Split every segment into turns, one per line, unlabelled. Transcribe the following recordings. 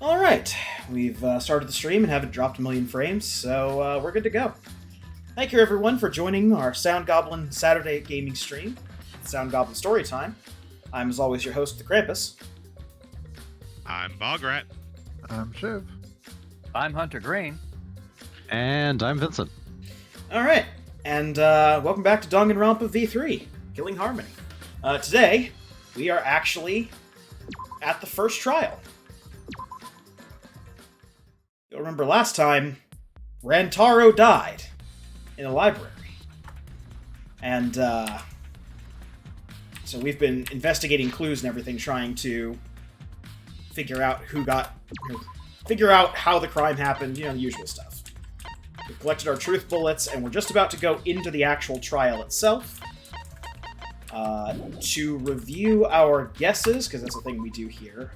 All right, we've started the stream and haven't dropped a million frames, so we're good to go. Thank you, everyone, for joining our Sound Goblin Saturday gaming stream, Sound Goblin Storytime. I'm, as always, your host, the Krampus.
I'm Bograt.
I'm Shiv.
I'm Hunter Green.
And I'm Vincent.
All right, and welcome back to Danganronpa V3, Killing Harmony. Today, we are actually at the first trial. You'll remember last time, Rantaro died in a library. And, so we've been investigating clues and everything, trying to figure out figure out how the crime happened, the usual stuff. We've collected our truth bullets, and we're just about to go into the actual trial itself. To review our guesses, because that's the thing we do here,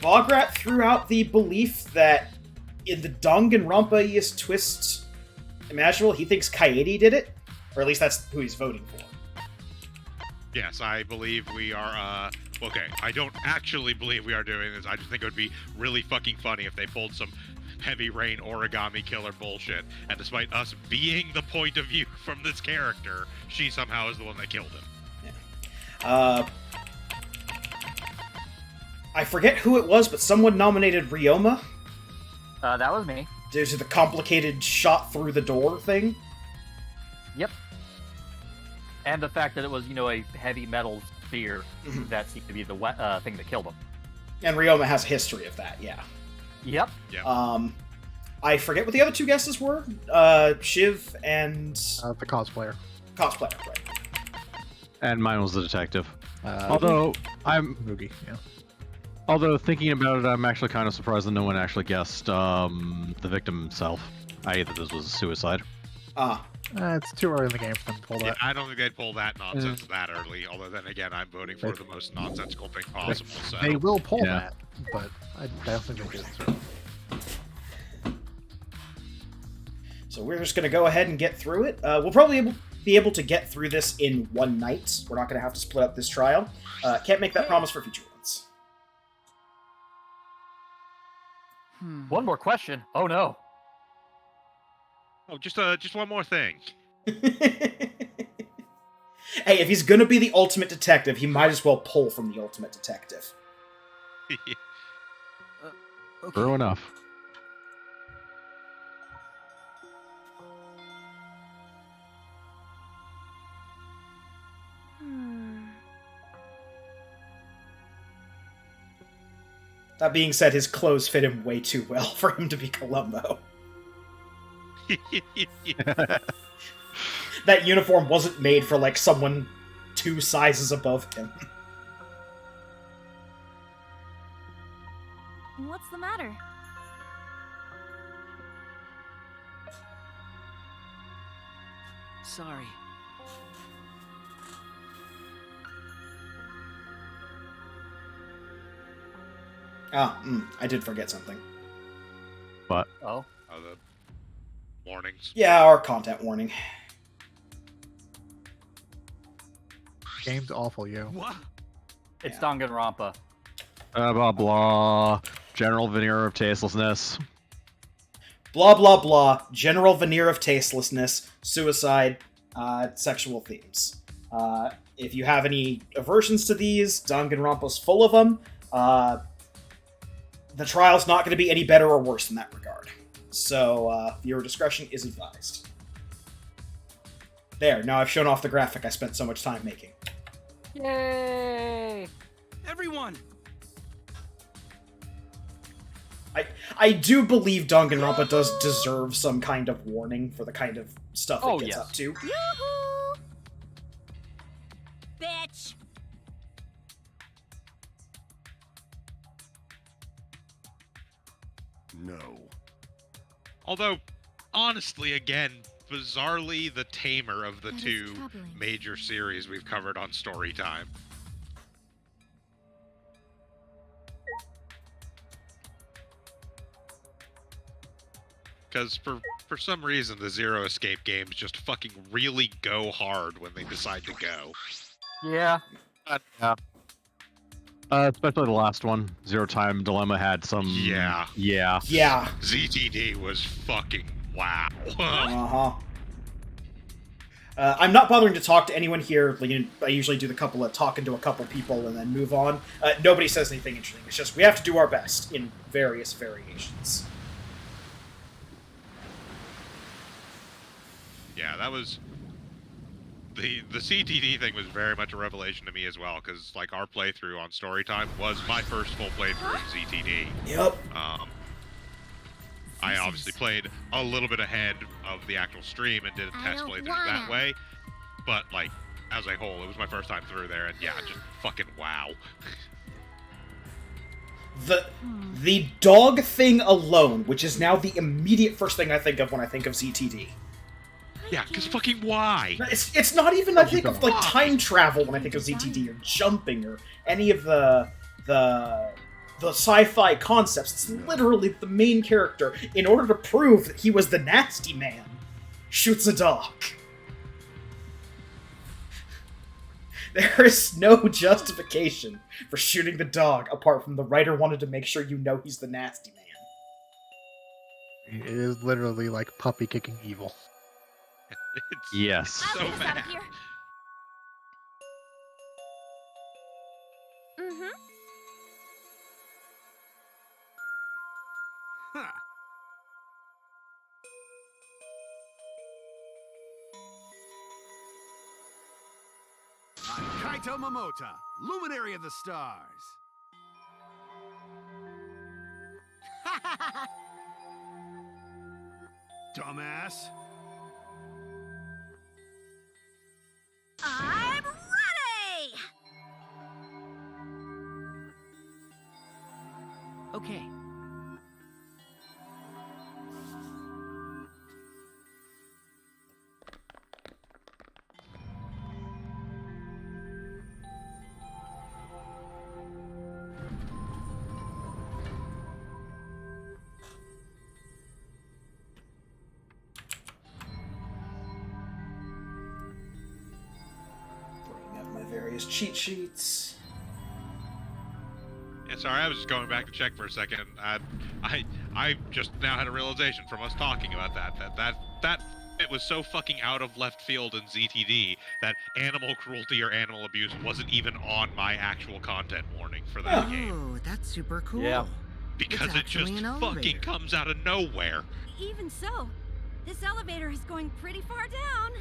Bograt threw out the belief that in the Danganronpa-iest twist imaginable, he thinks Kaede did it, or at least that's who he's voting for.
Yes, I believe we are, okay, I don't actually believe we are doing this. I just think it would be really fucking funny if they pulled some heavy rain origami killer bullshit, and despite us being the point of view from this character, she somehow is the one that killed him.
Yeah. I forget who it was, but someone nominated Ryoma
That was me.
due to the complicated shot through the door thing.
Yep. And the fact that it was, a heavy metal spear
Mhm.
that seemed to be the thing that killed him.
And Ryoma has a history of that, yeah.
Yep.
I forget what the other two guesses were. Shiv and
The cosplayer.
cosplayer, right?
And mine was the detective. Although
Moogie, yeah.
although thinking about it, I'm actually kind of surprised that no one actually guessed the victim himself, i.e. that this was a suicide.
It's too early in the game for them to pull
Yeah,
that.
I don't think they'd pull that nonsense that early, although then again, I'm voting for the most nonsensical thing possible, so...
They will pull
Yeah.
that, but I don't think they do.
So we're just going to go ahead and get through it. We'll probably be able to get through this in one night. We're not going to have to split up this trial. Can't make that promise for future ones.
One more question. Oh no.
Oh, just one more thing.
Hey, if he's going to be the ultimate detective, he might as well pull from the ultimate detective.
True enough.
That being said, his clothes fit him way too well for him to be Columbo. That uniform wasn't made for, someone 2 sizes above him.
What's the matter?
Sorry.
I did forget something.
But
Oh.
The warnings.
Yeah, our content warning.
Game's awful, yo.
What?
It's
Yeah.
Danganronpa.
blah blah. General veneer of tastelessness.
Blah, blah, blah. General veneer of tastelessness, suicide, sexual themes. If you have any aversions to these, Danganronpa's full of them. The trial's not going to be any better or worse in that regard. So, viewer discretion is advised. There, now I've shown off the graphic I spent so much time making.
Yay!
Everyone!
I do believe Danganronpa does deserve some kind of warning for the kind of stuff it
Oh,
gets
yes.
up to.
Yoo-hoo! Bitch!
No.
Although, honestly, again, bizarrely the tamer of the
That is
two
troubling.
major series we've covered on Storytime. Because for some reason, the Zero Escape games just fucking really go hard when they decide to go.
Yeah.
Yeah. Especially the last one. Zero Time Dilemma had some.
Yeah.
Yeah.
Yeah.
ZTD was fucking wow.
Uh-huh. I'm not bothering to talk to anyone here. Like, I usually do the couple of talking to a couple people and then move on. Nobody says anything interesting. It's just we have to do our best in various variations.
Yeah, that was the CTD thing was very much a revelation to me as well, because like our playthrough on Storytime was my first full playthrough in ZTD.
Yep.
I obviously played a little bit ahead of the actual stream and did a test playthrough that way, but like as a whole, it was my first time through there, and yeah, just fucking wow.
The dog thing alone, which is now the immediate first thing I think of when I think of ZTD.
Yeah, because fucking why?
It's not even I think of like time travel when I think of ZTD or jumping or any of the sci-fi concepts. It's literally the main character, in order to prove that he was the nasty man, shoots a dog. There is no justification for shooting the dog apart from the writer wanted to make sure you know he's the nasty man.
It is literally like puppy kicking evil.
It's
Yes.
so
I'll get us out
bad.
of here. Mm-hmm.
I'm Kaito Momota, Luminary of the Stars. Dumbass.
I'm ready!
Okay.
Bringing up my various cheat sheets.
Yeah, sorry, I was just going back to check for a second. I just now had a realization from us talking about that it was so fucking out of left field in ZTD that animal cruelty or animal abuse wasn't even on my actual content warning for that game.
Oh, that's super cool.
Yeah.
Because
It's
it just
actually an
fucking
elevator.
comes out of nowhere.
Even so, this elevator is going pretty far down.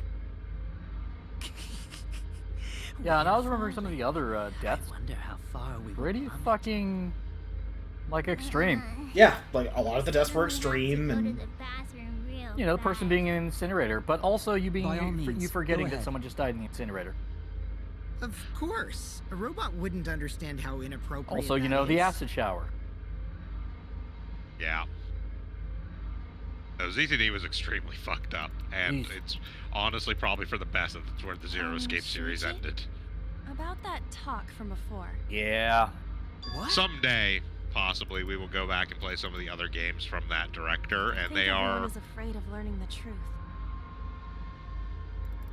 Yeah, and I was remembering some of the other deaths.
I wonder how far we
Pretty
will plummet.
fucking like extreme.
Yeah, like a lot of the deaths were extreme, and
You know, the person being in an incinerator, but also you
By all means,
you forgetting
go
that
ahead.
someone just died in the incinerator.
Of course, a robot wouldn't understand how inappropriate.
Also, you
that
know, the
is.
acid shower.
Yeah. No, ZTD was extremely fucked up, and
Jeez.
it's honestly probably for the best that it's where the Zero Escape series
Shuichi?
ended.
About that talk from before.
Yeah.
What?
Someday, possibly, we will go back and play some of the other games from that director,
I
and
think
they
everyone
are...
is afraid of learning the truth.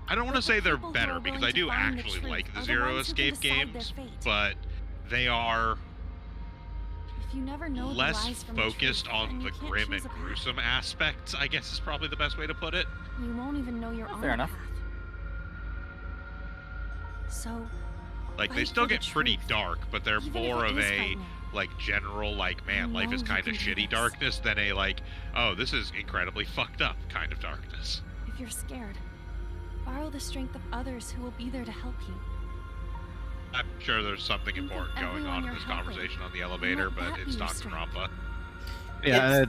I don't want to
But
say
the
they're
people who
better,
are
because
willing
I
to
do
find the
actually
truth
like the
are the
Zero
ones who can
Escape
decide their
games,
fate.
but they are
If you never know the
less
lies from the
focused
truth,
on
then
the
you can't
grim
choose
and
a path.
gruesome aspects, I guess is probably the best way to put it.
You won't even know you're on
Fair
the
enough.
path. So,
Like, they
fight
still
for the
get pretty
truth,
dark, but they're
even if
more
it
of
is
a,
frightening.
like, general, like, man,
You
life
know
is
you
kind
can
of
do
shitty
this.
darkness than a, like, oh, this is incredibly fucked up kind of darkness.
if you're scared, borrow the strength of others who will be there to help you.
I'm sure there's something
Think of
important going
everyone
on in
you're
this
helping.
conversation on the elevator,
Let
but
that
it's
be your strength.
Danganronpa.
Yeah,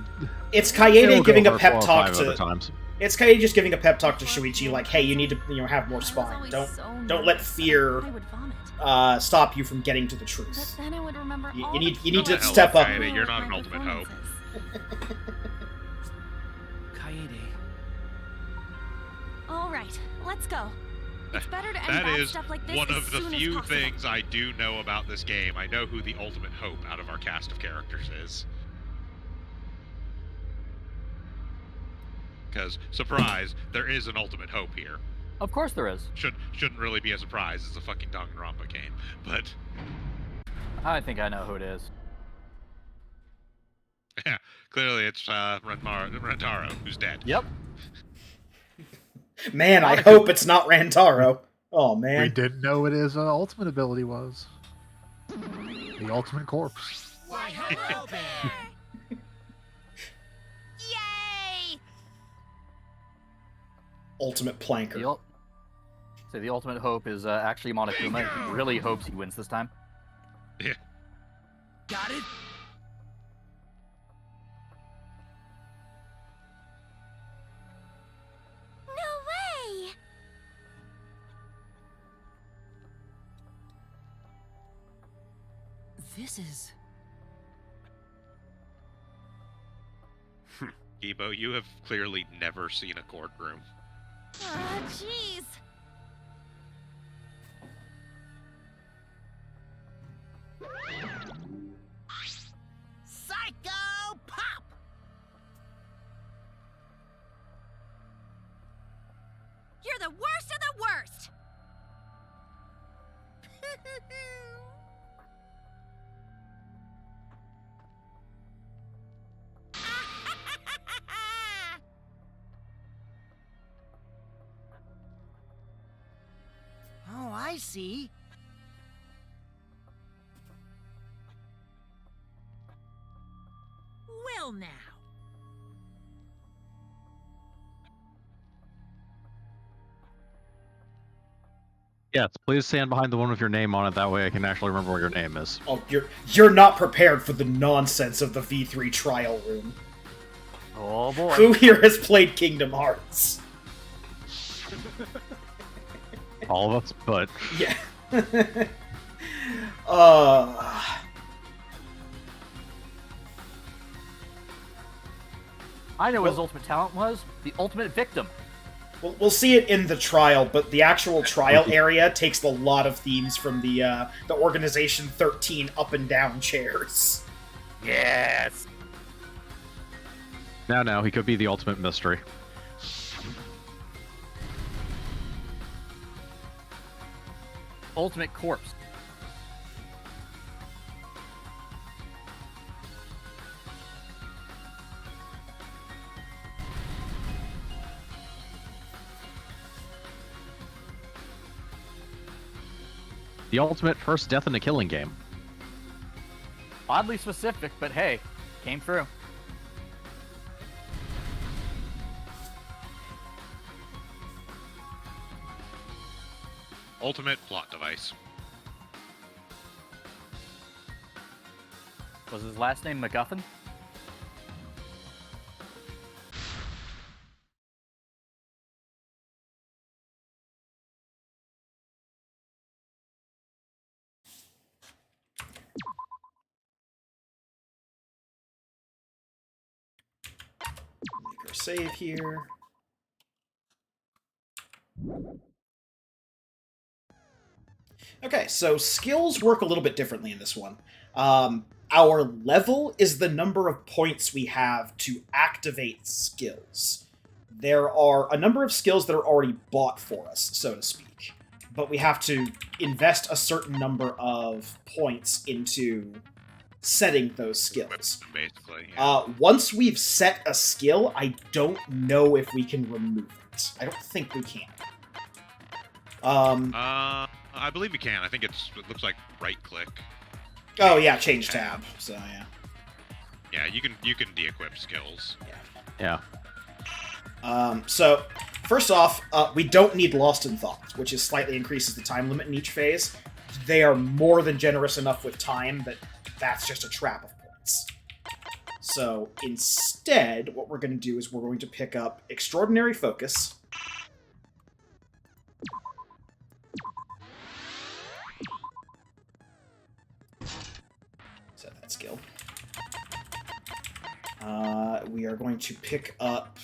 It's
it will
Kaede
go
giving a
over
pep
4 or
talk
5
to.
other times.
It's Kaede just giving a pep talk to Shuichi, like, hey, you need to, have more spine. Don't let fear
I would vomit.
stop you from getting to the
But
truth.
then I would remember
You
all
need
the
you need to
people
step
who
up.
Kaede,
were
you're
with
not an
my
ultimate hope.
performances.
Kaede.
All right, let's go. It's better to end
That
bad
is
stuff like this
one
as
of the
soon as
few
possible.
things I do know about this game. I know who the ultimate hope out of our cast of characters is. Because, surprise, there is an ultimate hope here.
Of course there is.
Shouldn't really be a surprise. It's a fucking Danganronpa game. But
I think I know who it is.
Yeah, clearly it's Rentaro, who's dead.
Yep.
Man, I hope it's not Rantaro. Oh,
We
man.
didn't know what his ultimate ability was. The ultimate corpse.
Why, hello there! Yay!
Ultimate planker.
The ultimate hope is actually Monokuma. He really hopes he wins this time.
Yeah.
Got it?
No way!
This is...
Ebo, you have clearly never seen a courtroom.
Ah, jeez.
Psycho Pop!
You're the worst of the worst!
Oh, I see. Well, now.
Yes, please stand behind the one with your name on it. That way I can actually remember what your name is.
Oh, you're not prepared for the nonsense of the V3 trial room.
Oh boy.
Who here has played Kingdom Hearts?
All of us, but
Yeah.
I know what his ultimate talent was. The ultimate victim.
We'll see it in the trial, but the actual trial area takes a lot of themes from the Organization 13 up and down chairs.
Yes.
now he could be the ultimate mystery.
Ultimate corpse.
The ultimate first death in a killing game.
Oddly specific, but hey, came through.
Ultimate plot device.
Was his last name MacGuffin?
Make our save here. Okay, so skills work a little bit differently in this one. Our level is the number of points we have to activate skills. There are a number of skills that are already bought for us, so to speak. But we have to invest a certain number of points into setting those skills.
Basically. Yeah.
Once we've set a skill, I don't know if we can remove it. I don't think we can.
I believe you can. I think it looks like right click.
Oh yeah, change tab. So yeah.
Yeah, you can de-equip skills.
Yeah.
So first off, we don't need Lost in Thought, which is slightly increases the time limit in each phase. They are more than generous enough with time that that's just a trap of points. So instead, what we're going to do is we're going to pick up Extraordinary Focus. Set that skill. We are going to pick up...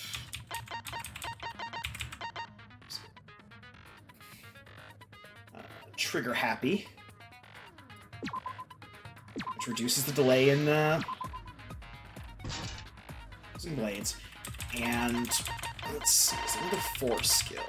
Trigger Happy, which reduces the delay in using blades. And let's see, is it another Force skill?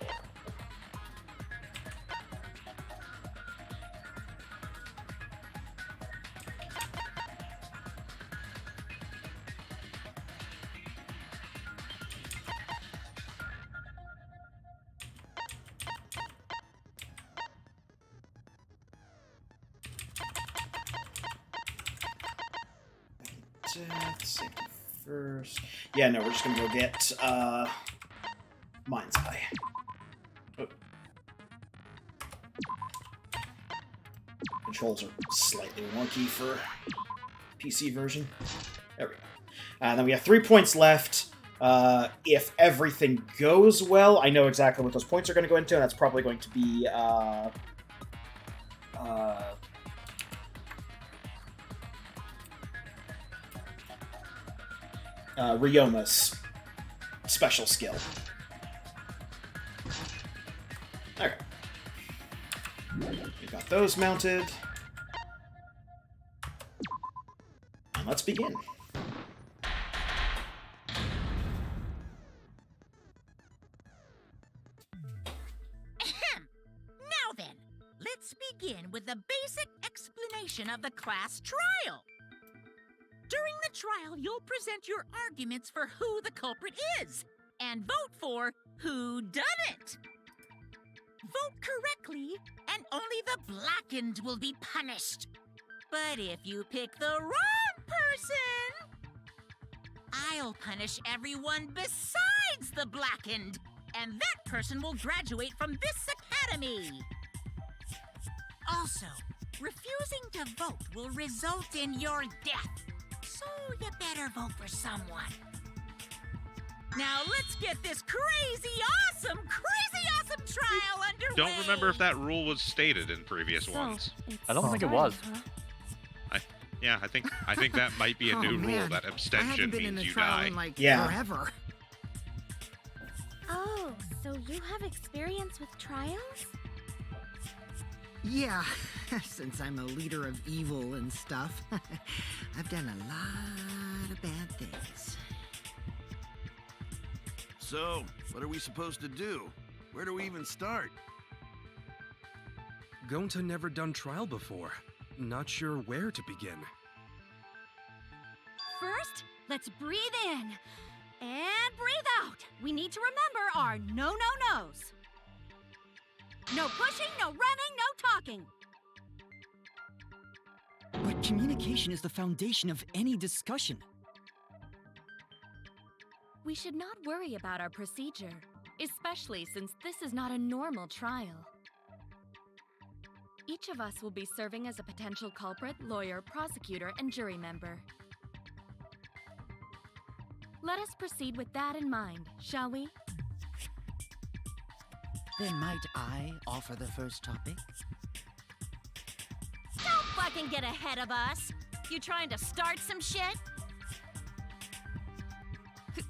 death. Safety first. Yeah, no, we're just gonna go get Mind's Eye. Oh. Controls are slightly wonky for PC version. There we go. And then we have 3 points left. If everything goes well, I know exactly what those points are going to go into, and that's probably going to be Ryoma's special skill. Okay. We've got those mounted. And let's begin.
Now then, let's begin with a basic explanation of the class trial. During the trial, you'll present your arguments for who the culprit is, and vote for who done it. Vote correctly, and only the blackened will be punished. But if you pick the wrong person, I'll punish everyone besides the blackened, and that person will graduate from this academy. Also, refusing to vote will result in your death, so you better vote for someone. Now let's get this crazy awesome trial underway!
Don't remember if that rule was stated in previous ones.
I don't think it was.
Yeah, I think that might be a new rule, that
I haven't
abstention
been in
means
a
you
trial
die.
in like
Yeah.
forever.
Oh, so you have experience with trials?
Yeah, since I'm a leader of evil and stuff, I've done a lot of bad things.
So, what are we supposed to do? Where do we even start?
Gonta never done trial before. Not sure where to begin.
First, let's breathe in and breathe out. We need to remember our no-no-nos. No pushing, no running, no talking.
But communication is the foundation of any discussion.
We should not worry about our procedure, especially since this is not a normal trial. Each of us will be serving as a potential culprit, lawyer, prosecutor, and jury member. Let us proceed with that in mind, shall we?
Then might I offer the first topic?
Don't fucking get ahead of us! You trying to start some shit?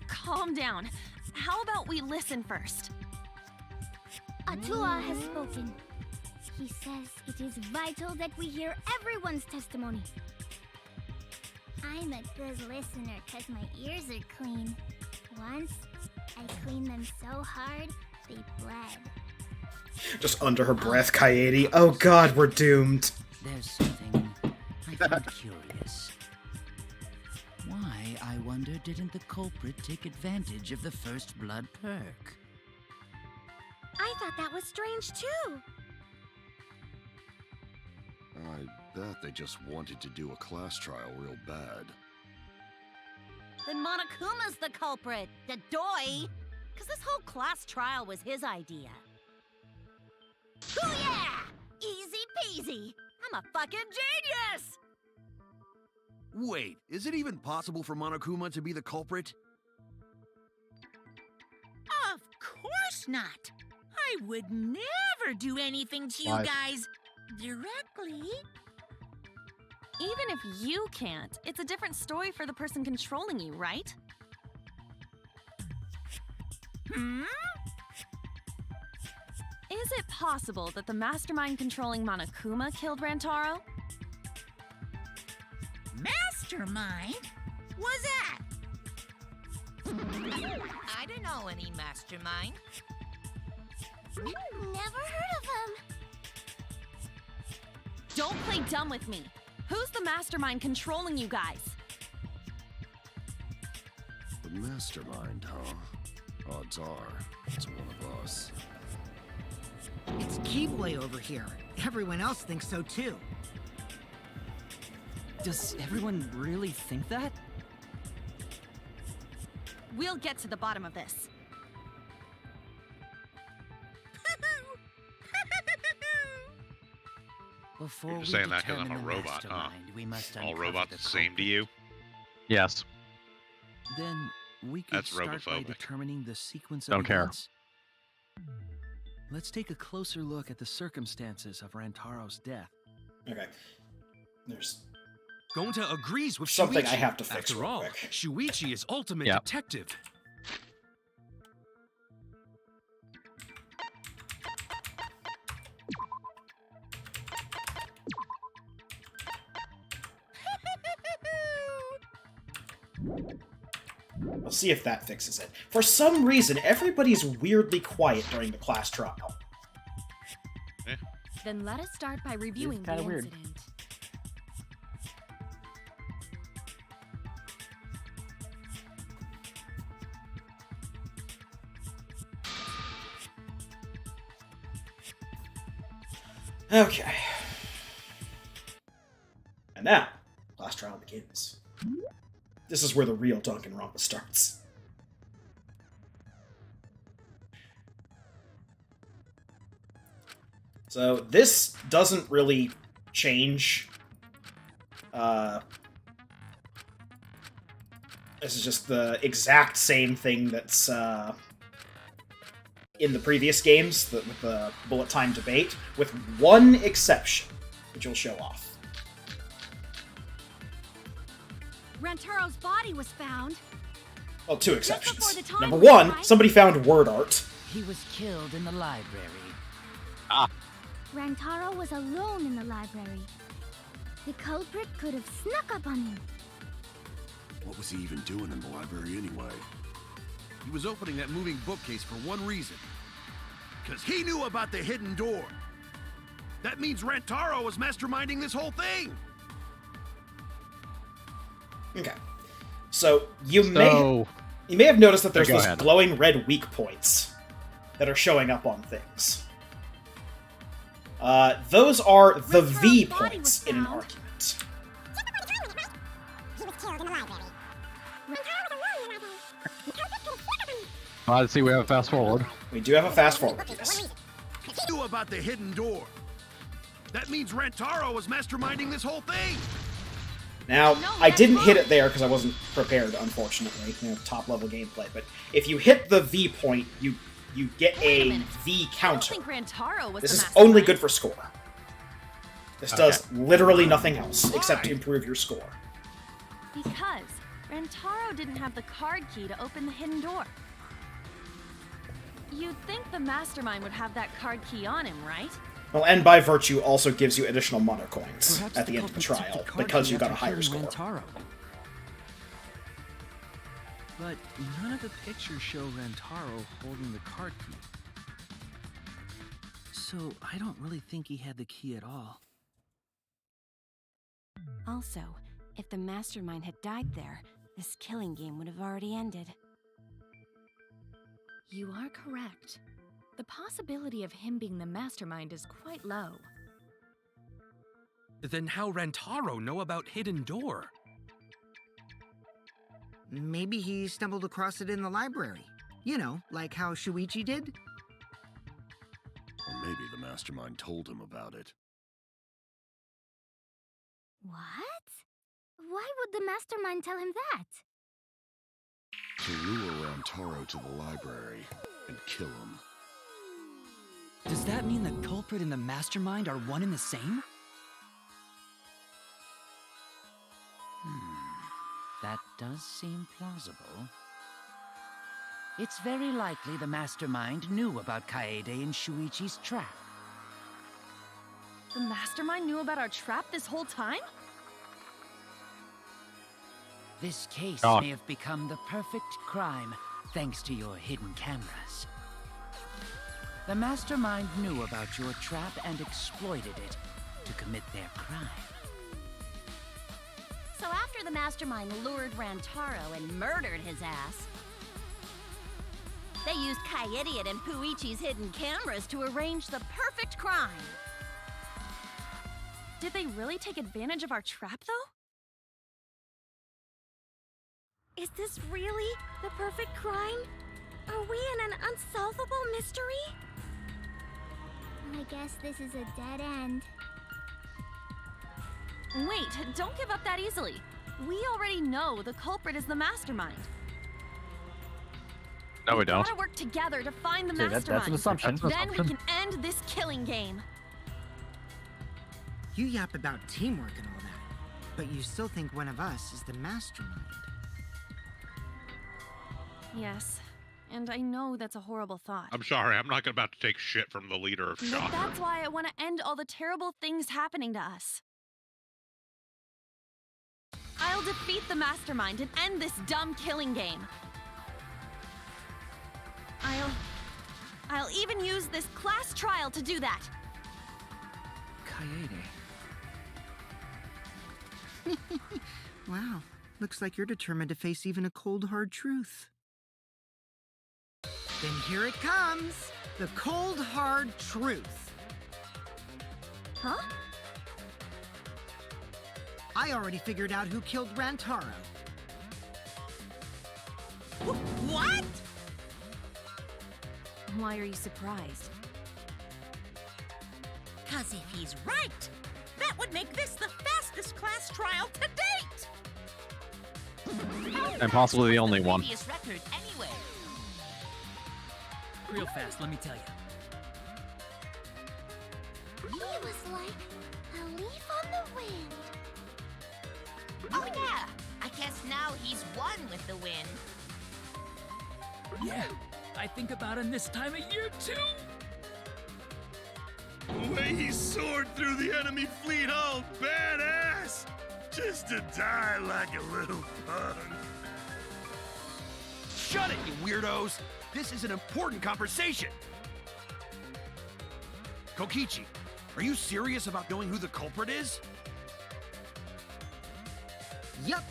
Calm down. How about we listen first?
Atua has spoken. He says it is vital that we hear everyone's testimony. I'm a good listener because my ears are clean. Once, I cleaned them so hard, they bled.
Just under her breath, Kaede. Oh god, we're doomed.
There's something I find curious. Why, I wonder, didn't the culprit take advantage of the first blood perk?
I thought that was strange too.
I bet they just wanted to do a class trial real bad.
Then Monokuma's the culprit, the doy! Because this whole class trial was his idea. Ooh yeah! Easy peasy! I'm a fucking genius!
Wait, is it even possible for Monokuma to be the culprit?
Of course not. I would never do anything to you
Why?
guys directly.
Even if you can't, it's a different story for the person controlling you, right?
Hmm?
Is it possible that the mastermind controlling Monokuma killed Rantaro?
Mastermind? Was that? I don't know any mastermind.
Never heard of him.
Don't play dumb with me. Who's the mastermind controlling you guys?
The mastermind, huh? Odds are, it's one of us.
It's Keyboy over here. Everyone else thinks so too.
Does everyone really think that?
We'll get to the bottom of this.
Before
You're just
we
saying that 'cause I'm a
determine the
robot, huh?
mastermind, we must
All
uncover
robots
the
the same to you?
Yes.
Then we could
That's
start by
robophobic.
determining the sequence of
Don't care.
events. Let's take a closer look at the circumstances of Rantaro's death.
Okay. There's
Gonta agrees with
something
Shuichi.
I have to fix
After
real
all,
quick.
Shuichi is ultimate
Yeah.
detective.
We'll see if that fixes it. For some reason, everybody's weirdly quiet during the class trial.
Then let us start by reviewing the
kinda weird.
incident.
Okay. And now, class trial begins. This is where the real Danganronpa starts. So this doesn't really change. This is just the exact same thing that's in the previous games, with the bullet time debate, with one exception, which we'll show off.
Rantaro's body was found.
Well, two
Just before
exceptions.
the time
Number
was
one,
right.
somebody found word art.
He was killed in the library.
Rantaro was alone in the library. The culprit could have snuck up on him.
What was he even doing in the library anyway? He was opening that moving bookcase for one reason. Because he knew about the hidden door. That means Rantaro was masterminding this whole thing!
Okay. So, you may have noticed that there's
Go
those
ahead.
glowing red weak points that are showing up on things. Those are the V points in an argument.
Let's see, we have a fast forward.
We do have a fast forward, yes.
He knew about the hidden door. That means Rantaro was masterminding this whole thing!
Now, I didn't hit it there because I wasn't prepared, unfortunately. Top-level gameplay. But if you hit the V point, you get a V counter.
I don't think Rantaro was
This
the
is
mastermind.
only good for score. This does literally nothing else except to improve your score.
Because Rantaro didn't have the card key to open the hidden door. You'd think the mastermind would have that card key on him, right?
Well, and by virtue also gives you additional mana coins
Perhaps
at the end of the
culprit took
trial,
card
because
key
you got a
after
higher
killing
score.
Rantaro. But none of the pictures show Rantaro holding the card key. So I don't really think he had the key at all.
Also, if the mastermind had died there, this killing game would have already ended.
You are correct. The possibility of him being the mastermind is quite low.
Then how Rantaro know about hidden door?
Maybe he stumbled across it in the library. You know, like how Shuichi did?
Or maybe the mastermind told him about it.
What? Why would the mastermind tell him that?
To lure Rantaro to the library and kill him.
Does that mean the culprit and the mastermind are one and the same? That does seem plausible. It's very likely the mastermind knew about Kaede and Shuichi's trap.
The mastermind knew about our trap this whole time?
This case
Oh.
may have become the perfect crime thanks to your hidden cameras. The mastermind knew about your trap and exploited it to commit their crime.
So after the mastermind lured Rantaro and murdered his ass, they used Kaede and Puichi's hidden cameras to arrange the perfect crime. Did they really take advantage of our trap, though? Is this really the perfect crime? Are we in an unsolvable mystery?
I guess this is a dead end.
Wait, don't give up that easily. We already know the culprit is the mastermind.
No, we don't.
Gotta work together to find the
See,
mastermind.
that's an assumption.
Then we can end this killing game.
You yap about teamwork and all that, but you still think one of us is the mastermind.
Yes, and I know that's a horrible thought.
I'm sorry, I'm not about to take shit from the leader of
But
Shocker.
that's why I want to end all the terrible things happening to us. I'll defeat the mastermind and end this dumb killing game. I'll even use this class trial to do that.
Kaede.
Wow, looks like you're determined to face even a cold, hard truth. Then here it comes, the cold, hard truth.
Huh?
I already figured out who killed Rantaro.
What?
Why are you surprised?
'Cause if he's right, that would make this the fastest class trial to date!
And possibly the only one.
Previous record anyway.
Real fast, let me tell you.
He was like a leaf on the wind.
Oh yeah, I guess now he's one with the wind.
Yeah, I think about him this time of year too.
The way he soared through the enemy fleet, all badass! Just to die like a little pug. Shut it, you weirdos! This is an important conversation! Kokichi, are you serious about knowing who the culprit is?
Yup.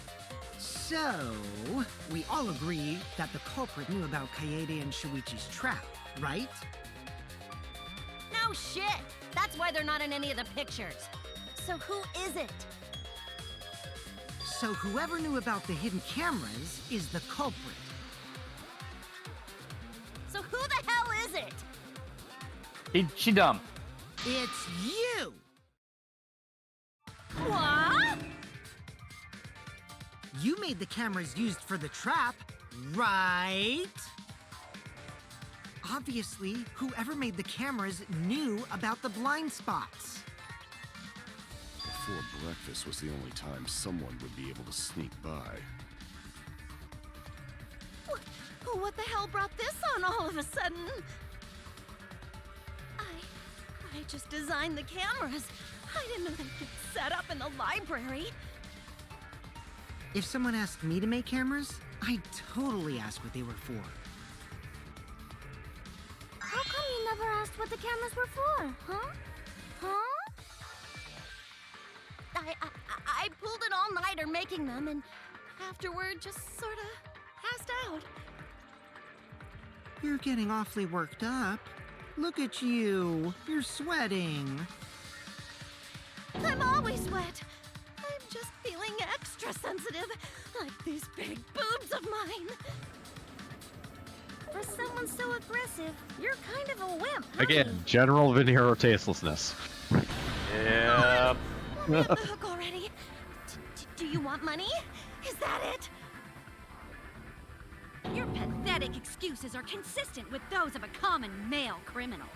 So, we all agree that the culprit knew about Kaede and Shuichi's trap, right?
No shit! That's why they're not in any of the pictures. So who is it?
So whoever knew about the hidden cameras is the culprit.
So who the hell is it?
She dumb.
It's you!
What?
You made the cameras used for the trap, right? Obviously, whoever made the cameras knew about the blind spots.
Before breakfast was the only time someone would be able to sneak by.
What the hell brought this on all of a sudden? I just designed the cameras. I didn't know they'd get set up in the library.
If someone asked me to make cameras, I'd totally ask what they were for.
How come you never asked what the cameras were for, huh? Huh?
I pulled an all-nighter making them, and afterward just sort of passed out.
You're getting awfully worked up. Look at you. You're sweating.
I'm always wet. I'm just feeling extra sensitive, like these big boobs of mine.
For someone so aggressive, you're kind of a wimp, huh?
Again, general veneer of tastelessness.
Yeah.
Let me off the hook already. Do you want money? Is that it? Your pathetic excuses are consistent with those of a common male criminal.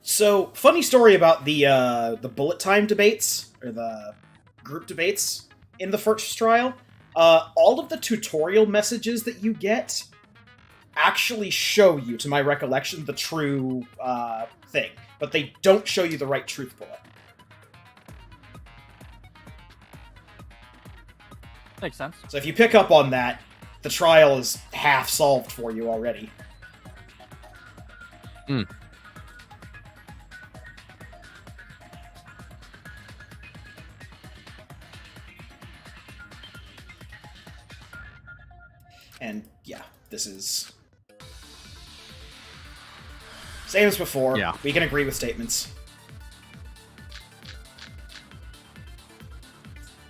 So, funny story about the bullet time debates, or the group debates in the first trial. All of the tutorial messages that you get actually show you, to my recollection, the true thing. But they don't show you the right truth bullet.
Makes sense.
So if you pick up on that, the trial is half solved for you already.
Hmm.
And yeah, this is... Same as before.
Yeah.
We can agree with statements.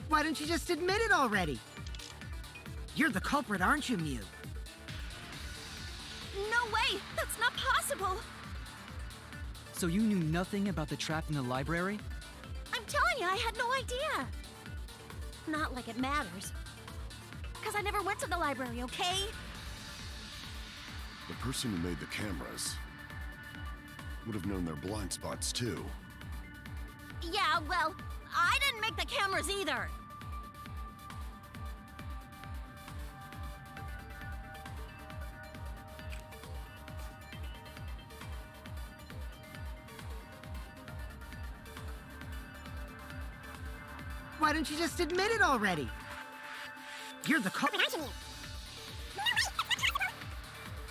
Why don't you just admit it already? You're the culprit, aren't you, Mew?
No way! That's not possible!
So you knew nothing about the trap in the library?
I'm telling you, I had no idea. Not like it matters. Because I never went to the library, okay?
The person who made the cameras would have known their blind spots too.
Yeah, well, I didn't make the cameras either.
Why don't you just admit it already? You're the culprit, aren't you?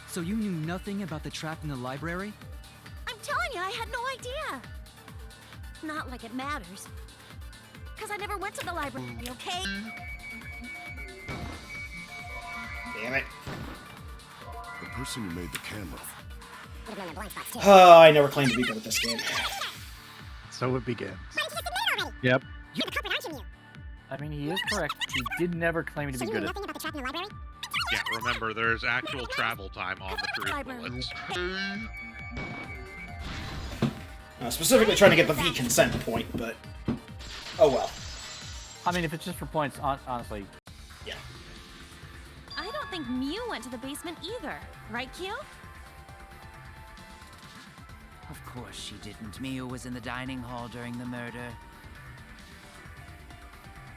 So you knew nothing about the trap in the library?
I'm telling you, I had no idea. Not like it matters. Because I never went to the library, okay?
Damn it.
The person who made the cameras would have known their blind spots too.
I never claimed to be good at this game.
So it begins.
Yep.
You're the culprit, aren't you, Mew?
I mean, he is correct. He did never claim to be good at
Nothing about the trap in the library?
Yeah, remember, there's actual travel time on the truth bullets.
Specifically trying to get the V consent point, but... Oh well.
I mean, if it's just for points, honestly.
Yeah.
I don't think Mew went to the basement either. Right, Q?
Of course she didn't. Mew was in the dining hall during the murder.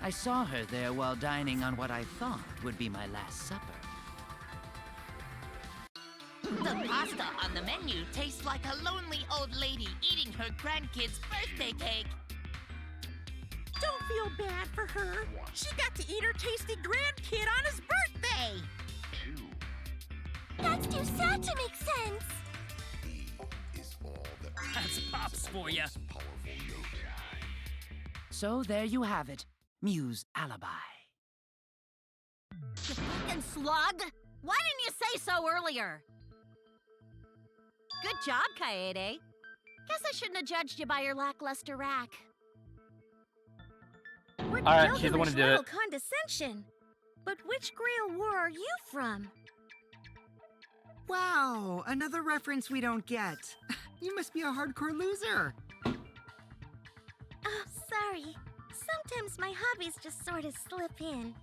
I saw her there while dining on what I thought would be my last supper.
The pasta on the menu tastes like a lonely old lady eating her grandkid's birthday cake. Don't feel bad for her. She got to eat her tasty grandkid on his birthday.
That's too sad to make sense.
That's Pops for you. So there you have it. Mew's alibi.
You fucking slug! Why didn't you say so earlier? Good job, Kaede. Guess I shouldn't have judged you by your lackluster rack.
All right, she's the one who did it.
Condescension. But which Grail War are you from?
Wow, another reference we don't get. You must be a hardcore loser.
Oh, sorry. Sometimes my hobbies just sort of slip in.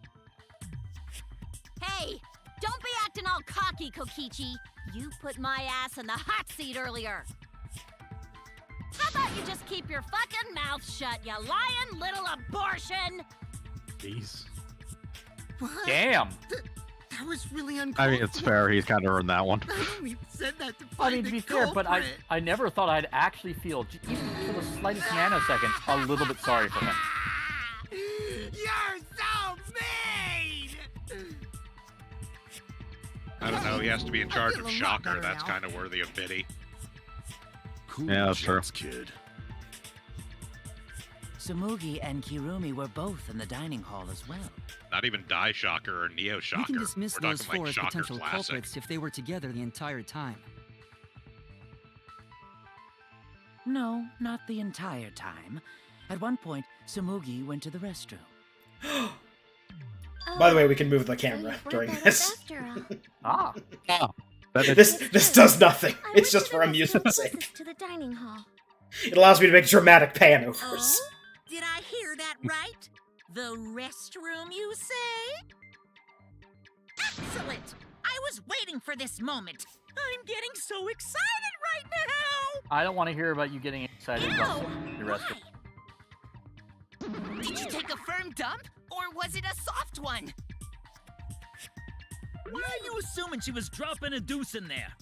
Hey, don't be acting all cocky, Kokichi. You put my ass in the hot seat earlier. How about you just keep your fucking mouth shut, you lying little abortion?
Jeez.
What?
Damn.
That was really uncalled
I mean, it's fair. He's kind of earned that one.
I only said that to
I
find
mean, to
the
be fair, but
culprit.
I never thought I'd actually feel, even for the slightest nanosecond, a little bit sorry for him.
You're so mean!
I don't know, he has to be in charge
feel
of
a lot
Shocker.
better
That's
now.
kind of worthy of pity.
Cool
Yeah, that's true.
jets, kid.
Sumugi and Kirumi were both in the dining hall as well.
Not even Die Shocker or Neo Shocker.
We can dismiss
We're
those
talking
four
like
as
Shocker
potential
Classic.
culprits if they were together the entire time.
No, not the entire time. At one point, Sumugi went to the restroom.
By the way, we can move the camera during this.
Ah.
This does nothing. It's just for amusement's sake.
To the dining hall.
It allows me to make dramatic pan-overs.
Oh? Did I hear that right? The restroom, you say? Excellent! I was waiting for this moment. I'm getting so excited right now!
I don't want to hear about you getting excited about
Ew,
the rest of
Did you take a firm dump, or was it a soft one?
Why are you assuming she was dropping a deuce in there?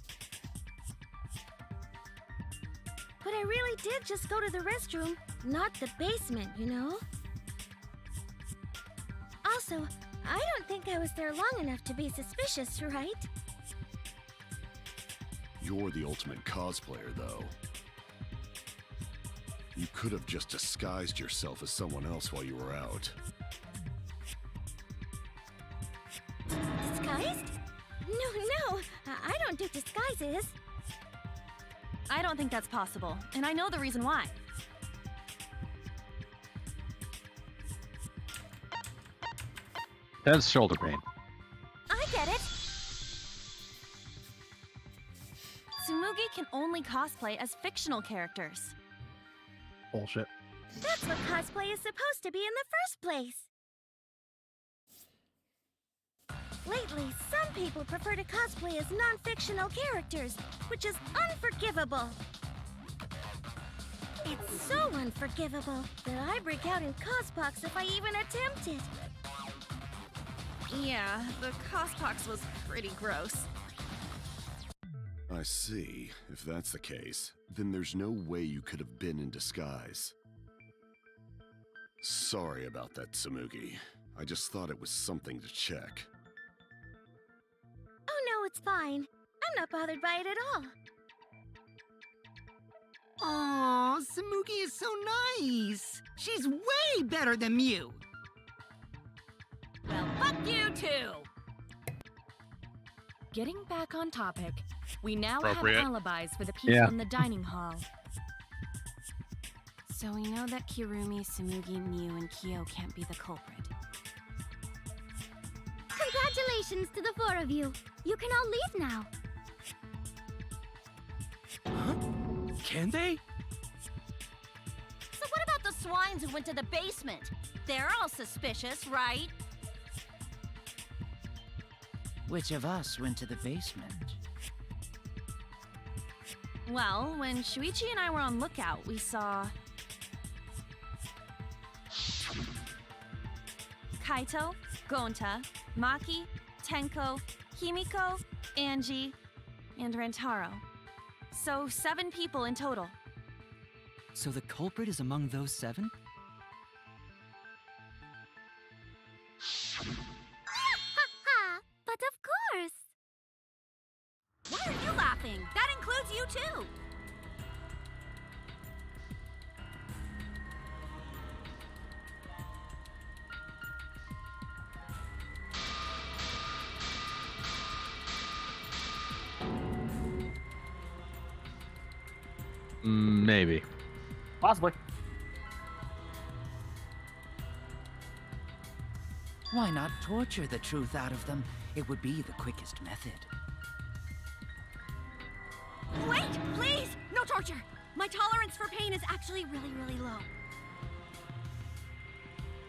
But I really did just go to the restroom, not the basement, you know? Also, I don't think I was there long enough to be suspicious, right?
You're the ultimate cosplayer, though. You could have just disguised yourself as someone else while you were out.
Disguised? No, I don't do disguises.
I don't think that's possible, and I know the reason why.
That's shoulder pain.
I get it! Tsumugi can only cosplay as fictional characters.
Bullshit.
That's what cosplay is supposed to be in the first place. Lately, some people prefer to cosplay as non-fictional characters, which is unforgivable. It's so unforgivable that I break out in cospox if I even attempt it.
Yeah, the cospox was pretty gross.
I see. If that's the case, then there's no way you could have been in disguise. Sorry about that, Tsumugi. I just thought it was something to check.
Oh no, it's fine. I'm not bothered by it at all.
Aw, Tsumugi is so nice. She's way better than Mew.
Well, fuck you too!
Getting back on topic, we now have
Appropriate.
alibis for the people
Yeah.
in the dining hall. So we know that Kirumi, Tsumugi, Mew, and Kyo can't be the culprit.
Congratulations to the four of you. You can all leave now.
Can they?
So what about the swines who went to the basement? They're all suspicious, right?
Which of us went to the basement?
Well, when Shuichi and I were on lookout, we saw... Kaito, Gonta, Maki, Tenko, Himiko, Angie, and Rantaro. So 7 people in total.
So the culprit is among those 7?
Ha! But of course!
Why are you laughing? That includes you too!
Maybe.
Possibly.
Why not torture the truth out of them? It would be the quickest method.
Wait, please! No torture! My tolerance for pain is actually really, really low.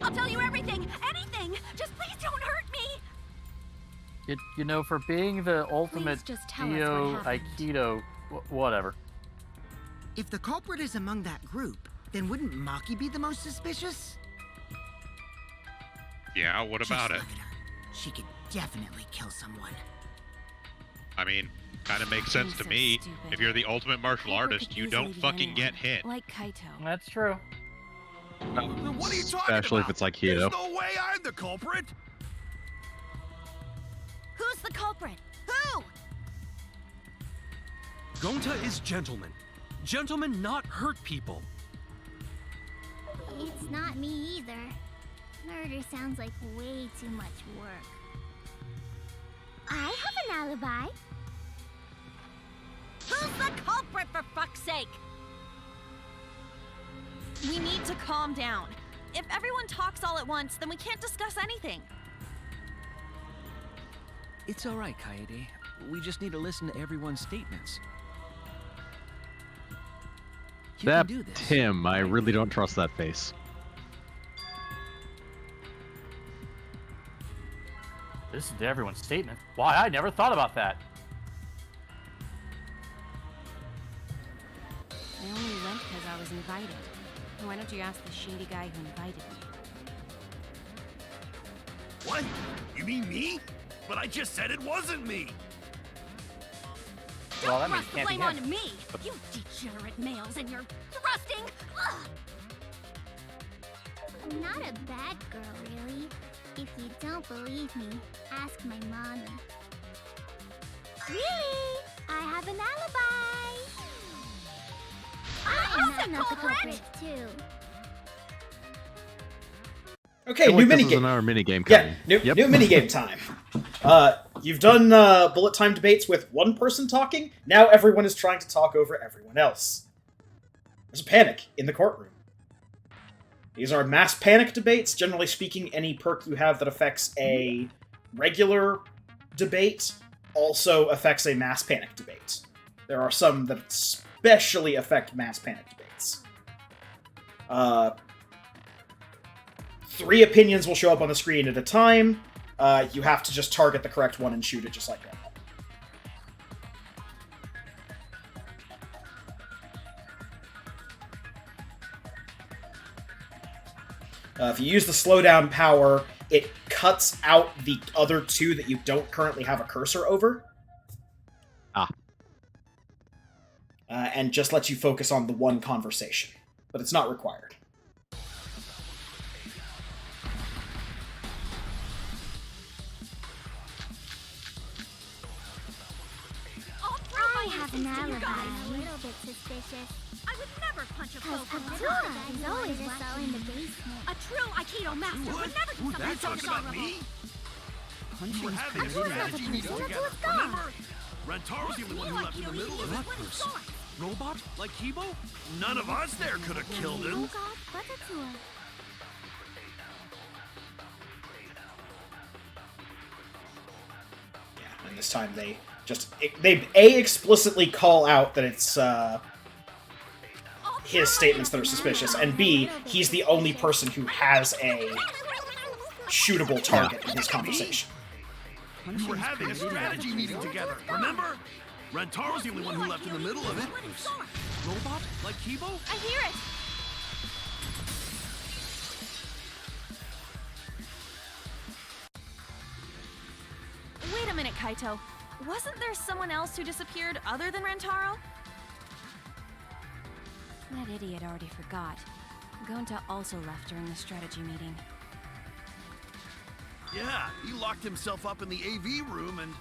I'll tell you everything! Anything! Just please don't hurt me!
You know, for being the ultimate
just tell us
Dio,
what happened.
Aikido, whatever.
If the culprit is among that group, then wouldn't Maki be the most suspicious?
Yeah, what about it?
Just look at her. She could definitely kill someone.
I mean, kind of makes sense to
so
me.
stupid.
If you're the ultimate martial
People
artist,
could
you
easily
don't
be
fucking
anyone,
get hit.
Like Kaito.
That's true.
Then what are you talking
Especially if
about?
it's like
There's
Aikido.
no way I'm the culprit.
Who's the culprit? Who?
Gonta is gentleman. Gentlemen not hurt people.
It's not me either. Murder sounds like way too much work. I have an alibi.
Who's the culprit, for fuck's sake?
We need to calm down. If everyone talks all at once, then we can't discuss anything.
It's all right, Kaede. We just need to listen to everyone's statements. You
That
can do this.
Tim, I really don't trust that face.
Listen to everyone's statement. Why, I never thought about that.
I only went because I was invited. Why don't you ask the shady guy who invited me?
What? You mean me? But I just said it wasn't me.
Well, that
Don't
means
thrust the
can't be
blame
him.
on me! You degenerate males and your thrusting! Ugh.
I'm not a bad girl, really. If you don't believe me, ask my mommy. Really? I have an alibi. I'm not the culprit, too.
Okay,
I feel
new
like this is
minigame.
another minigame
Yeah,
coming.
new
Yep.
minigame time. You've done bullet time debates with one person talking. Now everyone is trying to talk over everyone else. There's a panic in the courtroom. These are mass panic debates. Generally speaking, any perk you have that affects a regular debate also affects a mass panic debate. There are some that especially affect mass panic debates. 3 opinions will show up on the screen at a time. You have to just target the correct one and shoot it just like that. If you use the slowdown power, it cuts out the other 2 that you don't currently have a cursor over. And just lets you focus on the one conversation. But it's not required.
I have an alibi a little bit suspicious.
I would never punch a foe from
Abdullah
behind.
is always watching in the basement.
A true Aikido master would never do something
That
so
talks about
dishonorable.
me?
Punching's
We're having a
pretty
strategy meeting together, remember? Rantaro's the only one who left in the middle of it.
What person? Robot? Like Kibo?
None of us there could have killed him.
Oh God, Buttertour.
Yeah, and this time they just... They A, explicitly call out that it's his statements that are suspicious, and B, he's the only person who has a shootable target in his conversation.
We were having a strategy meeting together, remember? Rantaro's the only one who left in the middle of it.
Robot? Like Kibo?
I hear it! Wait a minute, Kaito. Wasn't there someone else who disappeared other than Rantaro?
That idiot already forgot. Gonta also left during the strategy meeting.
Yeah, he locked himself up in the AV room and...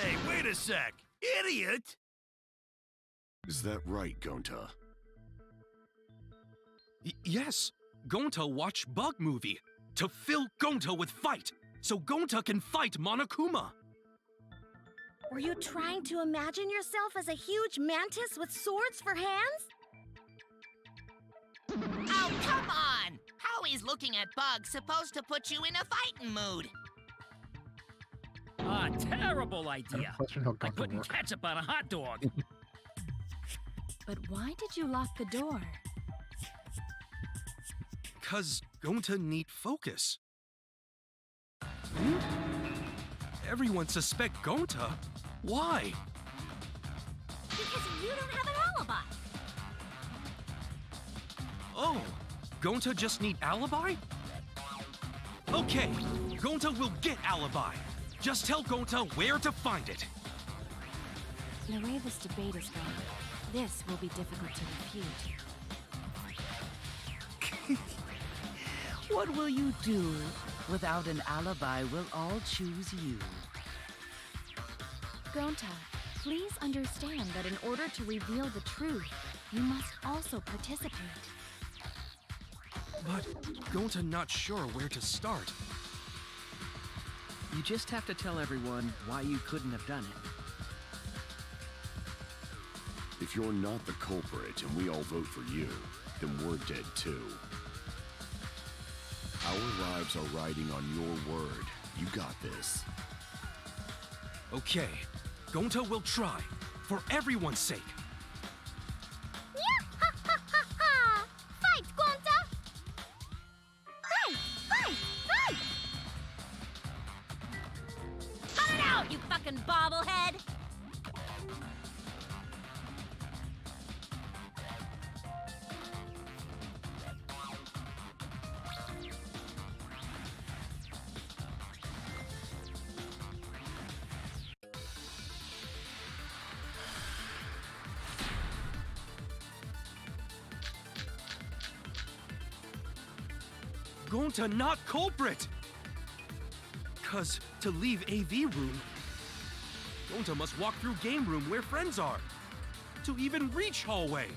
Hey, wait a sec! Idiot!
Is that right, Gonta?
Yes. Gonta watched Bug Movie to fill Gonta with fight, so Gonta can fight Monokuma.
Were you trying to imagine yourself as a huge mantis with swords for hands?
Oh, come on! How is looking at bugs supposed to put you in a fighting mood?
Ah, terrible idea.
Question how
Like
Gonta
putting
works.
ketchup on a hot dog.
But why did you lock the door?
'Cause Gonta need focus. Everyone suspect Gonta? Why?
Because you don't have an alibi.
Oh, Gonta just need alibi? Okay, Gonta will get alibi. Just tell Gonta where to find it.
The way this debate is going, this will be difficult to refute.
What will you do? Without an alibi, we'll all choose you.
Gonta, please understand that in order to reveal the truth, you must also participate.
But Gonta not sure where to start.
You just have to tell everyone why you couldn't have done it.
If you're not the culprit and we all vote for you, then we're dead too. Our lives are riding on your word. You got this.
Okay, Gonta will try, for everyone's sake.
Fight, Gonta! Fight! Fight! Fight!
Cut it out, you fucking bobblehead!
Gonta not culprit! 'Cause to leave AV room, Gonta must walk through game room where friends are. To even reach hallway.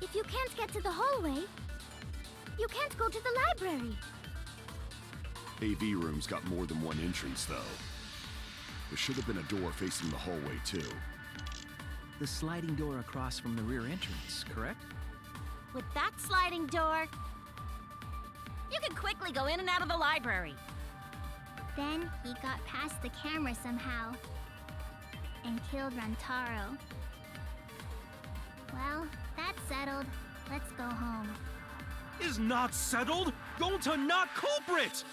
If you can't get to the hallway, you can't go to the library.
AV room's got more than one entrance, though. There should have been a door facing the hallway, too.
The sliding door across from the rear entrance, correct?
With that sliding door, you can quickly go in and out of the library.
Then he got past the camera somehow and killed Rantaro. Well, that's settled. Let's go home.
Is not settled? Gonta not culprit!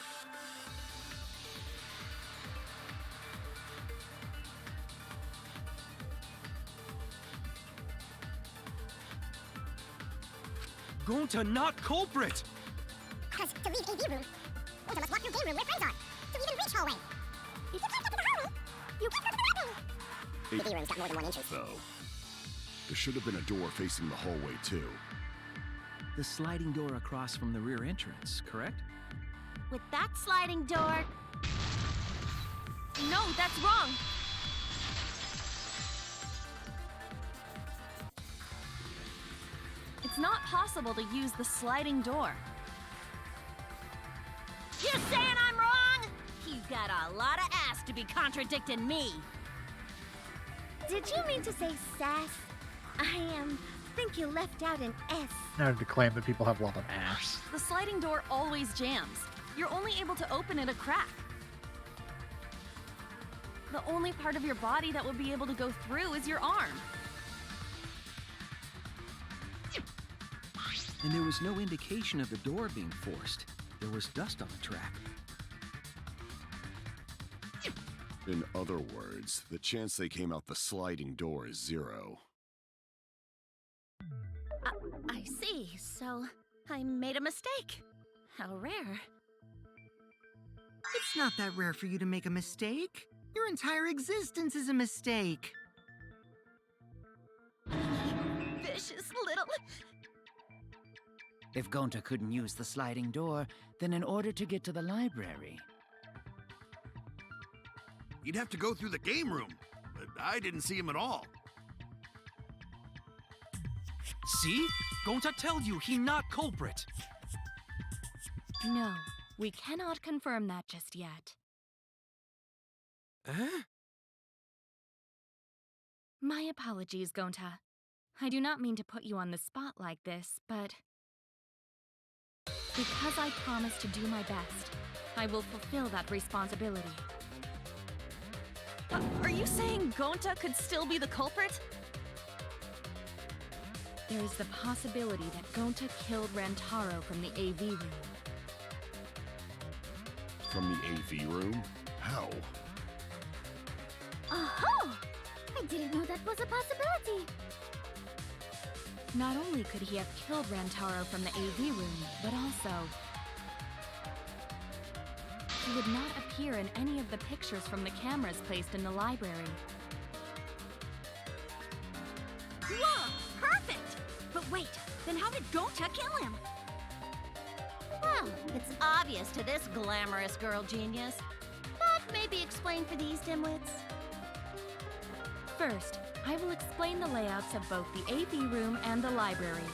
Gonta not culprit!
Because to leave AV room, Gonta must walk through game room where friends are. To even reach hallway. You can't get to the hallway. You can't go to the library. AV room's got more than one entrance.
Though, there should have been a door facing the hallway, too.
The sliding door across from the rear entrance, correct?
With that sliding door...
No, that's wrong. It's not possible to use the sliding door.
You saying I'm wrong? You got a lot of ass to be contradicting me.
Did you mean to say sass? I think you left out an S.
Now to claim that people have a lot of ass.
The sliding door always jams. You're only able to open it a crack. The only part of your body that will be able to go through is your arm.
And there was no indication of the door being forced. There was dust on the track.
In other words, the chance they came out the sliding door is 0.
I see. So, I made a mistake. How rare.
It's not that rare for you to make a mistake. Your entire existence is a mistake.
Vicious little...
If Gonta couldn't use the sliding door, then in order to get to the library...
You'd have to go through the game room, but I didn't see him at all.
See? Gonta tell you he not culprit.
No, we cannot confirm that just yet.
Huh?
My apologies, Gonta. I do not mean to put you on the spot like this, but... because I promised to do my best, I will fulfill that responsibility. Are you saying Gonta could still be the culprit? There is the possibility that Gonta killed Rantaro from the AV room.
From the AV room? How?
Oh! I didn't know that was a possibility.
Not only could he have killed Rantaro from the AV room, but also... he would not appear in any of the pictures from the cameras placed in the library.
Whoa! Perfect! But wait, then how did Gonta kill him? Well, it's obvious to this glamorous girl genius. But maybe explain for these dimwits.
First, I will explain the layouts of both the AV room and the library.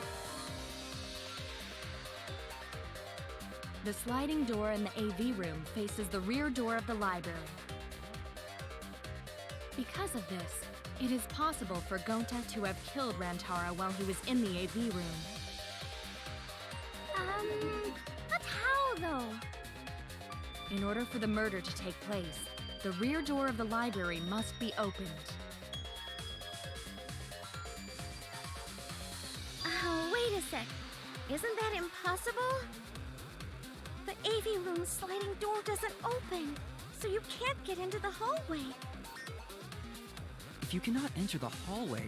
The sliding door in the AV room faces the rear door of the library. Because of this, it is possible for Gonta to have killed Rantaro while he was in the AV room.
But how though?
In order for the murder to take place, the rear door of the library must be opened.
Oh, wait a sec. Isn't that impossible? The AV room's sliding door doesn't open, so you can't get into the hallway.
If you cannot enter the hallway,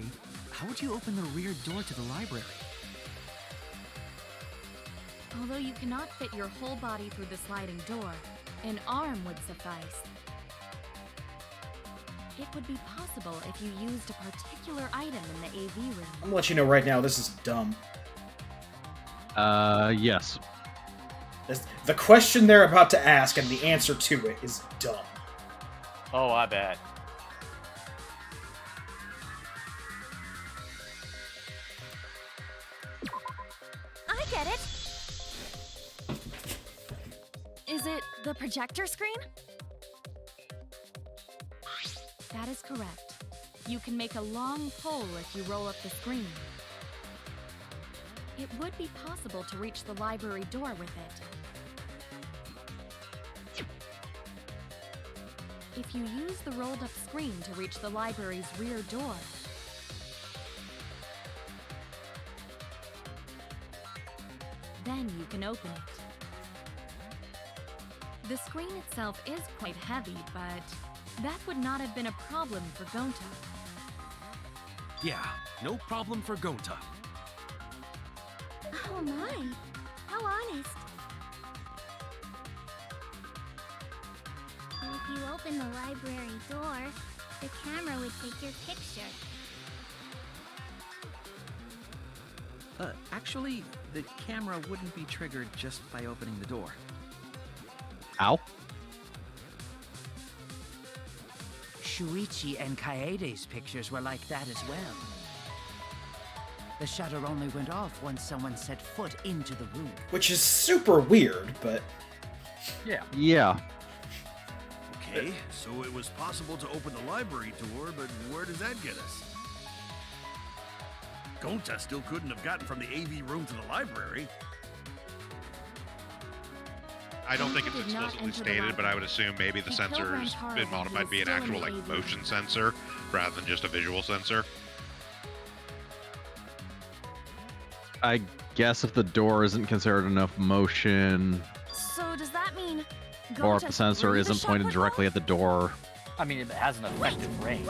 how would you open the rear door to the library?
Although you cannot fit your whole body through the sliding door, an arm would suffice. It would be possible if you used a particular item in the AV room.
I'm gonna let you know right now, this is dumb.
Yes.
The question they're about to ask and the answer to it is dumb.
Oh, I bet.
I get it.
Is it The projector screen? That is correct. You can make a long pull if you roll up the screen. It would be possible to reach the library door with it. If you use the rolled up screen to reach the library's rear door, then you can open it. The screen itself is quite heavy, but that would not have been a problem for Gonta.
Yeah, no problem for Gonta.
Oh my, how honest. If you open the library door, the camera would take your picture.
Actually, the camera wouldn't be triggered just by opening the door.
Ow.
Shuichi and Kaede's pictures were like that as well. The shutter only went off once someone set foot into the room.
Which is super weird, but...
Yeah.
Yeah.
Okay, so it was possible to open the library door, but where does that get us? Gonta still couldn't have gotten from the AV room to the library.
I don't think it's explicitly stated, but I would assume maybe the sensor's been modified to be an actual, like, motion sensor rather than just a visual sensor.
I guess if the door isn't considered enough motion,
So does that mean
or if the sensor isn't pointed directly at the door.
I mean, it has an effective range.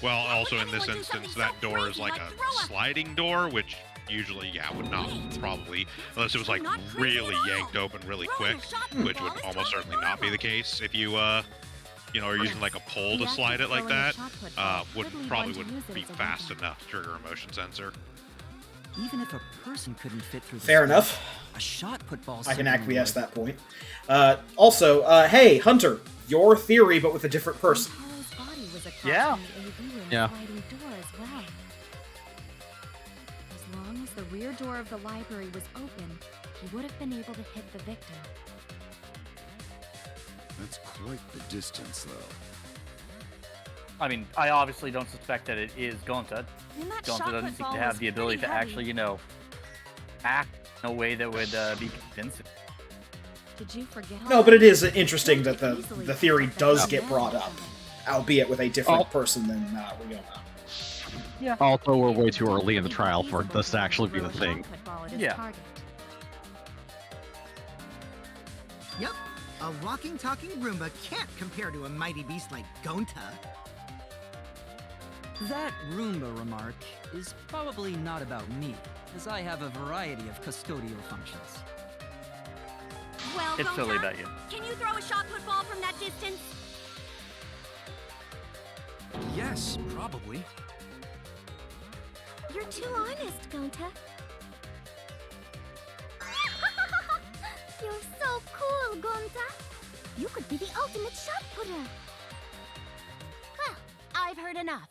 Well, also in this instance, that door is like a sliding door, which usually, yeah, would not probably, unless it was like really yanked open really quick, which would almost certainly not be the case if you, you know, are using like a pole to slide it like that, wouldn't be fast enough to trigger a motion sensor.
Even if a person couldn't fit through the
Fair
screen,
enough.
a shot put ball.
I can acquiesce that point. Also, hey, Hunter, your theory, but with a different person.
Yeah.
Yeah.
Door as well. As long as the rear door of the library was open, he would have been able to hit the victim.
That's quite the distance, though.
I mean, I obviously don't suspect that it is Gonta.
And that
Gonta
shot
doesn't
put
seem
ball
to have
was
the ability
pretty
to
heavy.
actually, you know, act in a way that would be convincing.
Did you forget?
No, but it is interesting that the theory does get brought up, albeit with a different person than Ryoma.
Yeah.
Also, we're way too early in the trial for this to actually be the thing.
Yeah.
Yep, a walking, talking Roomba can't compare to a mighty beast like Gonta.
That Roomba remark is probably not about me, as I have a variety of custodial functions.
Well,
It's totally
Gonta,
about you.
Can you throw a shot put ball from that distance?
Yes, probably.
You're too honest, Gonta. You're so cool, Gonta. You could be the ultimate shot putter.
Well, I've heard enough.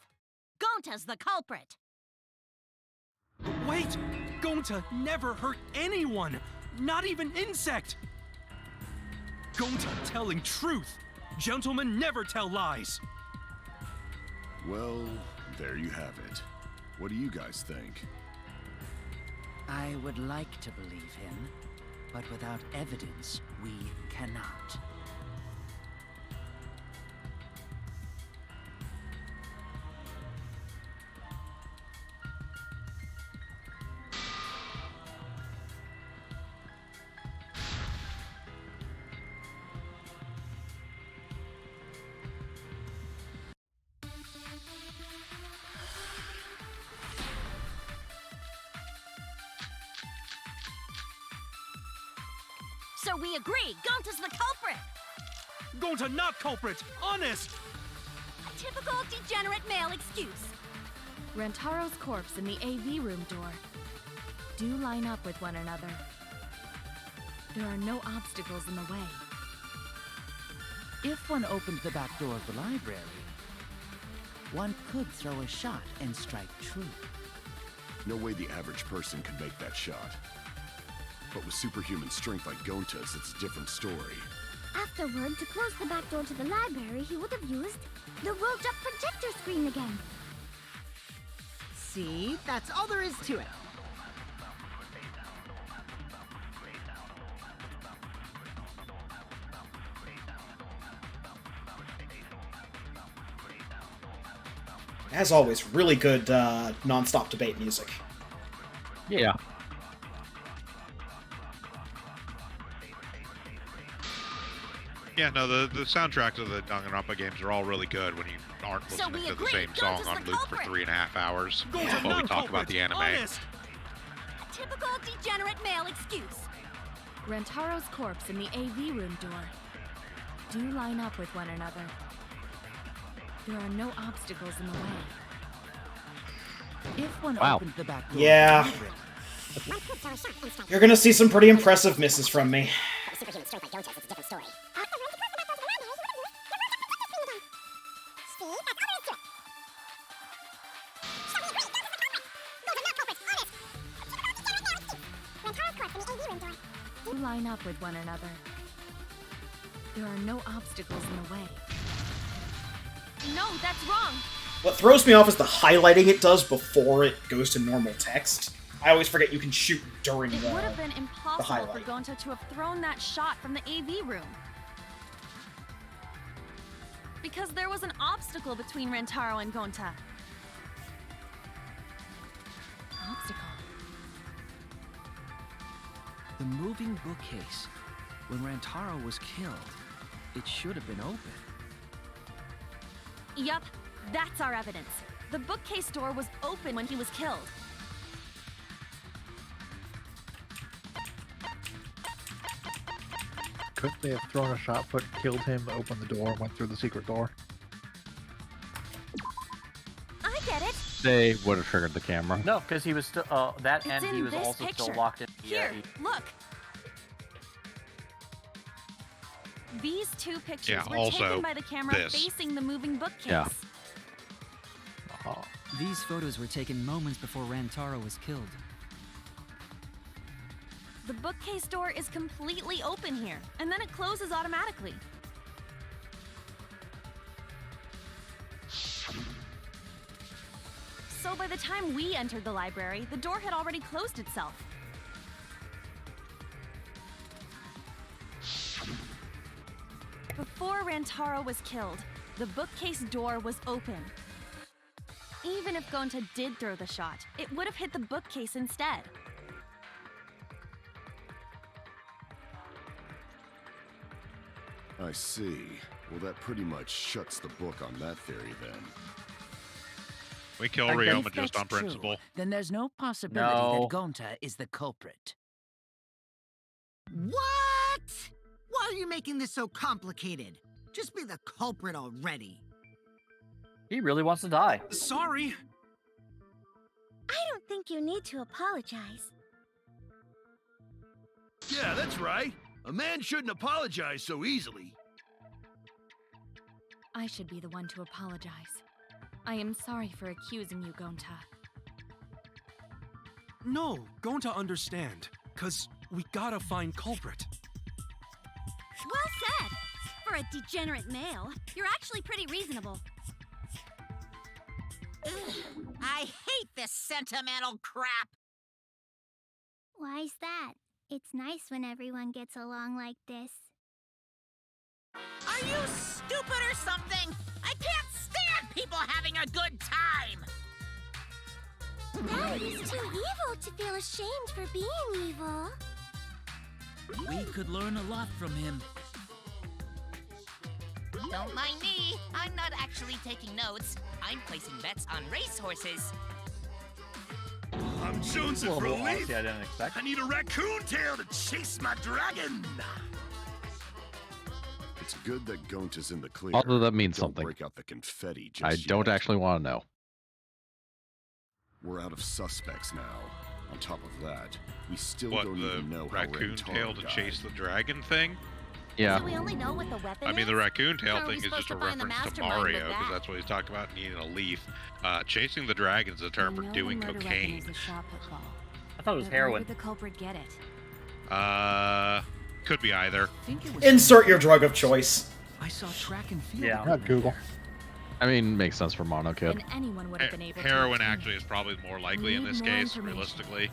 Gonta's the culprit.
Wait! Gonta never hurt anyone! Not even Insect! Gonta telling truth! Gentlemen never tell lies!
Well, there you have it. What do you guys think?
I would like to believe him, but without evidence, we cannot.
So we agree, Gonta's the culprit.
Gonta not culprit! Honest!
A typical degenerate male excuse.
Rantaro's corpse and the AV room door do line up with one another. There are no obstacles in the way.
If one opened the back door of the library, one could throw a shot and strike true.
No way the average person could make that shot. But with superhuman strength like Gonta's, it's a different story.
Afterward, to close the back door to the library, he would have used the rolled-up projector screen again.
See? That's all there is to it.
As always, really good non-stop debate music.
Yeah.
Yeah, no, the soundtracks of the Danganronpa games are all really good when you aren't
So
listening
we
to the
agree,
same song
Gonta's
on
the
loop for
culprit.
3.5 hours
Gonta's
while we
not
talk about the anime.
honest.
Typical degenerate male excuse.
Rantaro's corpse and the AV room door do line up with one another. There are no obstacles in the way.
If one
Wow.
opened the back door,
Yeah. You're gonna see some pretty impressive misses from me.
Superhuman strength by Gontas is a different story.
do line up with one another. There are no obstacles in the way.
No, that's wrong.
What throws me off is the highlighting it does before it goes to normal text. I always forget you can shoot during
It
the
would have been impossible for
highlight.
Gonta to have thrown that shot from the AV room. Because there was an obstacle between Rantaro and Gonta. Obstacle.
The moving bookcase. When Rantaro was killed, it should have been open.
Yup, that's our evidence. The bookcase door was open when he was killed.
Couldn't they have thrown a shot put, killed him, opened the door, and went through the secret door?
I get it.
They would have triggered the camera.
No, because he was still that,
It's
and he
in
was
this
also still
picture.
locked in.
Here, look. These two pictures
Yeah,
were
also
taken by the camera
this.
facing the moving bookcase.
Yeah.
These photos were taken moments before Rantaro was killed.
The bookcase door is completely open here, and then it closes automatically. So by the time we entered the library, the door had already closed itself. Before Rantaro was killed, the bookcase door was open. Even if Gonta did throw the shot, it would have hit the bookcase instead.
I see. Well, that pretty much shuts the book on that theory, then.
We kill
If
Ryoma
that's
just on
true,
principle.
then there's no possibility
No.
that Gonta is the culprit.
What? Why are you making this so complicated? Just be the culprit already.
He really wants to die.
Sorry.
I don't think you need to apologize.
Yeah, that's right. A man shouldn't apologize so easily.
I should be the one to apologize. I am sorry for accusing you, Gonta.
No, Gonta understand. Cause we gotta find culprit.
Well said. For a degenerate male, you're actually pretty reasonable.
Ugh, I hate this sentimental crap.
Why's that? It's nice when everyone gets along like this.
Are you stupid or something? I can't stand people having a good time.
Dad is too evil to feel ashamed for being evil.
We could learn a lot from him.
Don't mind me. I'm not actually taking notes. I'm placing bets on racehorses.
I'm jonesing
Well,
for a
well,
leaf.
honestly, I didn't expect.
I need a raccoon tail to chase my dragon.
It's good that Gonta's in the clear.
Although that means
Don't
something.
break out the confetti just
I don't
yet.
actually want to know.
We're out of suspects now. On top of that, we still
What,
don't
the
even know how
raccoon
Rantaro
tail to
died.
chase the dragon thing?
Yeah.
Do we only know what the weapon
I mean, the
is?
raccoon tail
How are we
thing is just a
supposed to find the
reference to
mastermind with
Mario, because
that?
that's what he's talking about needing a leaf. Chasing the dragon's a term for
I know
doing
the murder weapon
cocaine.
is a shot put ball.
I thought it was
But where
heroin.
would the culprit get it?
Could be either.
Insert your drug of choice.
I saw track and field.
Yeah.
Not Google.
I mean, makes sense for Mono Kid.
And anyone would have been able to.
Heroin actually is probably more likely in
Need
this
more
case,
information.
realistically.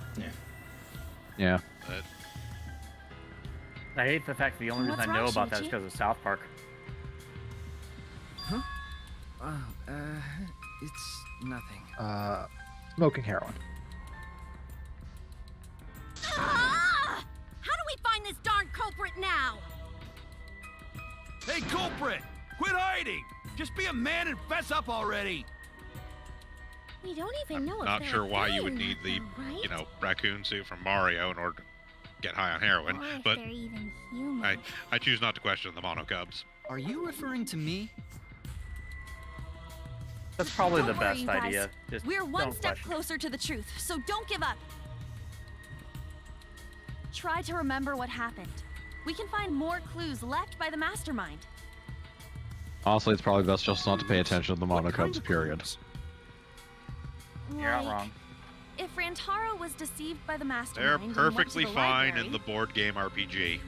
Yeah.
But
I hate the fact that the only
What's
reason I know
wrong,
about that is
Shuichi?
because of South Park.
Huh? It's nothing.
Smoking heroin.
Ah! How do we find this darn culprit now?
Hey, culprit! Quit hiding! Just be a man and fess up already!
We don't even know if
not
they're
sure why you would
playing
need the,
that, right?
you know, raccoon suit from Mario in order to get high on heroin.
Or if
But
they're even human.
I choose not to question the Mono Cubs.
Are you referring to me?
That's probably
Don't
the
worry,
best
you guys.
idea. Just
We're one
don't
step
question.
closer to the truth, so don't give up. Try to remember what happened. We can find more clues left by the mastermind.
Honestly, it's probably best just not to pay attention to the Mono Cubs, period.
You're not
Like,
wrong.
If Rantaro was deceived by the
They're
mastermind and went to
perfectly
the
fine
library,
in the board game RPG.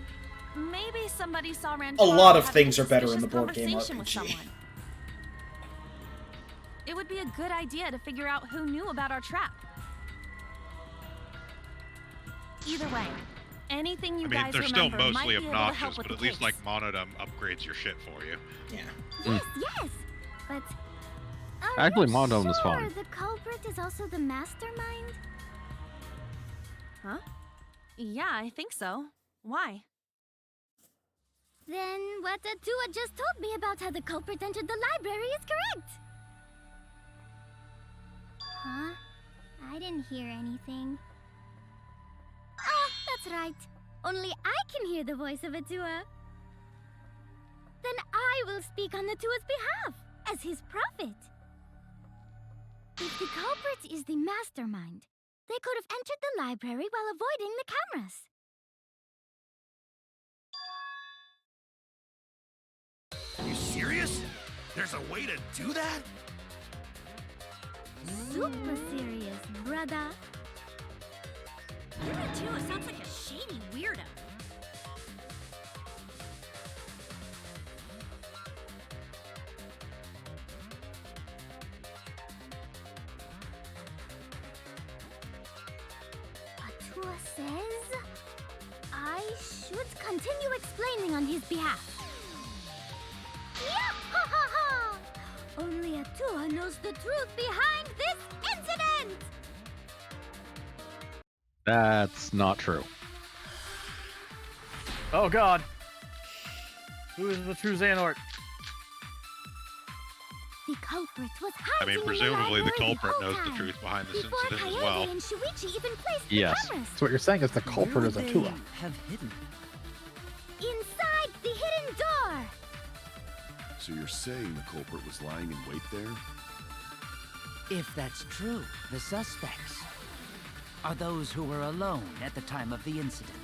maybe somebody saw Rantaro
A lot of
having
things are better in the
suspicious
board game
conversation with
RPG.
someone. It would be a good idea to figure out who knew about our trap. Either way, anything you
I mean,
guys
they're still
remember might
mostly
be able to help
obnoxious,
with
but
the
at least
case.
like Monodum upgrades your shit for you.
Yeah.
Yes, but
Actually,
you
Mondome is
sure
fine.
the culprit is also the mastermind?
Huh? Yeah, I think so. Why?
Then what Atua just told me about how the culprit entered the library is correct. Huh? I didn't hear anything. Oh, that's right. Only I can hear the voice of Atua. Then I will speak on Atua's behalf, as his prophet. If the culprit is the mastermind, they could have entered the library while avoiding the cameras.
Are you serious? There's a way to do that?
Super serious, brother.
Atua sounds like a shady weirdo.
Atua says I should continue explaining on his behalf. Yahahaha! Only Atua knows the truth behind this incident!
That's not true.
Oh god! Who is the true Xehanort?
The culprit was
I
hiding
mean, presumably
in
the
the
culprit
library
knows
the
the
whole
truth behind this
time, before
incident as
Kaede
well.
and Shuichi even placed
Yes.
the cameras.
So what you're saying is the culprit
Where
is
would
Atua.
they have hidden?
Inside the hidden door!
So you're saying the culprit was lying in wait there?
If that's true, the suspects are those who were alone at the time of the incident.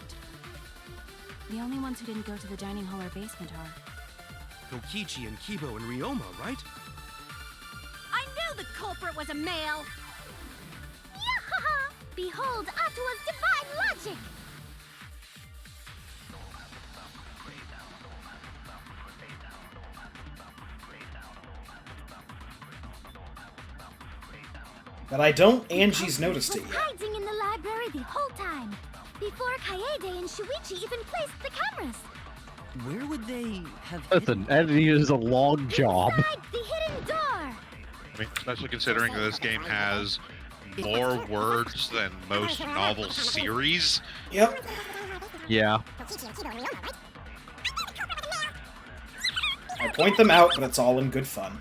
The only ones who didn't go to the dining hall or basement are...
Kokichi and Kibo and Ryoma, right?
I knew the culprit was a male.
Yahaha! Behold Atua's divine logic!
But I don't. Angie's noticed it
was
yet.
hiding in the library the whole time, before Kaede and Shuichi even placed the cameras.
Where would they have
Listen, editing is a long job.
Inside the hidden door!
I mean, especially considering that this game has more words than most novel series.
Yep.
Yeah.
I point them out, but it's all in good fun.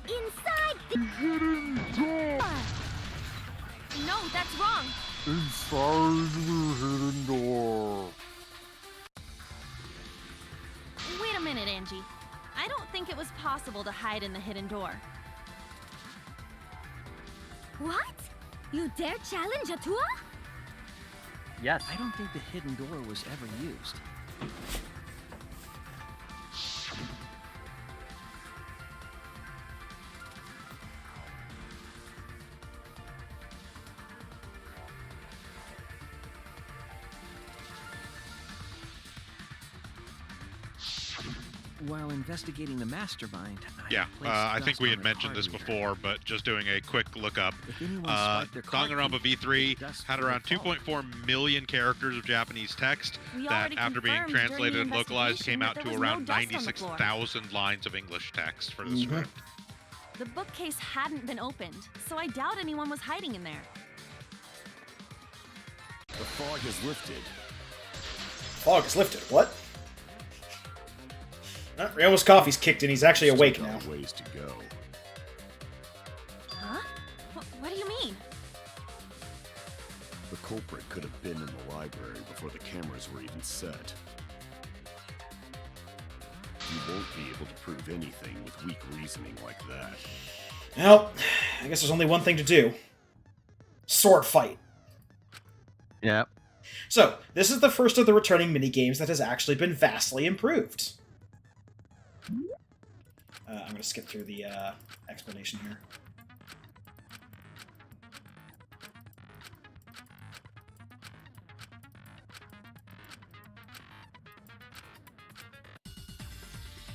Inside the hidden door!
No, that's wrong.
Inside the hidden door.
Wait a minute, Angie. I don't think it was possible to hide in the hidden door.
What? You dare challenge Atua?
Yes.
I don't think the hidden door was ever used. While investigating the mastermind,
Yeah,
placed
I think
dust
we
on
had
the
mentioned
card
this
reader.
before, but just doing a quick look up.
If anyone swiped their card
Danganronpa
key,
V3
dust
had
would
around
fall.
2.4 million characters of Japanese text
We
that,
already
after being
confirmed during
translated
the
and localized,
investigation
came out
that
to
there was no
around
dust on the floor.
96,000 lines of English text for this
Mhm.
script.
The bookcase hadn't been opened, so I doubt anyone was hiding in there.
The fog has lifted.
Fog is lifted. What? Ryo's coffee's kicked in. He's actually
Still
awake
got
now.
a ways to go.
Huh? What do you mean?
The culprit could have been in the library before the cameras were even set. You won't be able to prove anything with weak reasoning like that.
Well, I guess there's only one thing to do. Sword fight.
Yep.
So, this is the first of the returning minigames that has actually been vastly improved. I'm going to skip through the explanation here.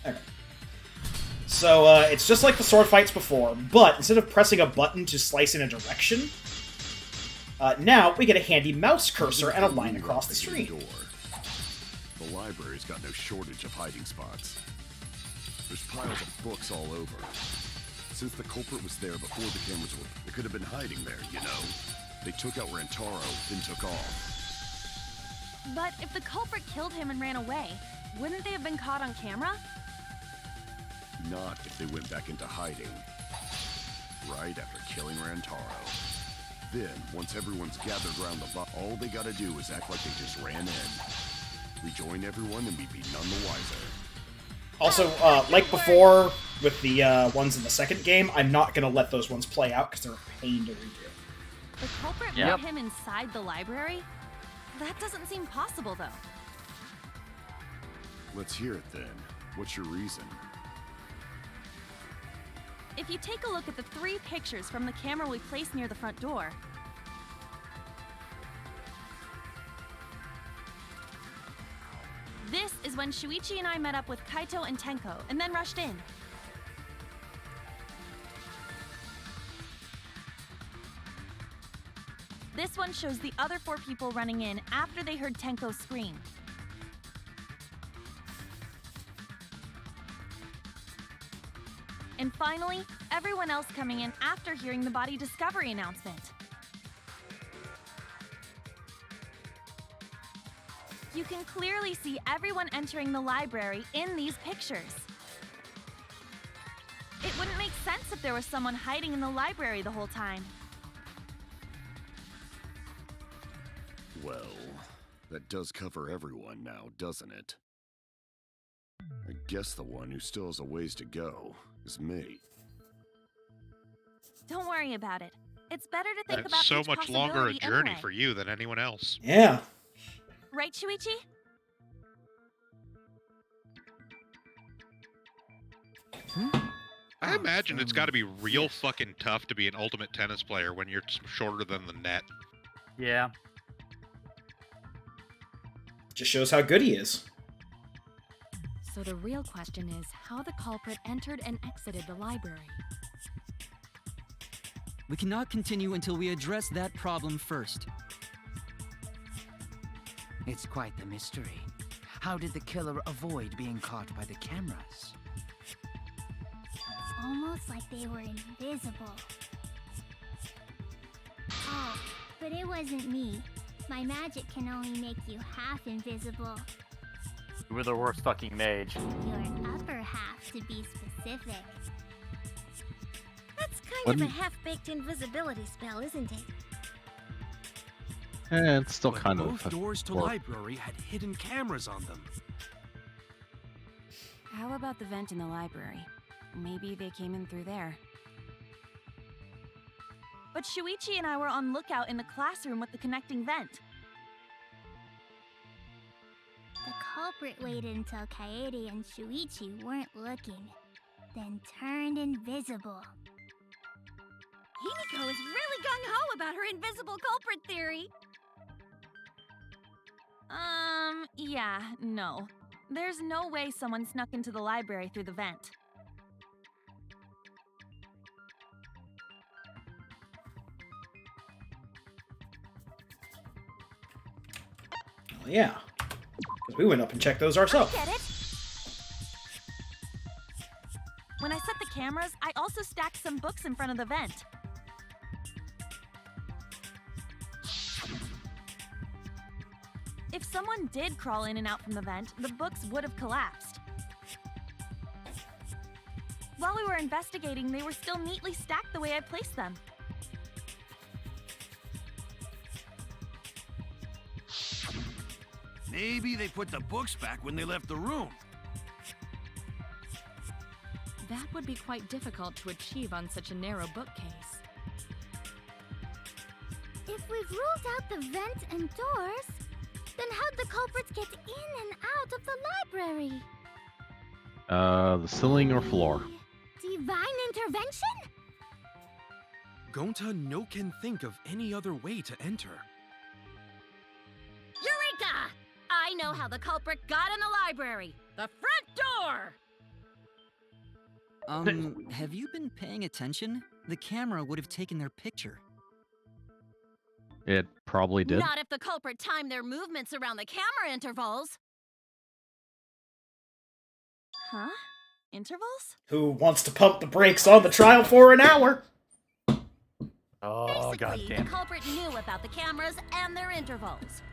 Okay. So, it's just like the sword fights before, but instead of pressing a button to slice in a direction, now we get a handy mouse cursor and a line across the screen.
The library's got no shortage of hiding spots. There's piles of books all over. Since the culprit was there before the cameras were, they could have been hiding there, you know? They took out Rantaro, then took off.
But if the culprit killed him and ran away, wouldn't they have been caught on camera?
Not if they went back into hiding. Right after killing Rantaro. Then, once everyone's gathered around the bot, all they gotta do is act like they just ran in. Rejoin everyone and we'd be none the wiser.
Also, like before with the ones in the second game, I'm not going to let those ones play out because they're a pain to redo.
The culprit
Yep.
put him inside the library? That doesn't seem possible, though.
Let's hear it then. What's your reason?
If you take a look at the 3 pictures from the camera we placed near the front door, this is when Shuichi and I met up with Kaito and Tenko, and then rushed in. This one shows the other 4 people running in after they heard Tenko scream. And finally, everyone else coming in after hearing the body discovery announcement. You can clearly see everyone entering the library in these pictures. It wouldn't make sense if there was someone hiding in the library the whole time.
Well, that does cover everyone now, doesn't it? I guess the one who still has a ways to go is me.
Don't worry about it. It's better to think
That's
about
so
each
much longer a
possibility
journey
anyway.
for you than anyone else.
Yeah.
Right, Shuichi?
I imagine it's got to be real fucking tough to be an ultimate tennis player when you're shorter than the net.
Yeah.
Just shows how good he is.
So the real question is how the culprit entered and exited the library.
We cannot continue until we address that problem first.
It's quite the mystery. How did the killer avoid being caught by the cameras?
Almost like they were invisible. Oh, but it wasn't me. My magic can only make you half invisible.
You were the worst fucking mage.
Your upper half, to be specific.
That's kind
What
of
do
a
you-
half-baked invisibility spell, isn't it?
It's still
But
kind
both
of.
doors to
work.
library had hidden cameras on them.
How about the vent in the library? Maybe they came in through there.
But Shuichi and I were on lookout in the classroom with the connecting vent.
The culprit waited until Kaede and Shuichi weren't looking, then turned invisible.
Himiko is really gung-ho about her invisible culprit theory.
Yeah, no. There's no way someone snuck into the library through the vent.
Well, yeah. Because we went up and checked those ourselves.
I get it. When I set the cameras, I also stacked some books in front of the vent. If someone did crawl in and out from the vent, the books would have collapsed. While we were investigating, they were still neatly stacked the way I placed them.
Maybe they put the books back when they left the room.
That would be quite difficult to achieve on such a narrow bookcase.
If we've ruled out the vent and doors, then how'd the culprits get in and out of the library?
The ceiling or floor?
Divine intervention?
Gonta no can think of any other way to enter.
Eureka! I know how the culprit got in the library. The front door!
Have you been paying attention? The camera would have taken their picture.
It probably did.
Not if the culprit timed their movements around the camera intervals.
Huh? Intervals?
Who wants to pump the brakes on the trial for an hour?
Oh,
Basically, the culprit knew about the cameras and their intervals.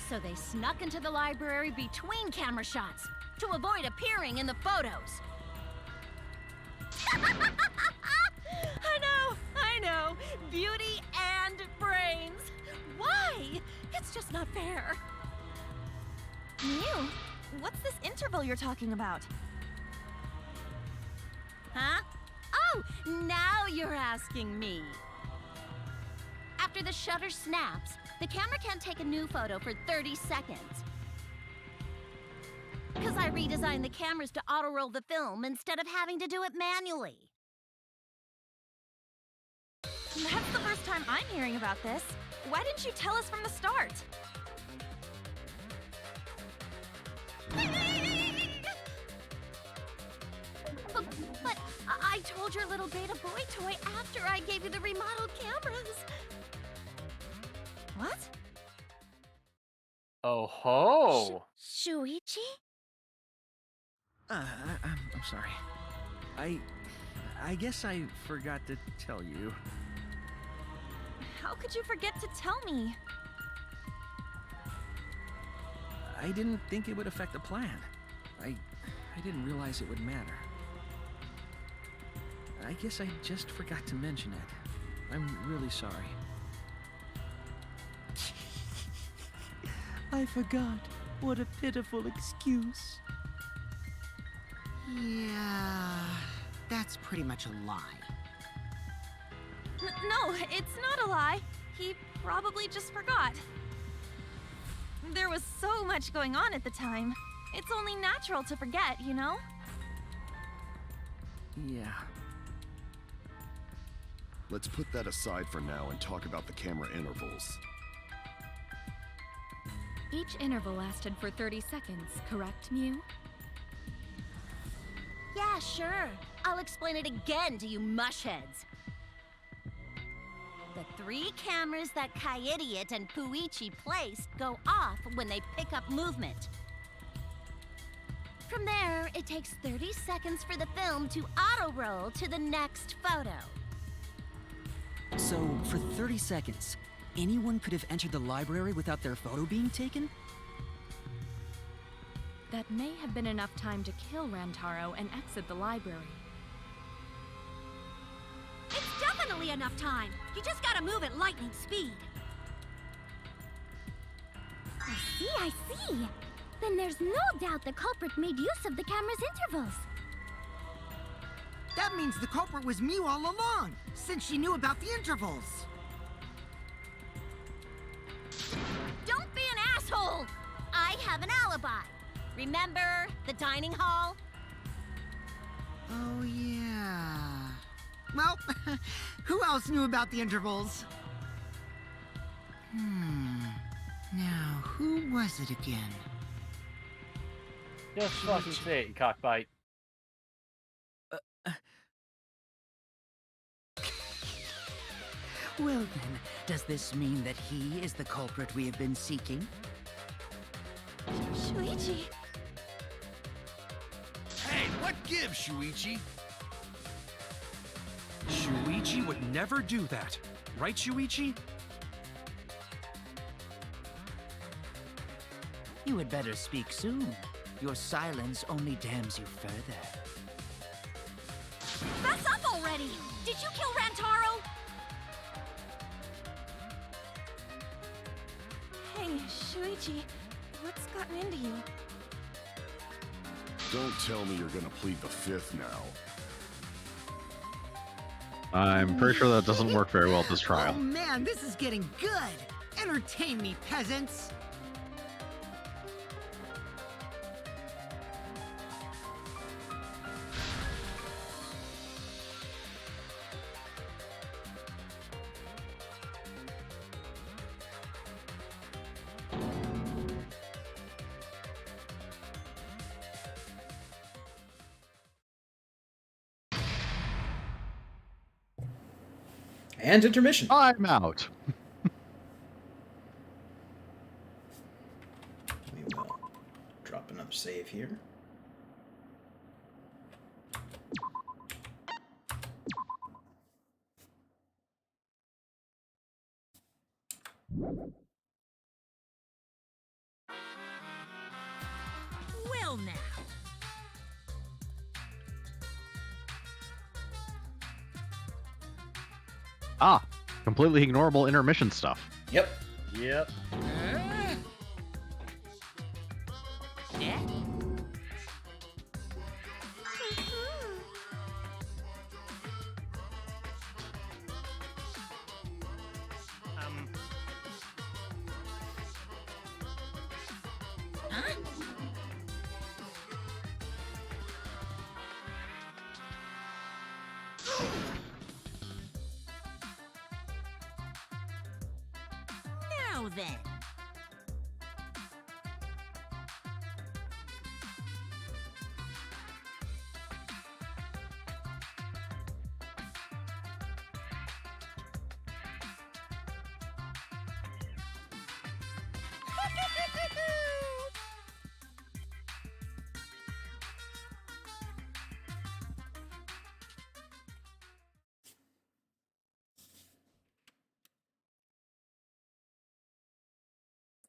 So they snuck into the library between camera shots to avoid appearing in the photos. I know. Beauty and brains. Why? It's just not fair.
Mew, what's this interval you're talking about?
Huh? Oh, now you're asking me. After the shutter snaps, the camera can't take a new photo for 30 seconds. Because I redesigned the cameras to auto-roll the film instead of having to do it manually.
That's the first time I'm hearing about this. Why didn't you tell us from the start?
But I told your little beta boy toy after I gave you the remodeled cameras.
What?
Oh ho!
Shuichi?
I'm sorry. I guess I forgot to tell you.
How could you forget to tell me?
I didn't think it would affect the plan. I didn't realize it would matter. I guess I just forgot to mention it. I'm really sorry. I forgot. What a pitiful excuse.
Yeah, that's pretty much a lie.
No, it's not a lie. He probably just forgot. There was so much going on at the time. It's only natural to forget, you know?
Yeah.
Let's put that aside for now and talk about the camera intervals.
Each interval lasted for 30 seconds, correct, Mew?
Yeah, sure. I'll explain it again to you mushheads. The 3 cameras that Kaidiot and Puichi placed go off when they pick up movement. From there, it takes 30 seconds for the film to auto-roll to the next photo.
So, for 30 seconds, anyone could have entered the library without their photo being taken?
That may have been enough time to kill Rantaro and exit the library.
It's definitely enough time. You just gotta move at lightning speed.
I see. Then there's no doubt the culprit made use of the camera's intervals.
That means the culprit was Mew all along, since she knew about the intervals.
Don't be an asshole! I have an alibi. Remember the dining hall?
Oh, yeah. Well, who else knew about the intervals? Now, Who was it again?
Just fucking say it, you cockbite.
Well then, does this mean that he is the culprit we have been seeking?
Shuichi.
Hey, what gives, Shuichi? Shuichi would never do that. Right, Shuichi?
You had better speak soon. Your silence only damns you further.
Fess up already! Did you kill Rantaro?
Hey, Shuichi, what's gotten into you?
Don't tell me you're gonna plead the fifth now.
I'm pretty sure that doesn't work very well at this
Oh
trial.
man, this is getting good! Entertain me, peasants!
And intermission.
I'm out.
We will drop another save here.
Well now.
Ah, completely ignorable intermission stuff.
Yep.
Yep.
Yeah? Huh? Now then.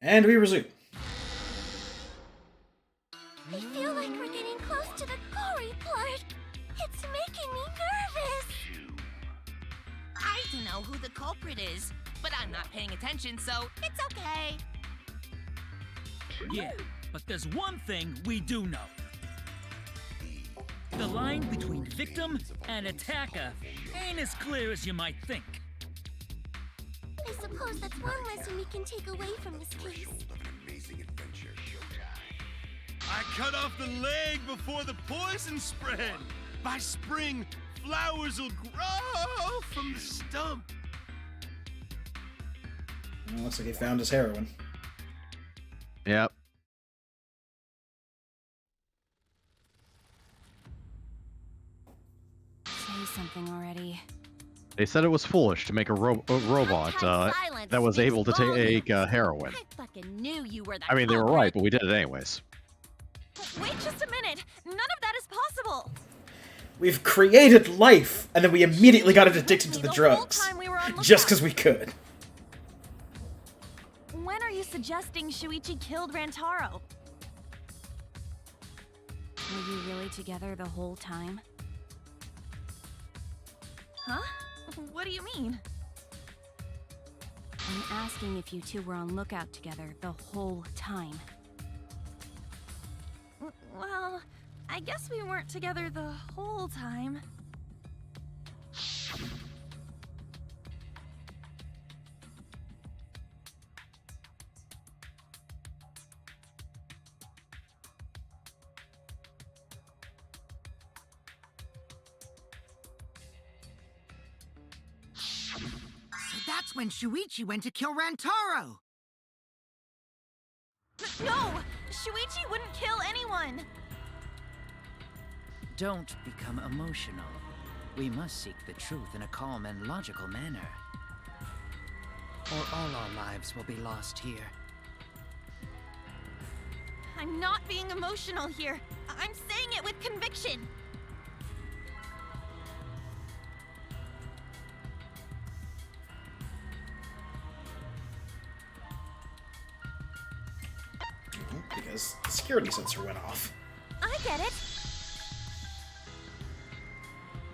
And we resume.
I feel like we're getting close to the gory part. It's making me nervous.
I don't know who the culprit is, but I'm not paying attention, so it's okay.
Yeah, but there's one thing we do know. The line between victim and attacker ain't as clear as you might think.
I suppose that's one lesson we can take away from this case.
I cut off the leg before the poison spread. By spring, flowers will grow from the stump.
Well, looks like he found his heroin.
Yep.
Say something already.
They said it was foolish to make a robot that was able to take heroin.
I fucking knew you were the
I mean, they were
culprit.
right, but we did it anyways.
Wait just a minute. None of that is possible.
We've created life, and then we immediately got addicted to the drugs.
time we were on
Just
lookout.
because we could.
When are you suggesting Shuichi killed Rantaro?
Were you really together the whole time?
Huh? What do you mean?
I'm asking if you two were on lookout together the whole time.
Well, I guess we weren't together the whole time.
So that's when Shuichi went to kill Rantaro!
No! Shuichi wouldn't kill anyone!
Don't become emotional. We must seek the truth in a calm and logical manner. Or all our lives will be lost here.
I'm not being emotional here. I'm saying it with conviction.
Because the security sensor went off.
I get it.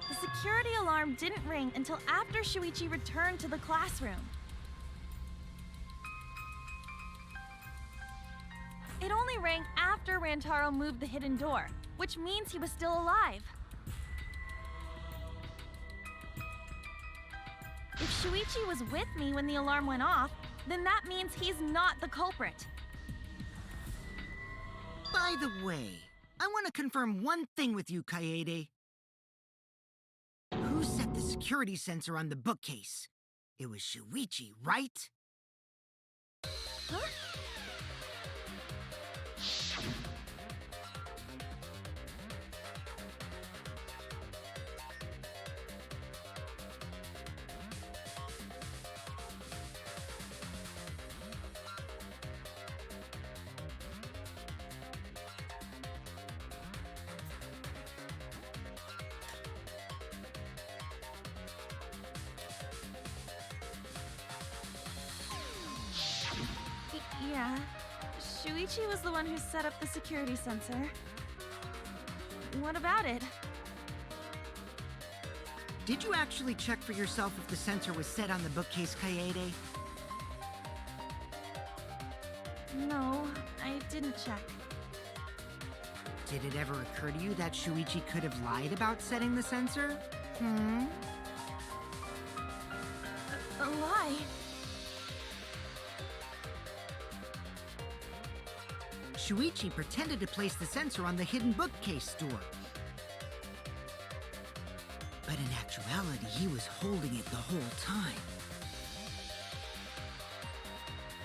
The security alarm didn't ring until after Shuichi returned to the classroom. It only rang after Rantaro moved the hidden door, which means he was still alive. If Shuichi was with me when the alarm went off, then that means he's not the culprit.
By the way, I want to confirm one thing with you, Kaede. Who set the security sensor on the bookcase? It was Shuichi, right?
Huh? Yeah, Shuichi was the one who set up the security sensor. What about it?
Did you actually check for yourself if the sensor was set on the bookcase, Kaede?
No, I didn't check.
Did it ever occur to you that Shuichi could have lied about setting the sensor? Hmm?
A lie?
Shuichi pretended to place the sensor on the hidden bookcase door. But in actuality, he was holding it the whole time.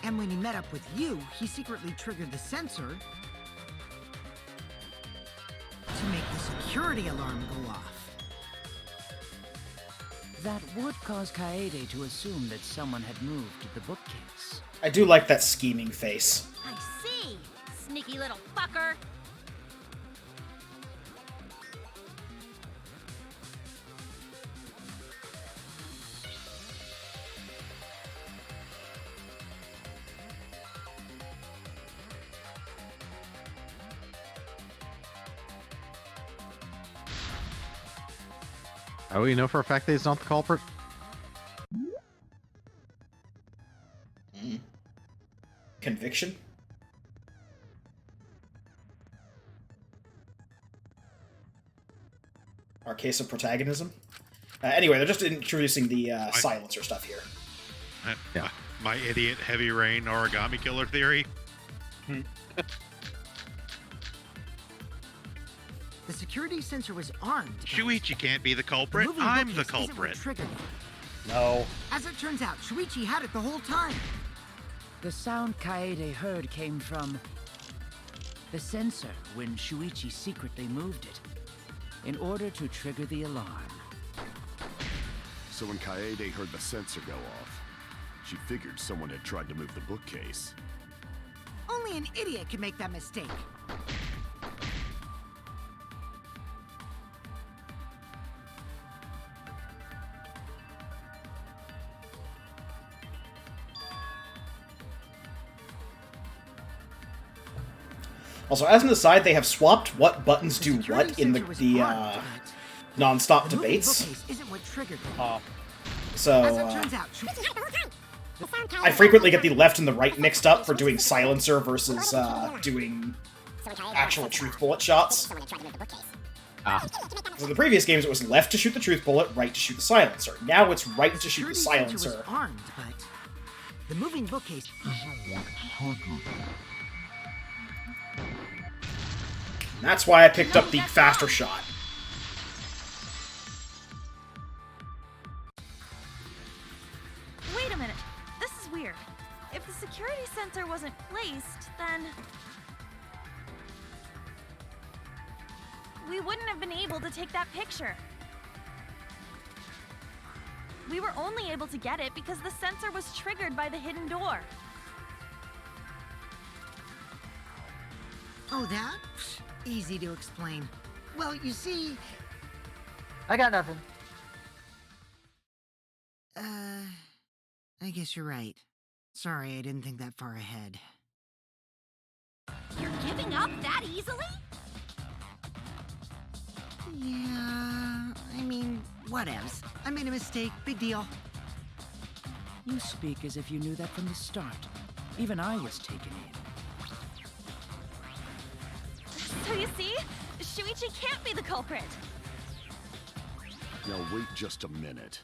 And when he met up with you, he secretly triggered the sensor to make the security alarm go off.
That would cause Kaede to assume that someone had moved the bookcase.
I do like that scheming face.
I see! Sneaky little fucker!
Oh, we know for a fact that he's not the culprit?
Conviction? Our case of protagonism? Anyway, they're just introducing the silencer stuff here.
Yeah.
My idiot heavy rain origami killer theory.
The security sensor was armed.
Shuichi can't be the culprit. I'm the culprit.
No.
As it turns out, Shuichi had it the whole time.
The sound Kaede heard came from the sensor when Shuichi secretly moved it in order to trigger the alarm.
So when Kaede heard the sensor go off, she figured someone had tried to move the bookcase.
Only an idiot could make that mistake.
Also, as an aside, they have swapped what buttons do what in the non-stop debates. I frequently get the left and the right mixed up for doing silencer versus doing actual truth bullet shots. So in the previous games, it was left to shoot the truth bullet, right to shoot the silencer. Now it's right to shoot the silencer.
Armed, but the moving bookcase
That's why I picked up the faster shot.
Wait a minute. This is weird. if the security sensor wasn't placed, then we wouldn't have been able to take that picture. We were only able to get it because the sensor was triggered by the hidden door.
Oh, that? Easy to explain. Well, you see...
I got nothing.
I guess you're right. Sorry, I didn't think that far ahead.
You're giving up that easily?
Yeah, I mean, whatevs. I made a mistake, big deal.
You speak as if you knew that from the start. Even I was taken in.
So you see, Shuichi can't be the culprit.
Now wait just a minute.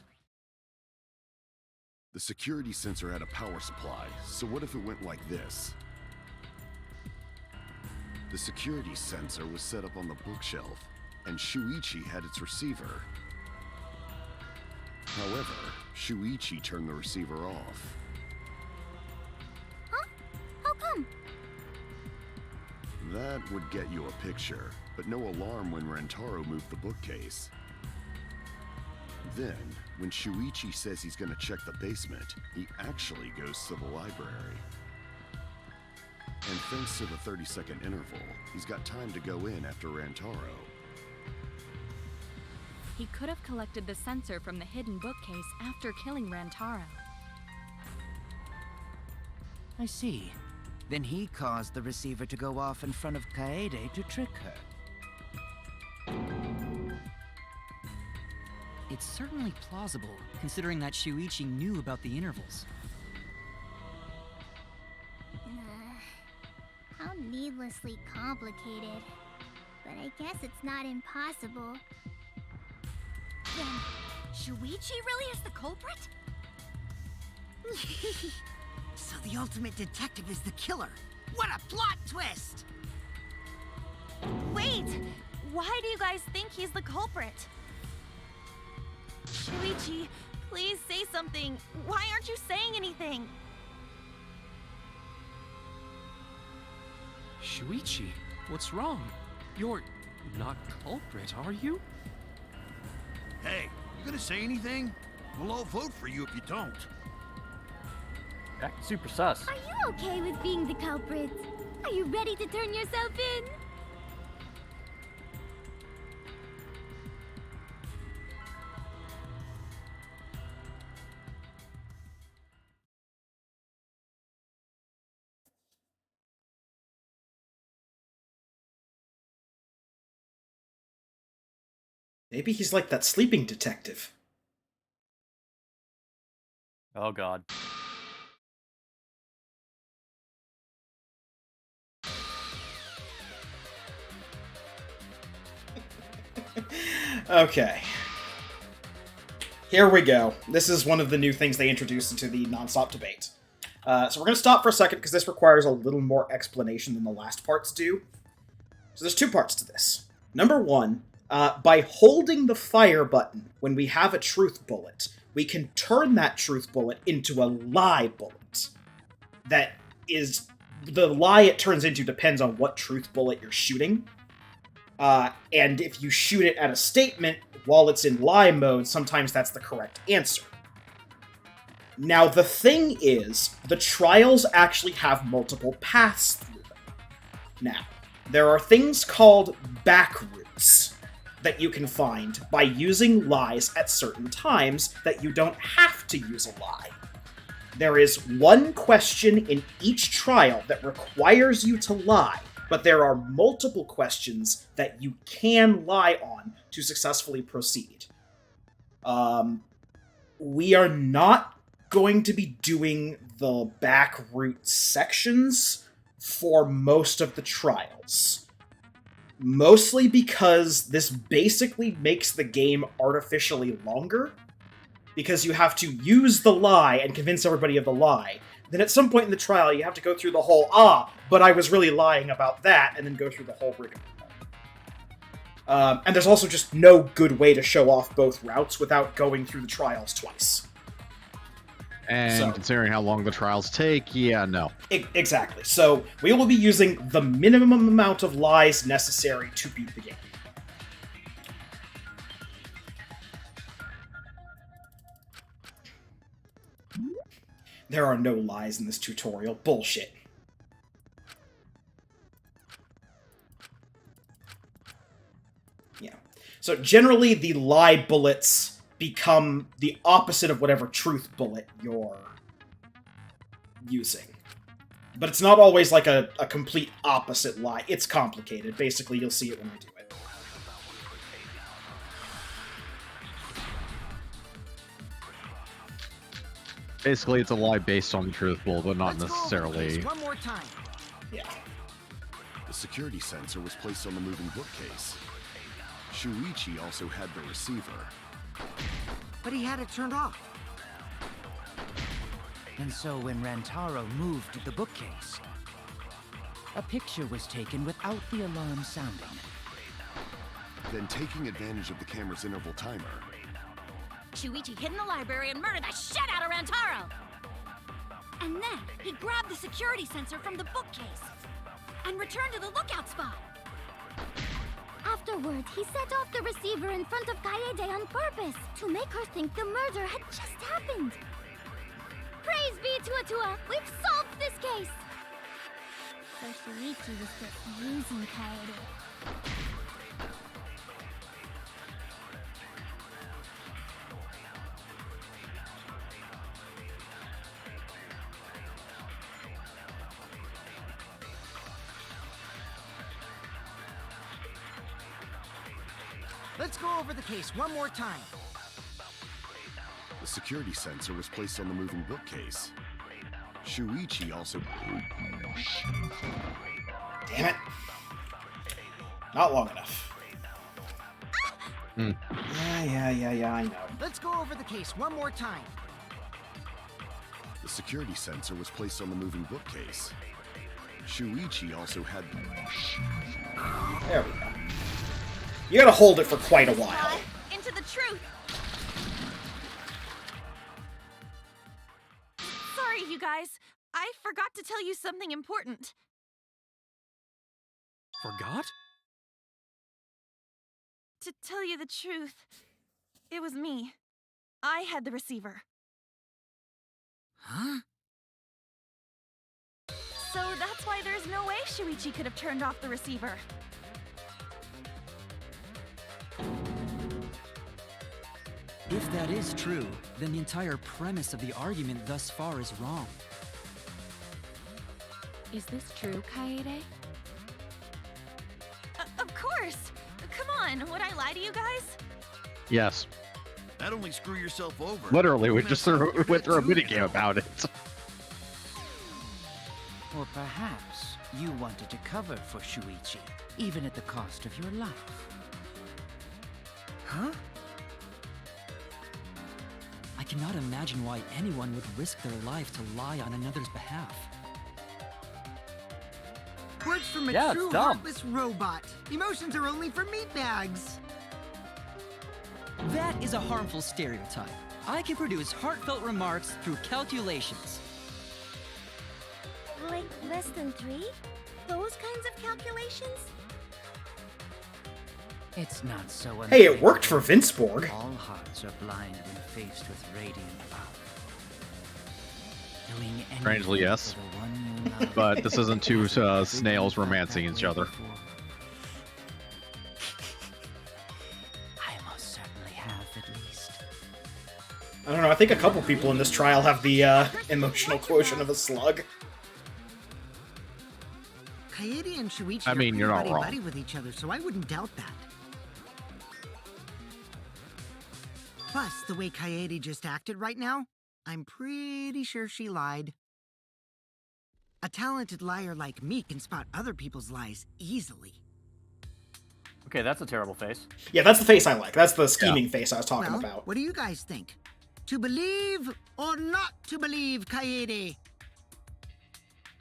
The security sensor had a power supply, so what if it went like this? The security sensor was set up on the bookshelf, and Shuichi had its receiver. However, Shuichi turned the receiver off.
Huh? How come?
That would get you a picture, but no alarm when Rantaro moved the bookcase. Then, when Shuichi says he's gonna check the basement, he actually goes to the library. And thanks to the 30-second interval, he's got time to go in after Rantaro.
He could have collected the sensor from the hidden bookcase after killing Rantaro.
I see. Then he caused the receiver to go off in front of Kaede to trick her. It's certainly plausible, considering that Shuichi knew about the intervals.
How needlessly complicated. But I guess it's not impossible.
Then, Shuichi really is the culprit?
So the ultimate detective is the killer. What a plot twist!
Wait! Why do you guys think he's the culprit? Shuichi, please say something. Why aren't you saying anything?
Shuichi, what's wrong? You're not culprit, are you?
Hey, you gonna say anything? We'll all vote for you if you don't.
Acting super sus.
Are you okay with being the culprit? Are you ready to turn yourself in?
Maybe he's like that sleeping detective.
Oh god.
Okay. Here we go. This is one of the new things they introduced into the non-stop debate. So we're going to stop for a second because this requires a little more explanation than the last parts do. So there's two parts to this. Number one, by holding the fire button when we have a truth bullet, we can turn that truth bullet into a lie bullet. That is... The lie it turns into depends on what truth bullet you're shooting. And if you shoot it at a statement while it's in lie mode, sometimes that's the correct answer. Now, the thing is, the trials actually have multiple paths through them. Now, there are things called back routes that you can find by using lies at certain times that you don't have to use a lie. There is one question in each trial that requires you to lie, but there are multiple questions that you can lie on to successfully proceed. We are not going to be doing the back route sections for most of the trials. Mostly because this basically makes the game artificially longer, because you have to use the lie and convince everybody of the lie. Then at some point in the trial, you have to go through the whole, but I was really lying about that, and then go through the whole rigmarole. And there's also just no good way to show off both routes without going through the trials twice.
And
So-
considering how long the trials take, yeah, no.
Exactly. So we will be using the minimum amount of lies necessary to beat the game. There are no lies in this tutorial. Bullshit. Yeah. So generally, the lie bullets become the opposite of whatever truth bullet you're using. But it's not always like a complete opposite lie. It's complicated. Basically, you'll see it when I do it.
Basically, it's a lie based on the truthful, but not necessarily.
One more time.
Yeah.
The security sensor was placed on the moving bookcase. Shuichi also had the receiver.
But he had it turned off.
And so when Rantaro moved the bookcase, a picture was taken without the alarm sounding.
Then, taking advantage of the camera's interval timer,
Shuichi hid in the library and murdered the shit out of Rantaro! And then he grabbed the security sensor from the bookcase and returned to the lookout spot.
Afterward, he set off the receiver in front of Kaede on purpose to make her think the murder had just happened. Praise be to Atua! We've solved this case! So Shuichi was just using Kaede.
Let's go over the case one more time.
the security sensor was placed on the moving bookcase. Shuichi also...
Damn it. Not long enough. Yeah, I know.
Let's go over the case one more time.
The security sensor was placed on the moving bookcase. Shuichi also had...
There we go. You gotta hold it for quite a while.
Into the truth. Sorry, you guys. I forgot to tell you something important.
Forgot?
To tell you the truth, it was me. I had the receiver.
Huh?
So that's why there's no way Shuichi could have turned off the receiver.
If that is true, then the entire premise of the argument thus far is wrong.
Is this true, Kaede?
Of course! Come on, would I lie to you guys?
Yes.
That'd only screw yourself over.
Literally, we just went through a minigame about it.
Or perhaps you wanted to cover for Shuichi, even at the cost of your life.
Huh?
I cannot imagine why anyone would risk their life to lie on another's behalf.
Words from a
Yeah,
true
it's dumb.
heartless robot. Emotions are only for meatbags.
That is a harmful stereotype. I can produce heartfelt remarks through calculations.
Like less than 3? Those kinds of calculations?
It's not so
Hey, it worked for Vinceborg.
All hearts are blind when faced with radiant power. Doing anything
Strangely, yes.
for the one you love.
But this isn't two snails romancing each other.
I most certainly have, at least.
I don't know, I think a couple people in this trial have the emotional quotient of a slug.
Kaede and Shuichi
I mean,
are
you're not
pretty
wrong.
buddy-buddy with each other, so I wouldn't doubt that. Plus, the way Kaede just acted right now, I'm pretty sure she lied. A talented liar like me can spot other people's lies easily.
Okay, that's a terrible face.
Yeah, that's the face I like. That's the scheming face I was talking
Well,
about.
what do you guys think? To believe or not to believe Kaede?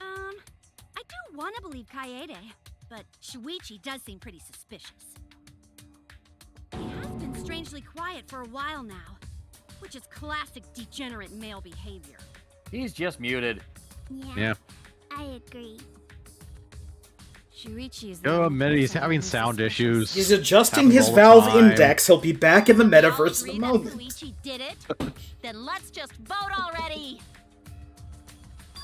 I do want to believe Kaede, but Shuichi does seem pretty suspicious. He has been strangely quiet for a while now. Which is classic degenerate male behavior.
He's just muted.
Yeah.
I agree.
Shuichi is
Go admit he's having sound issues.
He's adjusting
Happens
his
all the
Valve
time.
index. He'll be back in the metaverse in a moment.
Shuichi did it? Then let's just vote already!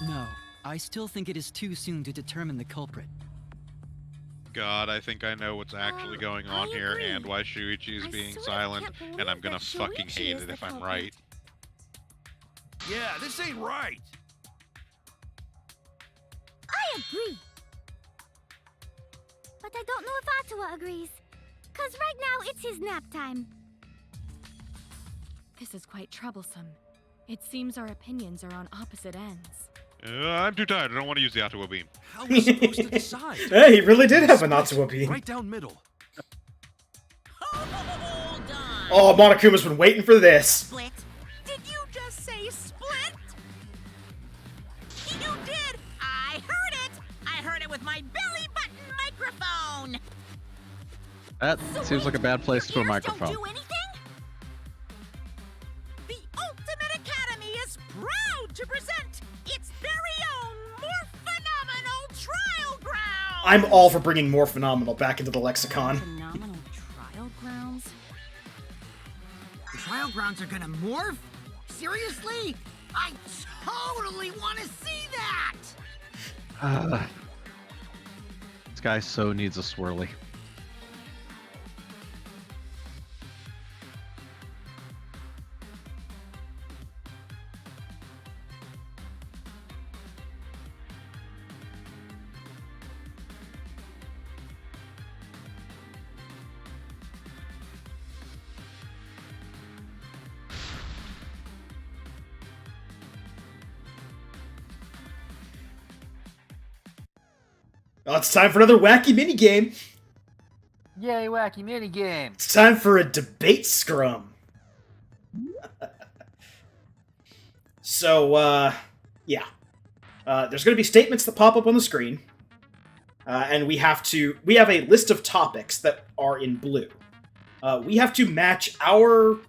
No, I still think it is too soon to determine the culprit.
God, I think I know what's actually going on here and why Shuichi is being silent, and I'm gonna fucking hate it if I'm right.
Yeah, this ain't right.
I agree. But I don't know if Atua agrees. 'Cause right now it's his nap time.
This is quite troublesome. It seems our opinions are on opposite ends.
I'm too tired. I don't want to use the Ottawa beam.
How are we supposed to decide?
Hey, he really did have an Atua beam.
Right down middle.
Oh, Monokuma's been waiting for this.
Split? Did you just say split? You did! I heard it! I heard it with my belly button microphone!
That seems like a bad place to put a microphone.
Do anything? The Ultimate Academy is proud to present its very own more phenomenal trial ground!
I'm all for bringing more phenomenal back into the lexicon.
Phenomenal trial grounds?
The trial grounds are gonna morph? Seriously? I totally want to see that!
This guy so needs a swirly.
Oh, it's time for another wacky minigame.
Yay, wacky minigame!
It's time for a debate scrum. So, yeah. There's going to be statements that pop up on the screen. And we have a list of topics that are in blue. We have to match our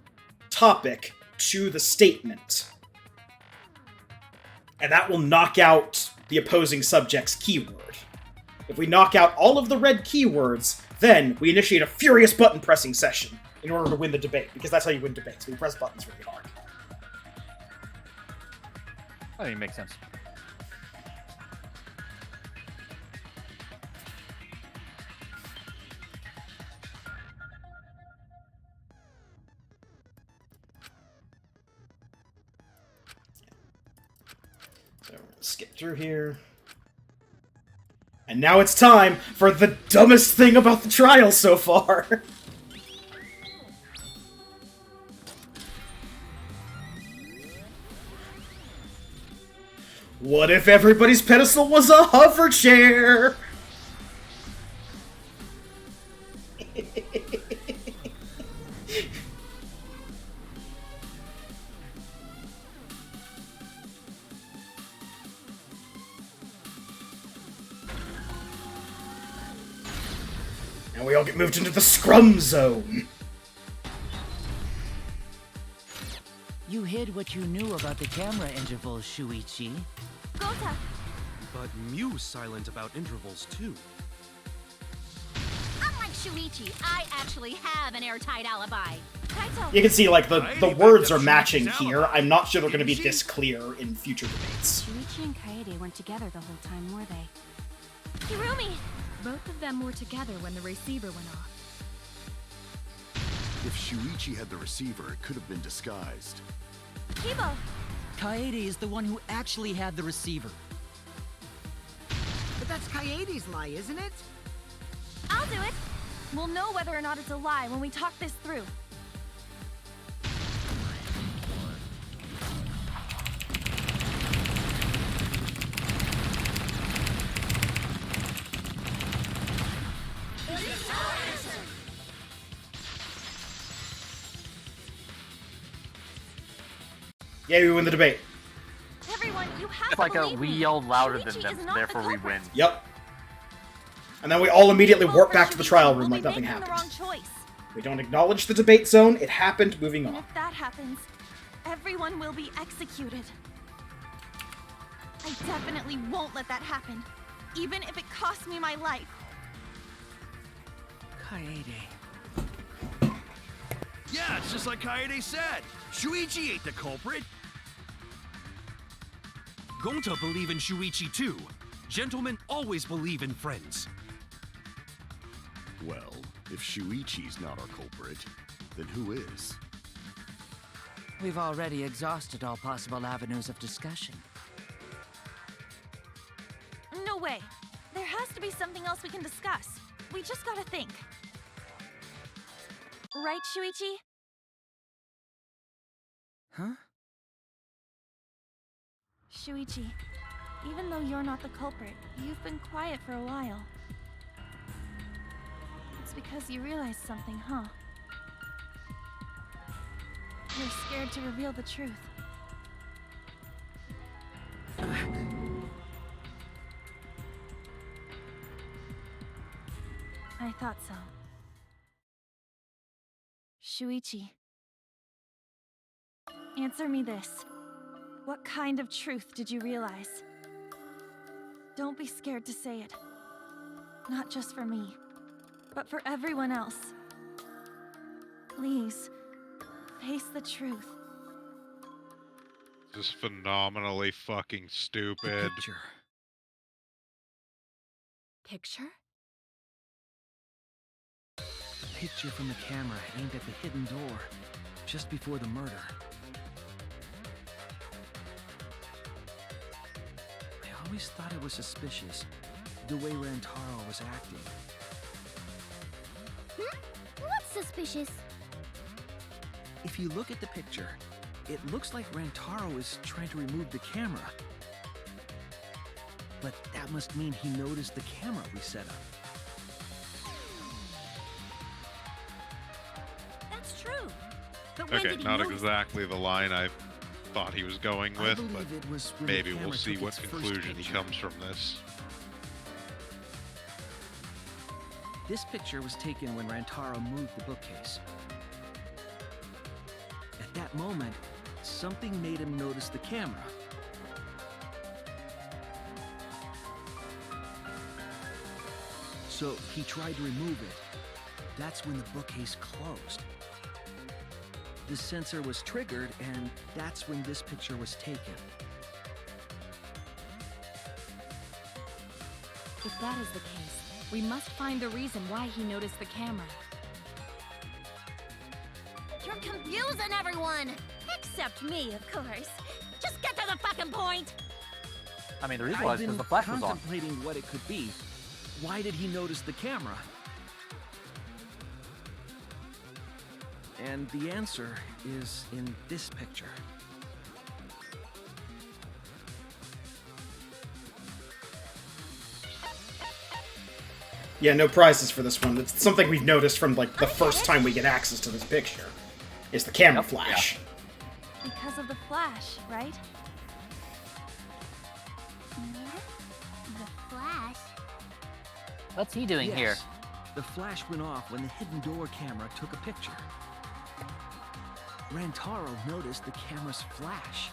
topic to the statement. And that will knock out the opposing subject's keyword. If we knock out all of the red keywords, then we initiate a furious button-pressing session in order to win the debate, because that's how you win debates. We press buttons really hard.
I think it makes sense.
So we're going to skip through here. And now it's time for the dumbest thing about the trial so far. What if everybody's pedestal was a hover chair? And we all get moved into the scrum zone.
You hid what you knew about the camera intervals, Shuichi.
Gota!
But Mew's silent about intervals too.
Unlike Shuichi, I actually have an airtight alibi. Kaito!
You can see, like, the words are matching here. I'm not sure they're going to be this clear in future debates.
Shuichi and Kaede weren't together the whole time, were they?
Hirumi! Both of them were together when the receiver went off.
If Shuichi had the receiver, it could have been disguised.
Kibo!
Kaede is the one who actually had the receiver.
But that's Kaede's lie, isn't it?
I'll do it! We'll know whether or not it's a lie when we talk this through.
Yeah, we win the debate.
Everyone, you have
It's
to
like a
believe
we
me.
yelled louder than
Shuichi
them,
is not
therefore
the
we
culprit.
win.
Yep. And then we all immediately warp back to the trial room like nothing
Making the
happened.
wrong choice.
We don't acknowledge the debate zone. It happened. Moving
And
on.
if that happens, everyone will be executed. I definitely won't let that happen, even if it costs me my life.
Kaede.
Yeah, it's just like Kaede said. Shuichi ain't the culprit.
Gonta believe in Shuichi too. Gentlemen always believe in friends.
Well, if Shuichi's not our culprit, then who is?
We've already exhausted all possible avenues of discussion.
No way. There has to be something else we can discuss. We just gotta think. Right, Shuichi?
Huh?
Shuichi, even though you're not the culprit, you've been quiet for a while. It's because you realized something, huh? You're scared to reveal the truth. I thought so. Shuichi. Answer me this. What kind of truth did you realize? Don't be scared to say it. Not just for me, but for everyone else. Please, face the truth.
This is phenomenally fucking stupid.
Picture? A picture from the camera aimed at the hidden door, just before the murder. I always thought it was suspicious, the way Rantaro was acting.
What's suspicious?
If you look at the picture, it looks like Rantaro is trying to remove the camera. But that must mean he noticed the camera we set up.
That's true. But when
Okay,
did he
not
notice
exactly the line I thought he was going
I
with,
believe
but
it was when the
maybe we'll
camera
see
took
what
its first
conclusion he
picture.
comes from this.
This picture was taken when Rantaro moved the bookcase. At that moment, something made him notice the camera. So he tried to remove it. That's when the bookcase closed. The sensor was triggered, and that's when this picture was taken.
If that is the case, we must find the reason why he noticed the camera.
You're confusing everyone! Except me, of course. Just get to the fucking point!
I mean, the reason
I've
was
been
because the flash was on.
contemplating what it could be. Why did he notice the camera? And the answer is in this picture.
Yeah, no prizes for this one. It's something we've noticed from, like, the first time we get access to this picture. Is the camera flash.
Because of the flash, right?
The flash?
What's he doing
Yes,
here?
The flash went off when the hidden door camera took a picture. Rantaro noticed the camera's flash.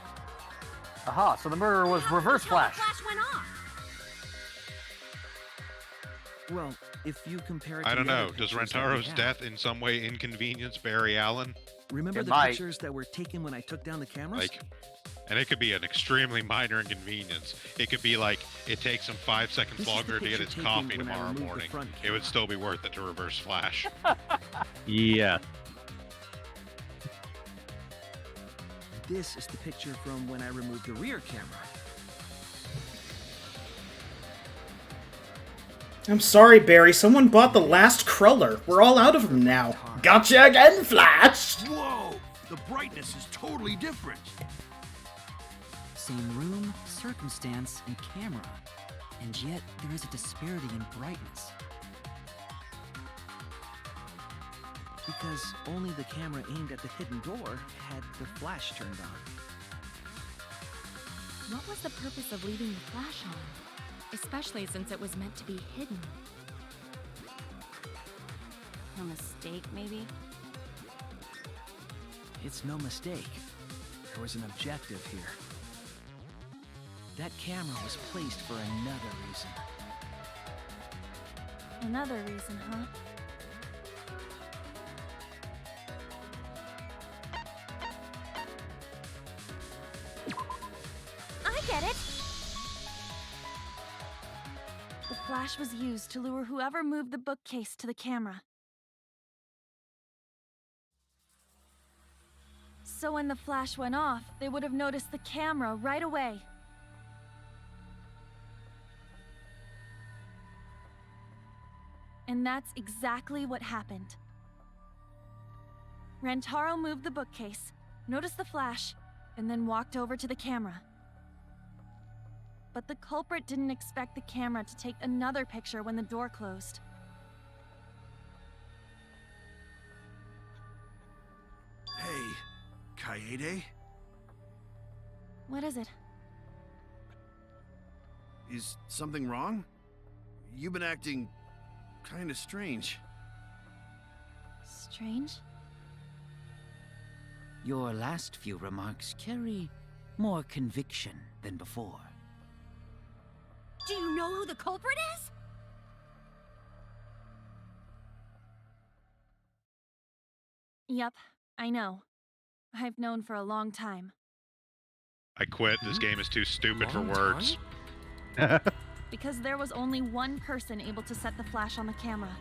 Aha, so the murder was reverse flash.
Flash went off!
Well, if you compare it to
I don't
the other
know. Does
pictures that we
Rantaro's
have-
death in some way inconvenience Barry Allen?
Remember
It
the
might.
pictures that were taken when I took down the cameras?
Like, and it could be an extremely minor inconvenience. It could be like it takes him 5 seconds
This is the
longer to get
picture
his
taken
coffee
when I
tomorrow
removed the
morning.
front
It would still be worth it to reverse flash.
Yeah.
This is the picture from when I removed the rear camera.
I'm sorry, Barry. Someone bought the last cruller. We're all out of them now. Gotcha again, Flash!
Whoa! The brightness is totally different.
Same room, circumstance, and camera. And yet, there is a disparity in brightness. Because only the camera aimed at the hidden door had the flash turned on.
What was the purpose of leaving the flash on? Especially since it was meant to be hidden.
A mistake, maybe?
It's no mistake. There was an objective here. That camera was placed for another reason.
Another reason, huh?
I get it.
The flash was used to lure whoever moved the bookcase to the camera. So when the flash went off, they would have noticed the camera right away. And that's exactly what happened. Rantaro moved the bookcase, noticed the flash, and then walked over to the camera. But the culprit didn't expect the camera to take another picture when the door closed.
Hey, Kaede?
What is it?
Is something wrong? You've been acting kinda strange.
Strange?
Your last few remarks carry more conviction than before.
Do you know who the culprit is?
Yep, I know. I've known for a long time.
I quit. This game is too stupid for words.
Because there was only one person able to set the flash on the camera.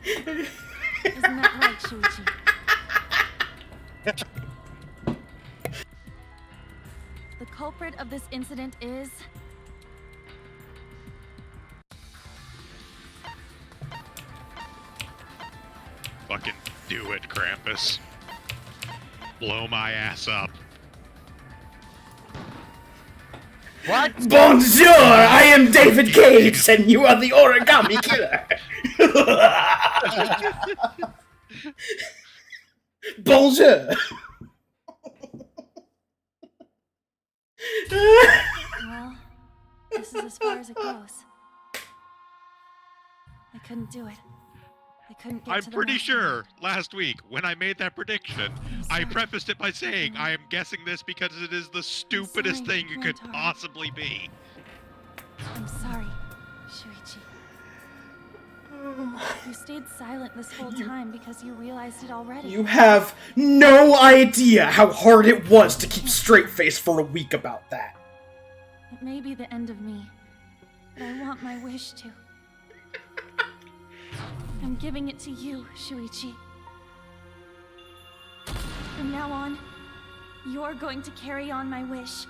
Isn't that right, Shuichi? The culprit of this incident is...
Fucking do it, Krampus. Blow my ass up.
What? Bonjour! I am David Cage, and you are the origami killer! Bonjour!
Well, this is as far as it goes. I couldn't do it. I couldn't get
I'm
to the
pretty
last
sure last week when I made that prediction, I prefaced it by saying I am guessing this because it is the stupidest
sorry,
thing it could
Rantaro.
possibly be.
I'm sorry, Shuichi. You stayed silent this whole time because you realized it already.
You have no idea how hard it was to keep straight face for a week about that.
It may be the end of me, but I want my wish to. I'm giving it to you, Shuichi. From now on, you're going to carry on my wish.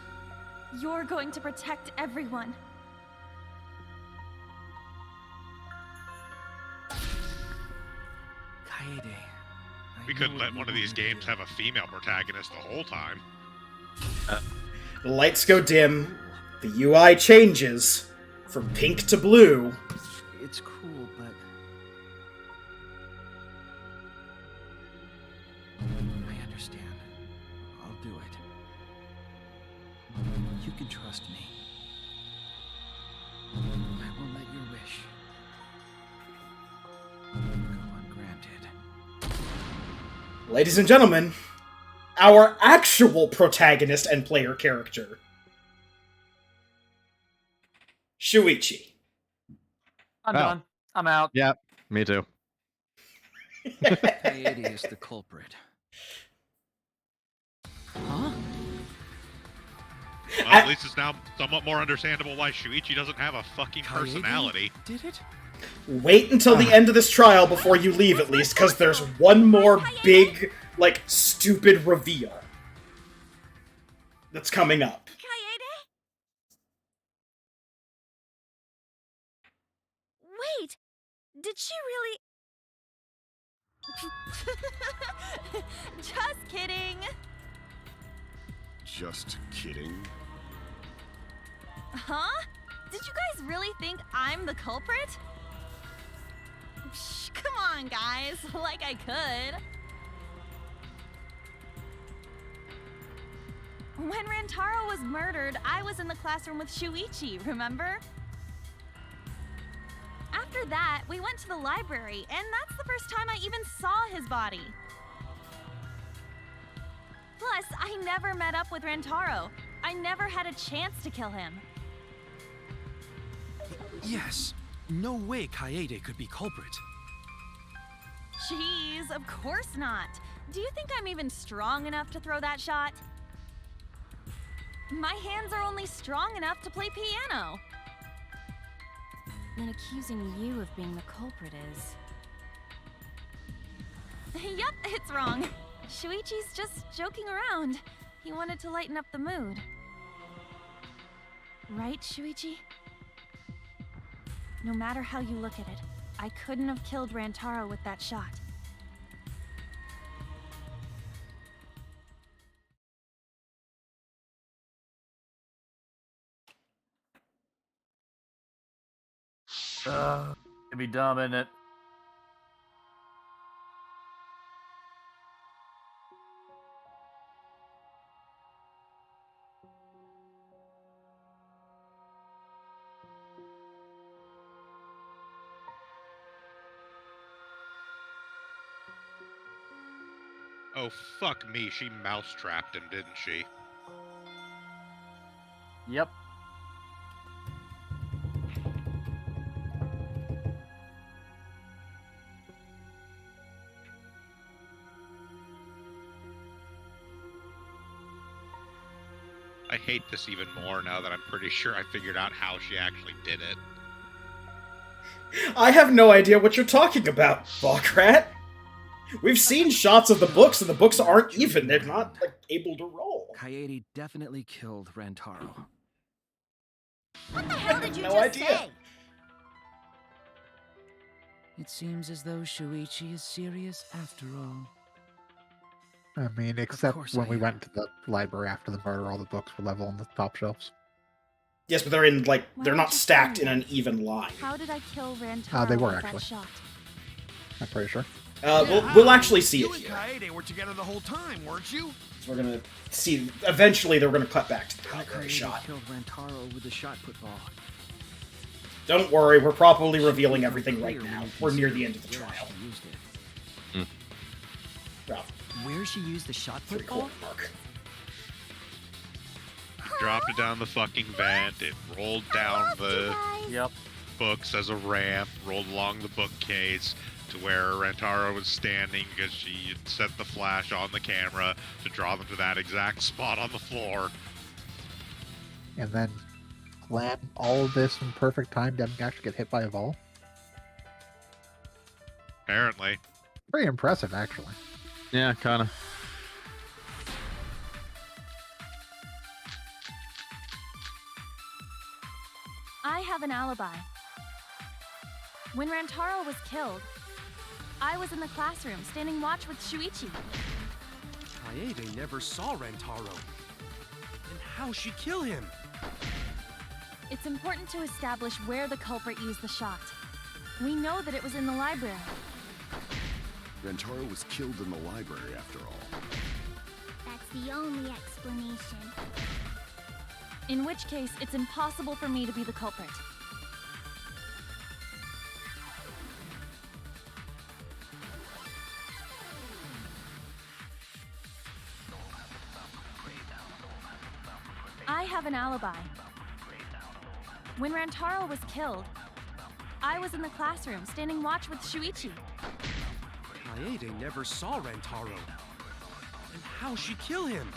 You're going to protect everyone.
Kaede.
We couldn't let one of these games have a female protagonist the whole time.
The lights go dim, the UI changes from pink to blue.
It's cool, but... I understand. I'll do it. You can trust me. I will let your wish go ungranted.
Ladies and gentlemen, our actual protagonist and player character, Shuichi.
I'm done. I'm out.
Yep, me too.
Kaede is the culprit. Huh?
Well, at least it's now somewhat more understandable why Shuichi doesn't have a fucking personality.
Did it?
Wait until the end of this trial before you leave, at least, because there's one more big, like, stupid reveal that's coming up.
Wait, did she really... Just kidding.
Just kidding.
Huh? Did you guys really think I'm the culprit? Psh, come on, guys. Like I could. When Rantaro was murdered, I was in the classroom with Shuichi, remember? After that, we went to the library, and that's the first time I even saw his body. Plus, I never met up with Rantaro. I never had a chance to kill him.
Yes. No way Kaede could be culprit.
Jeez, of course not. Do you think I'm even strong enough to throw that shot? My hands are only strong enough to play piano.
Then accusing you of being the culprit is...
Yup, it's wrong. Shuichi's just joking around. He wanted to lighten up the mood. Right, Shuichi? No matter how you look at it, I couldn't have killed Rantaro with that shot.
It'd be dumb, isn't it?
Oh, fuck me, she mousetrapped him, didn't she?
Yep.
I hate this even more now that I'm pretty sure I figured out how she actually did it.
I have no idea what you're talking about, Bograt. We've seen shots of the books, and the books aren't even. They're not, like, able to roll.
Kaede definitely killed Rantaro.
What the hell did you
No
just
idea.
say?
It seems as though Shuichi is serious after all.
I mean, except
course
when
I
we
am.
went to the library after the murder, all the books were level on the top shelves.
Yes, but they're in, like,
Why
they're
don't
not
you
stacked
tell
in
me?
an even line.
How did I kill Rantaro
They were,
with
actually.
that shot?
I'm pretty sure.
We'll actually see
You
it
and
here.
Kaede were together the whole time, weren't you?
So we're gonna see. Eventually, they're gonna cut back to the
How
library
Kaede
shot.
killed Rantaro with the shot put ball.
Don't worry, we're probably revealing everything right
Clear
now.
when you
We're near
consider
the end of the
where
trial.
she used it.
Well,
Where she used the shot put
three-quarter
ball?
mark.
Dropped it down the fucking vent, it rolled down the
Yep.
books as a ramp, rolled along the bookcase to where Rantaro was standing because she had set the flash on the camera to draw them to that exact spot on the floor.
And then plan all of this in perfect time, didn't actually get hit by a ball.
Apparently.
Pretty impressive, actually.
Yeah, kinda.
I have an alibi. When Rantaro was killed, I was in the classroom standing watch with Shuichi.
Kaede never saw Rantaro. Then how'd she kill him?
It's important to establish where the culprit used the shot. We know that it was in the library.
Rantaro was killed in the library, after all.
That's the only explanation.
In which case, it's impossible for me to be the culprit. I have an alibi. When Rantaro was killed, I was in the classroom standing watch with Shuichi.
Kaede never saw Rantaro. Then how'd she kill him?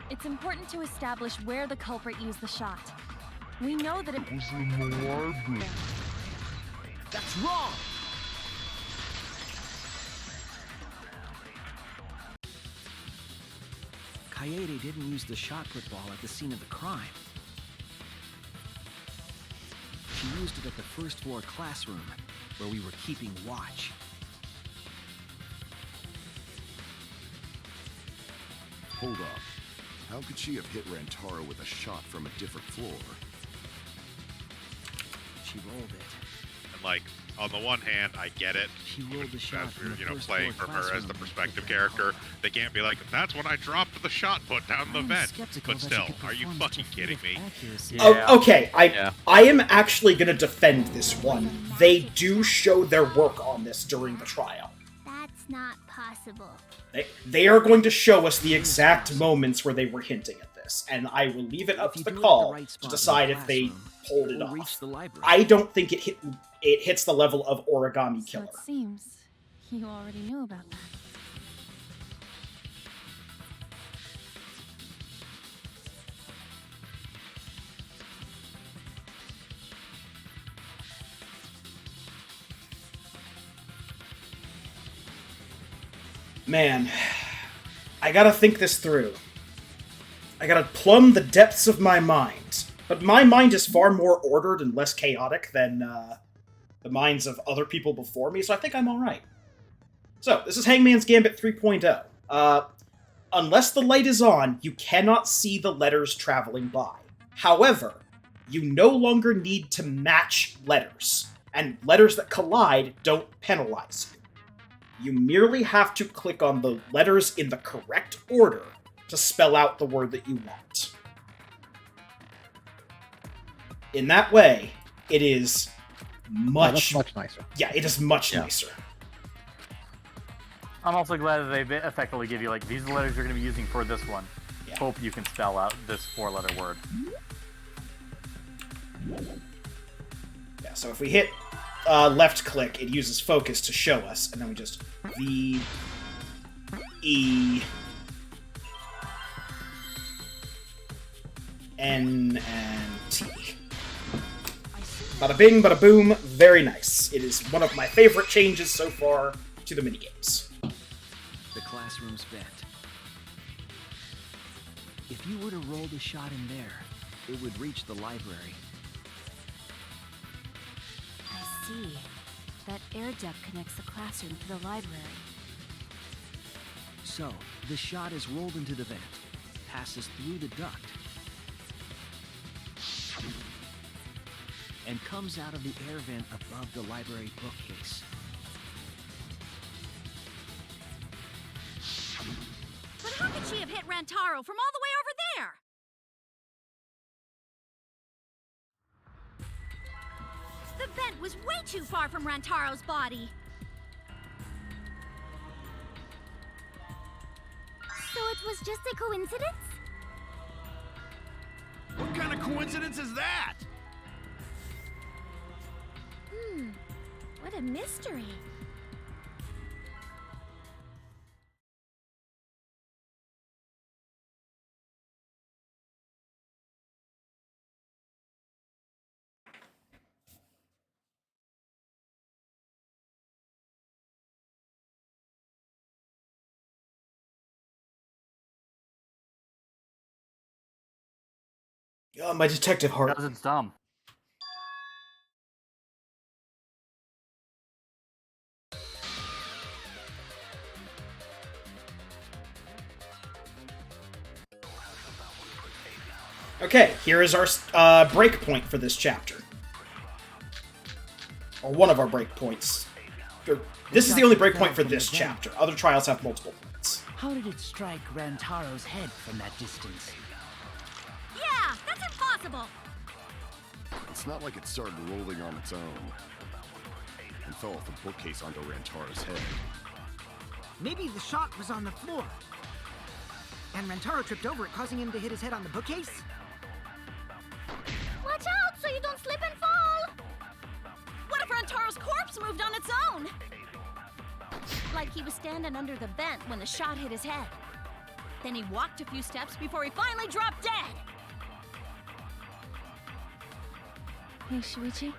It's important to establish where the culprit used the shot. We know that it was
in the library. That's wrong!
Kaede didn't use the shot put ball at the scene of the crime. She used it at the first floor classroom, where we were keeping watch.
Hold up. How could she have hit Rantaro with a shot from a different floor?
She rolled it.
And like, on the one hand, I get it.
She rolled the shot
As
from
we're,
the
you know,
first
playing
floor
from her as the
classroom.
perspective character. They can't be like, that's when I dropped the shot put down the
I'm
vent.
skeptical
But
that she
still,
could
are you
perform
fucking
such a feat
kidding
of
me?
accuracy.
Oh, okay,
Yeah.
I am actually gonna defend this one. They do show their work on this during the trial.
That's not possible.
They are going to show us the exact moments where they were hinting at this, and I will leave it up to the call to decide if they pulled it off. I don't think it hits the level of Origami Killer.
So it seems you already knew about that.
Man, I gotta think this through. I gotta plumb the depths of my mind. But my mind is far more ordered and less chaotic than the minds of other people before me, so I think I'm alright. So, this is Hangman's Gambit 3.0. Unless the light is on, you cannot see the letters traveling by. However, you no longer need to match letters, and letters that collide don't penalize you. You merely have to click on the letters in the correct order to spell out the word that you want. In that way, it is much
nicer.
Yeah, it is much nicer.
I'm also glad that they effectively give you, like, these are the letters you're going to be using for this one. Yeah. Hope you can spell out this 4-letter word.
Yeah, so if we hit left click, it uses focus to show us, and then we just V, E, N, and T. Bada bing, bada boom, very nice. It is one of my favorite changes so far to the minigames.
The classroom's bent. If you were to roll the shot in there, it would reach the library.
I see. That air duct connects the classroom to the library.
So, the shot is rolled into the vent, passes through the duct, and comes out of the air vent above the library bookcase.
But how could she have hit Rantaro from all the way over there? The vent was way too far from Rantaro's body.
So it was just a coincidence?
What kind of coincidence is that?
What a mystery.
Oh, my detective heart.
Because it's dumb.
Okay, here is our break point for this chapter. Or one of our break points. This is the only break point for this chapter. Other trials have multiple points.
How did it strike Rantaro's head from that distance?
Yeah, that's impossible.
It's not like it started rolling on its own and fell off the bookcase onto Rantaro's head.
Maybe the shot was on the floor, and Rantaro tripped over it, causing him to hit his head on the bookcase?
Watch out so you don't slip and fall! What if Rantaro's corpse moved on its own? Like he was standing under the vent when the shot hit his head. Then he walked a few steps before he finally dropped dead.
Hey, Shuichi.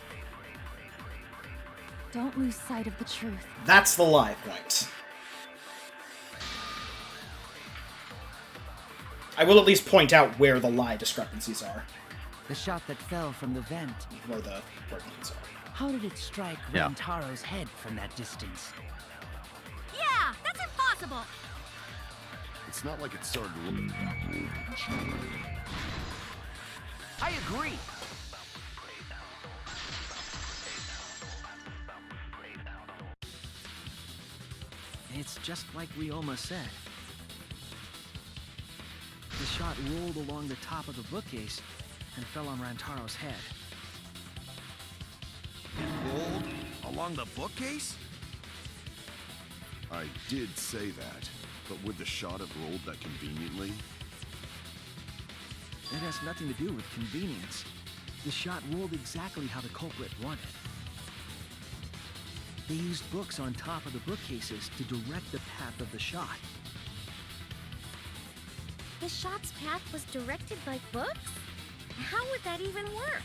Don't lose sight of the truth.
That's the lie point. I will at least point out where the lie discrepancies are.
The shot that fell from the vent.
Where the lines are.
How did it strike Rantaro's head from that distance?
Yeah, that's impossible.
It's not like it started rolling.
I agree. It's just like Ryoma said. The shot rolled along the top of the bookcase and fell on Rantaro's head.
It rolled along the bookcase?
I did say that, but would the shot have rolled that conveniently?
It has nothing to do with convenience. The shot rolled exactly how the culprit wanted. They used books on top of the bookcases to direct the path of the shot.
The shot's path was directed by books? How would that even work?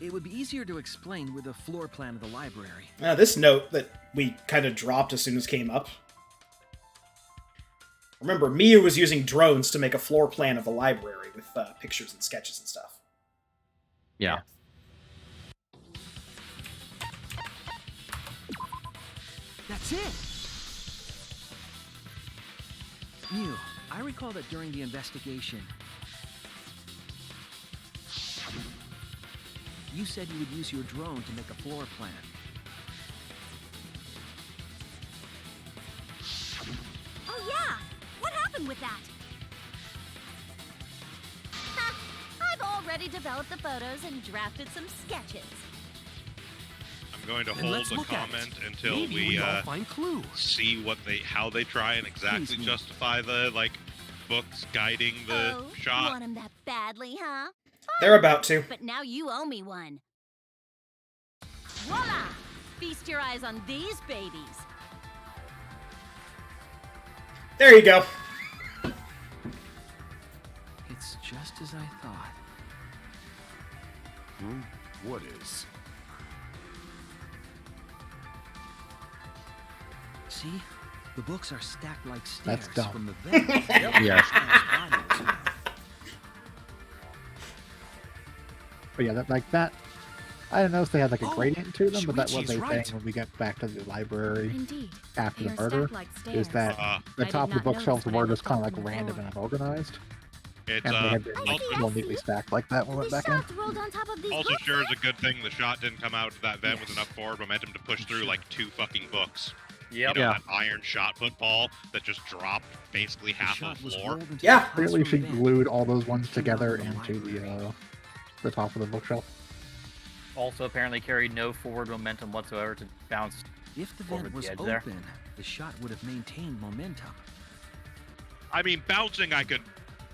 It would be easier to explain with a floor plan of the library.
This note that we kind of dropped as soon as it came up. Remember, Mia was using drones to make a floor plan of the library with pictures and sketches and stuff.
Yeah.
That's it! Mew, I recall that during the investigation, you said you would use your drone to make a floor plan.
Oh yeah! What happened with that? Ha! I've already developed the photos and drafted some sketches.
I'm going to
Then
hold
let's
the
look at
comment
it.
until
Maybe
we
we'll find clues.
see how they try and exactly justify the books guiding the
Oh,
shot.
want him that badly, huh?
They're about to.
But now you owe me one. Voila! Feast your eyes on these babies.
There you go.
It's just as I thought.
What is?
See? The books are stacked like stairs
That's dumb.
from the vent.
Yes.
But yeah, that. I don't know if they had like a
Oh,
gradient to them, but that was
Shuichi's
a
right.
thing when we get back to the library
Indeed.
after
They
the
are
murder.
stacked like
Is
stairs.
that the
I did
top of the
not notice
bookshelves
when I
were just
looked
kind of
up
like
from the
random
floor.
and unorganized,
It's
and they had been like
see.
more neatly stacked like that when we went
The
back in.
shot rolled on top of these
also
books?
sure is a good thing the shot didn't come out of that vent with enough forward momentum to push through like 2 fucking books.
Yep.
You know,
Yeah.
that iron shot football that just dropped basically half
shot
the
was
floor.
rolled into
Yeah.
the
Clearly, she
classroom vent.
glued all those ones
Came
together
out of
into
library.
the top of the bookshelf.
Also apparently carried no forward momentum whatsoever to bounce.
If the
over
vent
the
was
edge
open,
there.
the shot would have maintained momentum.
I mean, bouncing I could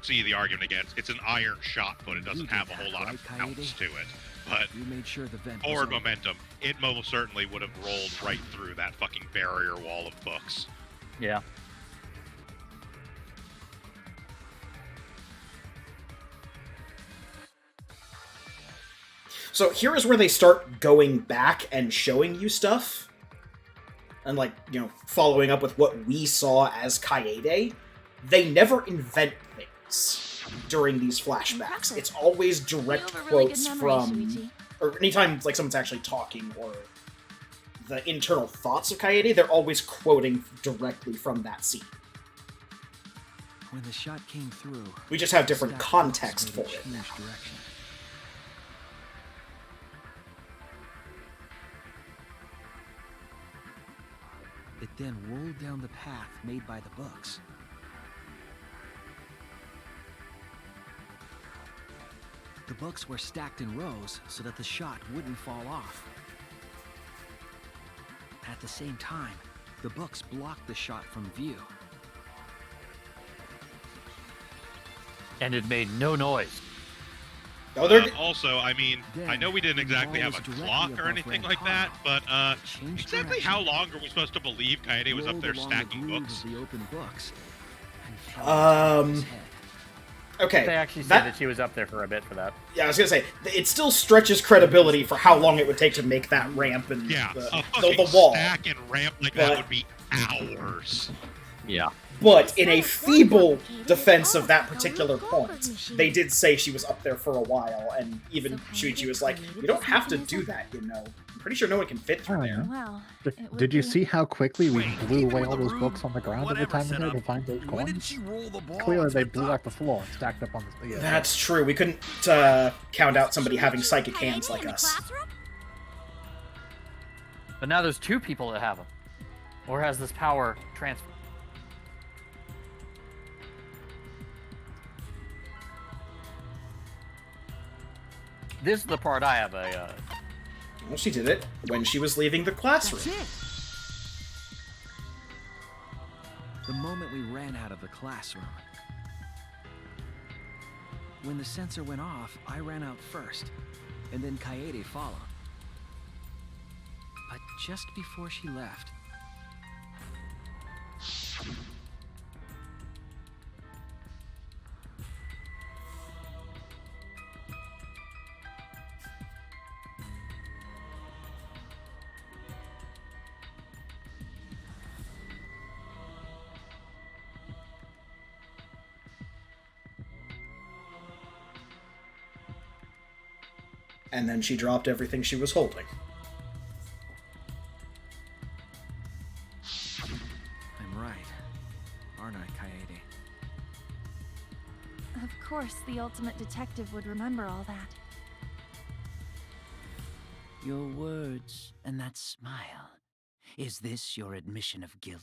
see the argument against. It's an iron shot put. It doesn't
You
have
did
a whole
that,
lot
right,
of bounce
Coyote?
to it. But
You made sure the vent
forward
was open.
momentum, it most certainly would have rolled right through that fucking barrier wall of books.
Yeah.
So here is where they start going back and showing you stuff. And, like, you know, following up with what we saw as Kaede. They never invent things during these flashbacks.
Impressive.
It's always direct
You have a really good
quotes
memory,
from...
Shuichi.
Or anytime, like, someone's actually talking, or the internal thoughts of Kaede, they're always quoting directly from that scene.
When the shot came through,
We just have different
stacked
context
books
for
made a
it.
change direction. It then rolled down the path made by the books. The books were stacked in rows so that the shot wouldn't fall off. At the same time, the books blocked the shot from view.
And it made no noise.
Oh, they're...
Also, I mean, I know we didn't exactly have a clock or anything like that, but exactly how long are we supposed to believe Kaede was up there stacking books?
The open books and fell on top of his head.
Okay.
They actually said that she was up there for a bit for that.
Yeah, I was gonna say, it still stretches credibility for how long it would take to make that ramp and
Yeah,
the
a fucking
wall.
stack and ramp like that would be hours.
Yeah.
But in a feeble defense of that particular point, they did say she was up there for a while, and even Shuichi was like, you don't have to do that, you know. I'm pretty sure no one can fit through there.
Well,
Did you see how quickly we blew away all those books on the ground every time we had to find those
When did
coins?
she roll the ball?
Clearly, they blew out the floor and stacked up on the. Yeah.
That's true. We couldn't count out somebody having psychic hands like us.
But now there's 2 people that have them. Or has this power transferred. This is the part I have a...
Well, she did it when she was leaving the classroom.
That's it. we ran out of the classroom. When the sensor went off, I ran out first, and then Kaede followed. But just before she left...
And then she dropped everything she was holding.
I'm right, aren't I, Kaede?
Of course, the ultimate detective would remember all that.
Your words and that smile. Is this your admission of guilt?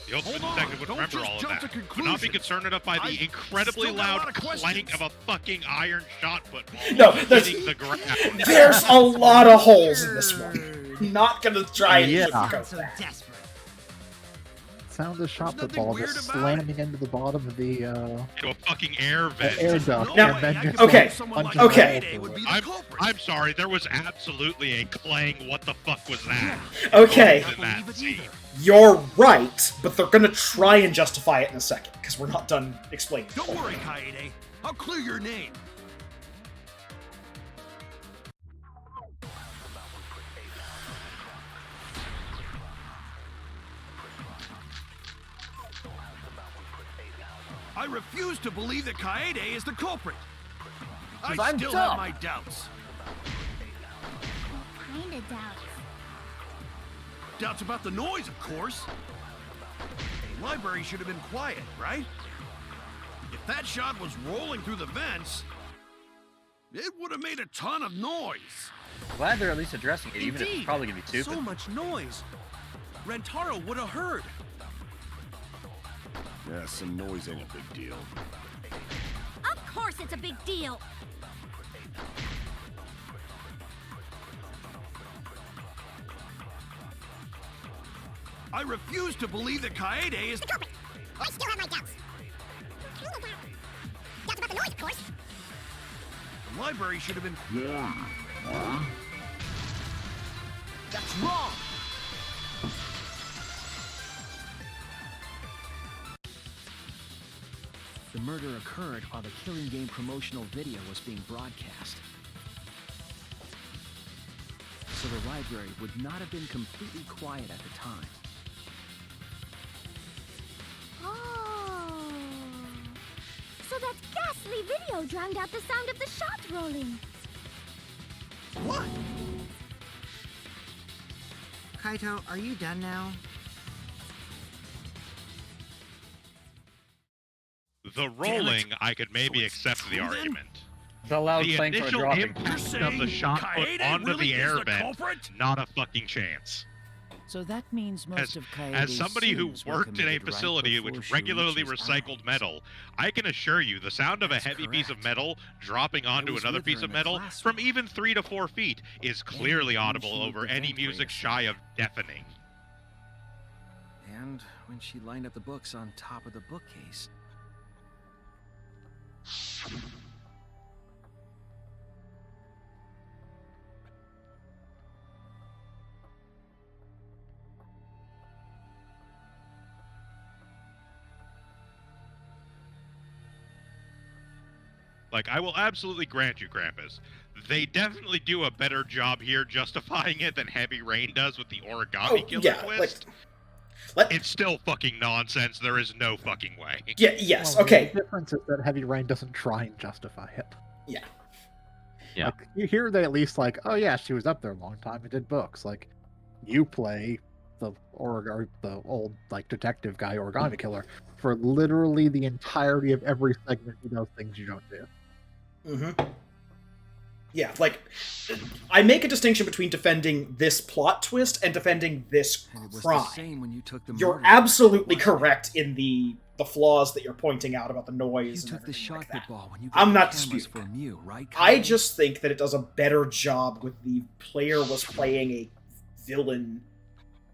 The ultimate
Hold on,
detective would
don't
remember
just
all of
jump
that,
to
but not be
conclusions.
concerned enough by the
I
incredibly
still got a lot
loud
of questions.
clank of a fucking iron shot put
No,
hitting the ground.
There's a lot of holes in this one. Not gonna try and
Yeah.
sugarcoat
So
that.
desperate.
Sound of shot
nothing
football
weird
just
about
slamming into the bottom of the
Into a fucking air vent.
air duct,
Now-
and then
I
just
could
okay,
believe someone like
okay.
Kaede would be the
I'm,
culprit.
I'm sorry, there was absolutely a clang, what the fuck was that?
Okay.
In that scene.
You're right, but they're gonna try and justify it in a second, because we're not done explaining.
Don't worry, Kaede. I'll clear your name. I refuse to believe that Kaede is the culprit. I
I'm
still
dumb.
have my doubts.
Kinda doubts.
Doubts about the noise, of course. The library should have been quiet, right? If that shot was rolling through the vents, it would have made a ton of noise.
Glad they're at least addressing it, even if it's
Indeed.
probably gonna be stupid.
So much noise. Rentaro would have heard.
Yeah, some noise ain't a big deal.
Of course it's a big deal.
I refuse to believe that Kaede is the culprit.
I still have my doubts. Doubts about the noise, of course.
The library should have been quiet. That's wrong.
The murder occurred while the Killing Game promotional video was being broadcast. So the library would not have been completely quiet at the time.
Oh. So that ghastly video drowned out the sound of the shot rolling.
What?
Kaito, are you done now?
The rolling, I could maybe accept the argument.
The loud
The
clank from a
initial
dropping.
impact of the shot put
Kaede
onto
really
the
is
air
the
vent,
culprit?
not a fucking chance.
So that means most of Kaede's
As somebody who
sins were
worked in a
committed right
facility
before
which
she
regularly
reaches
recycled
eyes.
metal, I can assure you the sound of a
That's
heavy piece of
correct.
metal dropping onto
was
another
with her
piece
in
of
the
metal
classroom.
from even 3 to 4 feet is clearly
when
audible
she
over
moved the
any
ventilator
music shy of deafening.
And when she lined up the books on top of the bookcase.
Like, I will absolutely grant you, Krampus, they definitely do a better job here justifying it than Heavy Rain does with the origami killer
yeah,
twist. It's still fucking nonsense. There is no fucking way.
Yeah, yes,
Well,
okay.
The difference is that Heavy Rain doesn't try and justify it.
Yeah.
Yeah.
Like, you hear they at least like, oh yeah, she was up there a long time and did books. Like, you play the old like detective guy origami killer for literally the entirety of every segment he does things you don't do.
Mm-hmm. Yeah, like, I make a distinction between defending this plot twist and defending this
And it was
crime.
the same when you took the
You're
murder.
absolutely correct in the flaws that you're pointing out about the
You
noise and
took the
everything
shot
like that.
football when you
I'm
got
not
the cameras
disputing
from you, right?
I
Kaede?
just think that it does a better job with the player was playing a villain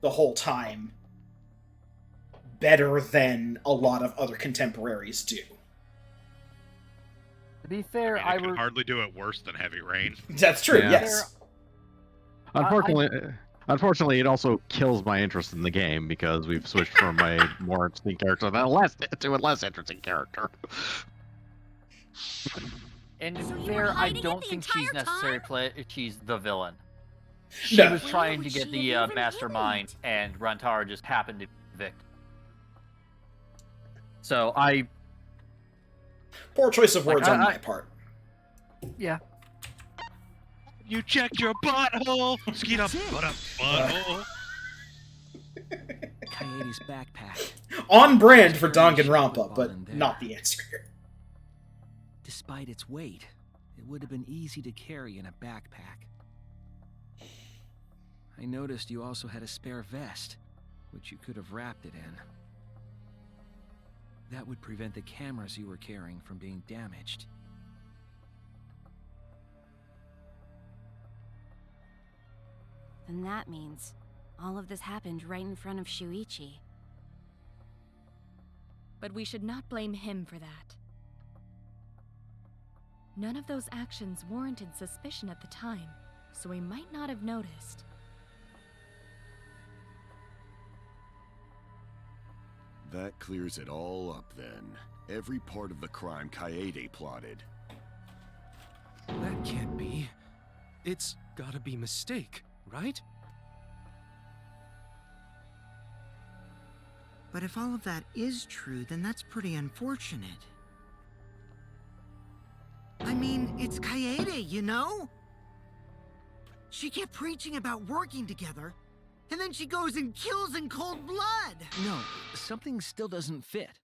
the whole time better than a lot of other contemporaries do.
To be fair,
I can hardly do it worse than Heavy Rain.
That's true,
Yeah.
yes.
Unfortunately, it also kills my interest in the game because we've switched from a more interesting character to a less interesting character.
And
So you were
fair, I
hiding it
don't
the
think she's
entire
necessarily she's the villain. She
No.
was trying to
would
get
she
the
have even
mastermind,
hidden
and Rantaro just happened to be the victim. So
Poor choice of words on my part.
Yeah.
You checked your butthole! Skeet up, butt up, butthole.
Coyote's backpack.
On brand for Danganronpa, but not the answer here.
Despite its weight, it would have been easy to carry in a backpack. I noticed you also had a spare vest, which you could have wrapped it in. That would prevent the cameras you were carrying from being damaged.
Then that means all of this happened right in front of Shuichi.
But we should not blame him for that. None of those actions warranted suspicion at the time, so we might not have noticed.
That clears it all up then. Every part of the crime Kaede plotted.
That can't be. It's gotta be mistake, right?
But if all of that is true, then that's pretty unfortunate. I mean, it's Kaede, you know? She kept preaching about working together, and then she goes and kills in cold blood!
No, something still doesn't fit.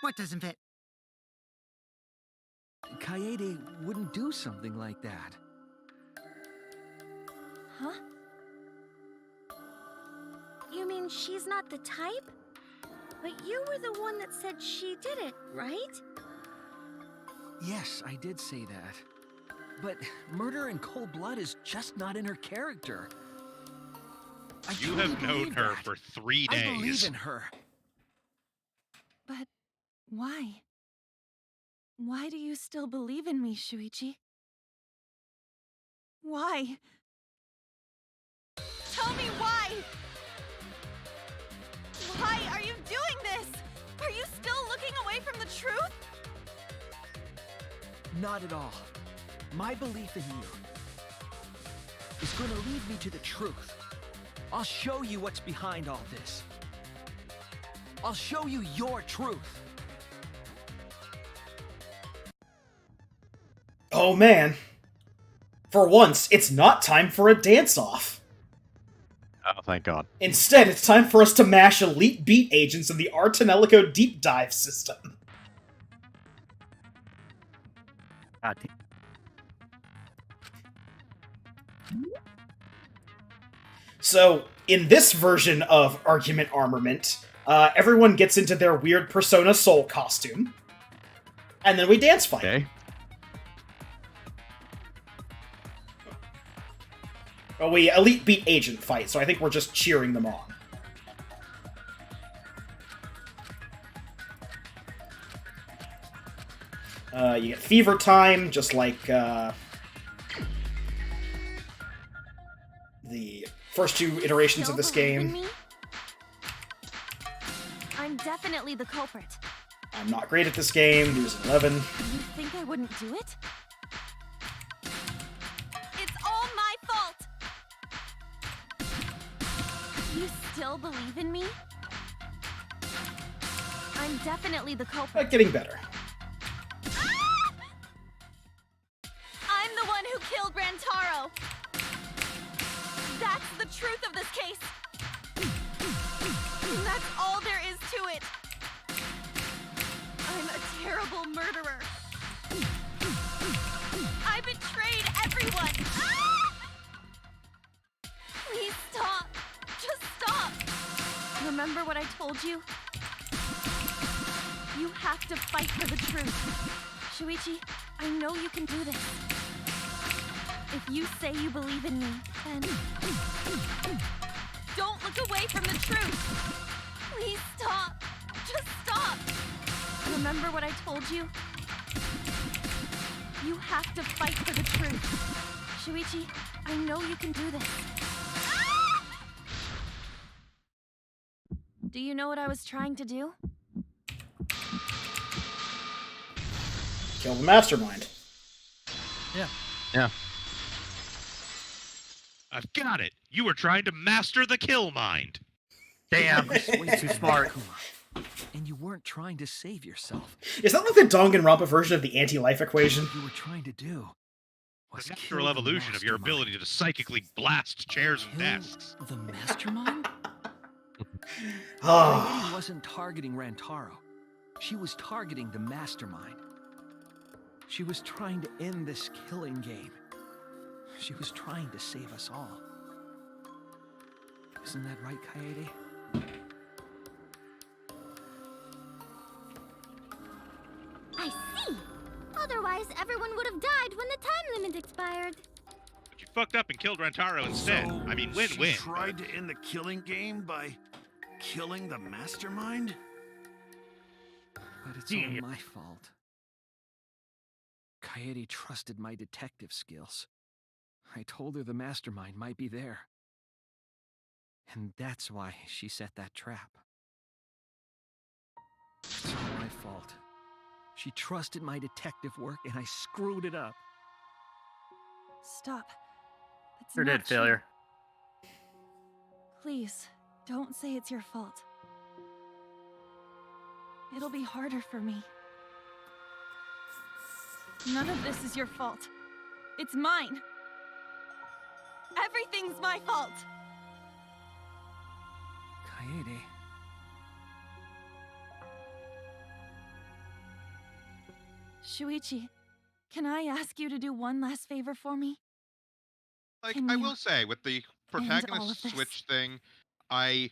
What doesn't fit?
Kaede wouldn't do something like that.
Huh? You mean she's not the type? But you were the one that said she did it, right?
Yes, I did say that. But murder in cold blood is just not in her character.
You have known her for 3 days.
I believe in her.
But why? Why do you still believe in me, Shuichi? Why? Tell me why! Why are you doing this? Are you still looking away from the truth?
Not at all. My belief in you is going to lead me to the truth. I'll show you what's behind all this. I'll show you your truth.
Oh man. For once, it's not time for a dance-off.
Oh, thank God.
Instead, it's time for us to mash elite beat agents in the Artanelico deep dive system. So, in this version of Argument Armament, everyone gets into their weird Persona Soul costume, and then we dance fight.
Okay.
Well, we elite beat agent fight, so I think we're just cheering them on. You get Fever Time, just like the first 2 iterations of this game.
I'm definitely the culprit.
I'm not great at this game, lose 11.
You think I wouldn't do it? It's all my fault! You still believe in me? I'm definitely the culprit.
But getting better.
I'm the one who killed Rantaro! That's the truth of this case! And that's all there is to it! I'm a terrible murderer! I betrayed everyone! Please stop! Just stop! Remember what I told you? You have to fight for the truth. Shuichi, I know you can do this. If you say you believe in me, Then... Don't look away from the truth! Please stop! Just stop! Remember what I told you? You have to fight for the truth. Shuichi, I know you can do this. Do you know what I was trying to do?
Kill the mastermind.
Yeah.
Yeah.
I've got it. You were trying to master the kill mind.
Damn, way too smart.
And you weren't trying to save yourself.
Is that like the Danganronpa version of the anti-life equation?
What you were trying to do was
The natural evolution of your ability to psychically blast chairs and desks.
the mastermind?
Ah.
Kaede wasn't targeting Rantaro. She was targeting the mastermind. She was trying to end this killing game. She was trying to save us all. Isn't that right, Kaede?
I see. Otherwise, everyone would have died when the time limit expired.
But you fucked up and killed Rantaro instead.
So,
I mean, win-win.
She tried to end the killing game by killing the mastermind?
But it's all my fault. Kaede trusted my detective skills. I told her the mastermind might be there. And that's why she set that trap. It's all my fault. She trusted my detective work, and I screwed it up.
Stop. That's
Sure
not
did, failure.
true. Please, don't say it's your fault. It'll be harder for me. None of this is your fault. It's mine. Everything's my fault.
Kaede.
Shuichi, can I ask you to do one last favor for me?
Like,
Can
I
you
will say, with the
all of
protagonist
this?
switch thing, I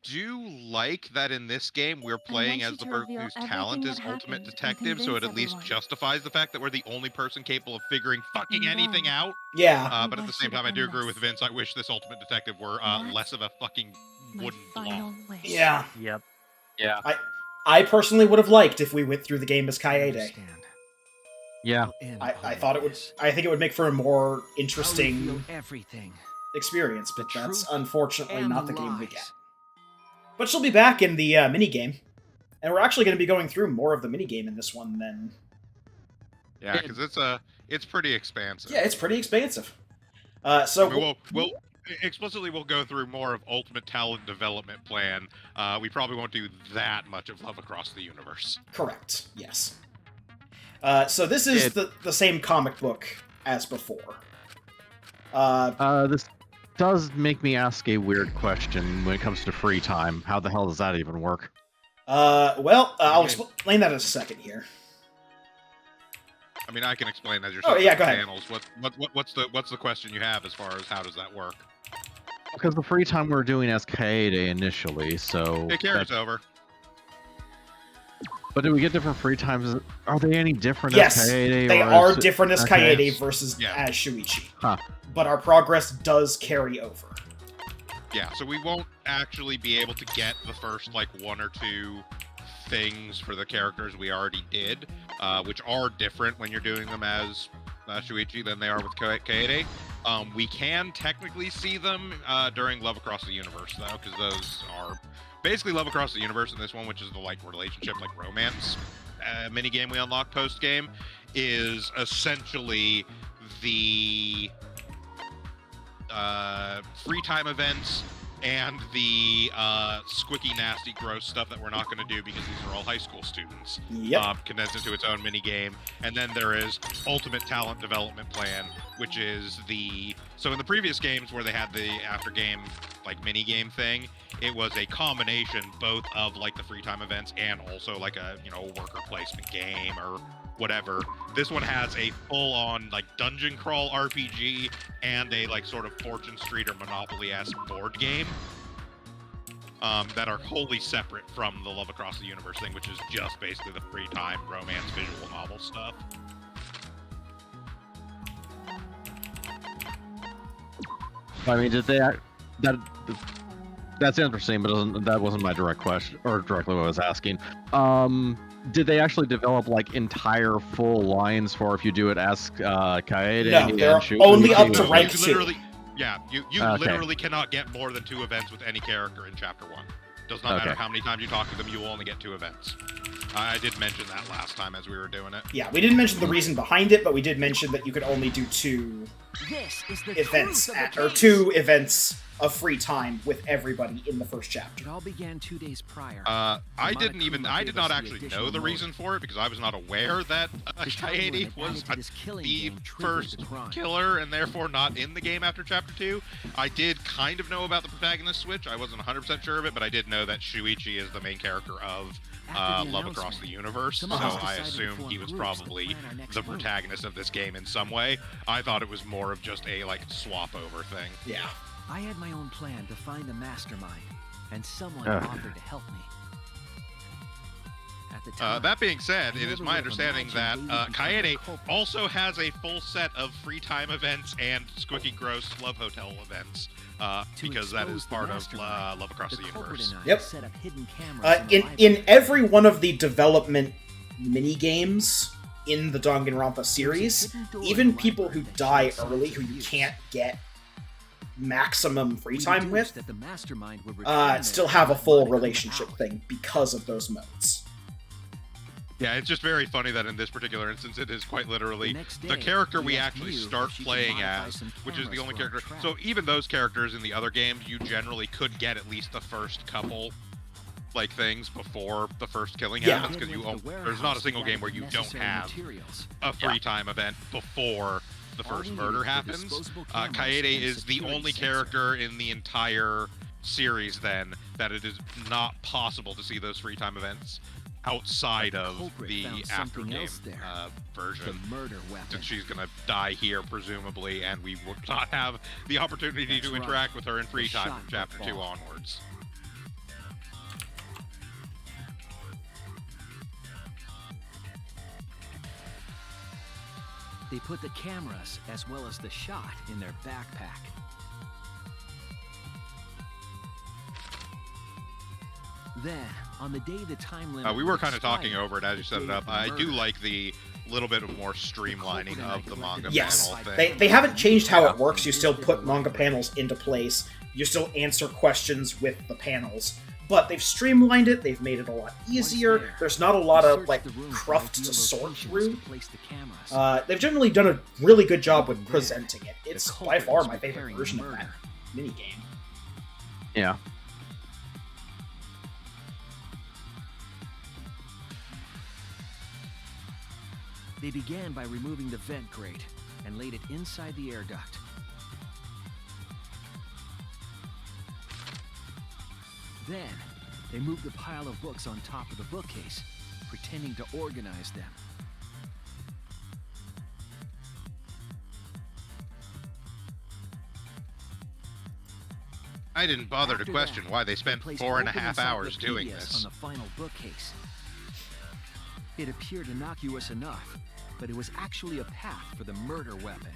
do like that in this game we're
want
playing
you
as the
to
person
reveal
whose talent
everything
is
that
ultimate
happened and
detective, so it
convince
at least
everyone.
justifies the fact that we're the only person capable of figuring fucking
And
anything
then
out.
Yeah.
But at the same time, I do agree with Vince. I wish this ultimate detective were less of a fucking wooden block.
Yeah.
Yep.
Yeah.
I personally would have liked if we went through the game as Kaede.
Yeah.
I thought it would. I think it would make for a more interesting
everything
experience, but that's
truth
unfortunately
and
not
the
the game we
lies.
get. But she'll be back in the minigame, and we're actually going to be going through more of the minigame in this one than.
Yeah, because it's pretty expansive.
Yeah, it's pretty expansive. So
I mean, we'll explicitly we'll go through more of Ultimate Talent Development Plan. We probably won't do that much of Love Across the Universe.
Correct. Yes. So this is the same comic book as before.
This does make me ask a weird question when it comes to free time. How the hell does that even work?
I'll explain that in a second here.
I mean, I can explain as you're
Oh, yeah, go ahead.
channels. What's the question you have as far as how does that work?
Because the free time we were doing as Kaede initially, so...
It carries over.
But do we get different free times? Are they any different
Yes,
as Kaede?
they
or
are different as
okay.
Kaede versus as Shuichi.
Huh.
But our progress does carry over.
Yeah, so we won't actually be able to get the first, like, one or two things for the characters we already did, which are different when you're doing them as Shuichi than they are with Kaede. We can technically see them during Love Across the Universe, though, because those are basically Love Across the Universe in this one, which is the, like, relationship, like, romance minigame we unlock post-game, is essentially the free time events and the squicky, nasty, gross stuff that we're not going to do because these are all high school students.
Yep.
Condensed into its own mini game. And then there is Ultimate Talent Development Plan, which is the... So in the previous games where they had the after game, like, mini game thing, it was a combination both of, like, the free time events and also, like, a, you know, worker placement game or whatever. This one has a full-on, like, dungeon crawl RPG and a, like, sort of Fortune Street or Monopoly-esque board game that are wholly separate from the Love Across the Universe thing, which is just basically the free time romance visual novel stuff.
I mean, did they that that's interesting, but that wasn't my direct question or directly what I was asking. Did they actually develop like entire full lines for if you do it as Kaede?
No, they're only up to rank 2.
Yeah, you literally cannot get more than 2 events with any character in Chapter 1. Does not matter how many times you talk to them, you will only get 2 events. I did mention that last time as we were doing it.
Yeah, we didn't mention the reason behind it, but we did mention that you could only do 2 events, or 2 events of free time with everybody in the first chapter.
It all began 2 days prior.
I did not actually know the reason for it because I was not aware that Kaede was the first killer and therefore not in the game after Chapter 2. I did kind of know about the protagonist switch. I wasn't 100% sure of it, but I did know that Shuichi is the main character of Love Across the Universe, so I assumed he was probably the protagonist of this game in some way. I thought it was more of just a, like, swap-over thing.
Yeah.
I had my own plan to find the mastermind, and someone offered to help me. At the time,
that being said, it is my understanding that Kaede also has a full set of free time events and Squeaky Gross Love Hotel events, because that is part of Love Across the Universe.
Yep. In every one of the development mini-games in the Danganronpa series, even people who die early, who you can't get maximum free time with, still have a full relationship thing because of those modes.
Yeah, it's just very funny that in this particular instance, it is quite literally the character we actually start playing as, which is the only character. So even those characters in the other games, you generally could get at least the first couple like things before the first killing happens, because there's not a single game where you don't have a free time event before the first murder happens. Kaede is the only character in the entire series then that it is not possible to see those free time events outside of the after game version, since she's gonna die here presumably, and we will not have the opportunity to interact with her in free time from Chapter 2 onwards.
They put the cameras as well as the shot in their backpack. Then, on the day the time limit
we were kind of talking over it as you set it up. I do like the little bit of more streamlining of the manga panel thing.
They haven't changed how it works. You still put manga panels into place. You still answer questions with the panels. But they've streamlined it, they've made it a lot easier. There's not a lot of, like, cruft to sort through. They've generally done a really good job with presenting it. It's by far my favorite version of that minigame.
Yeah.
They began by removing the vent grate and laid it inside the air duct. Then, they moved the pile of books on top of the bookcase, pretending to organize them.
I didn't bother to question why they spent 4.5 hours doing this.
On the final bookcase. It appeared innocuous enough, but it was actually a path for the murder weapon.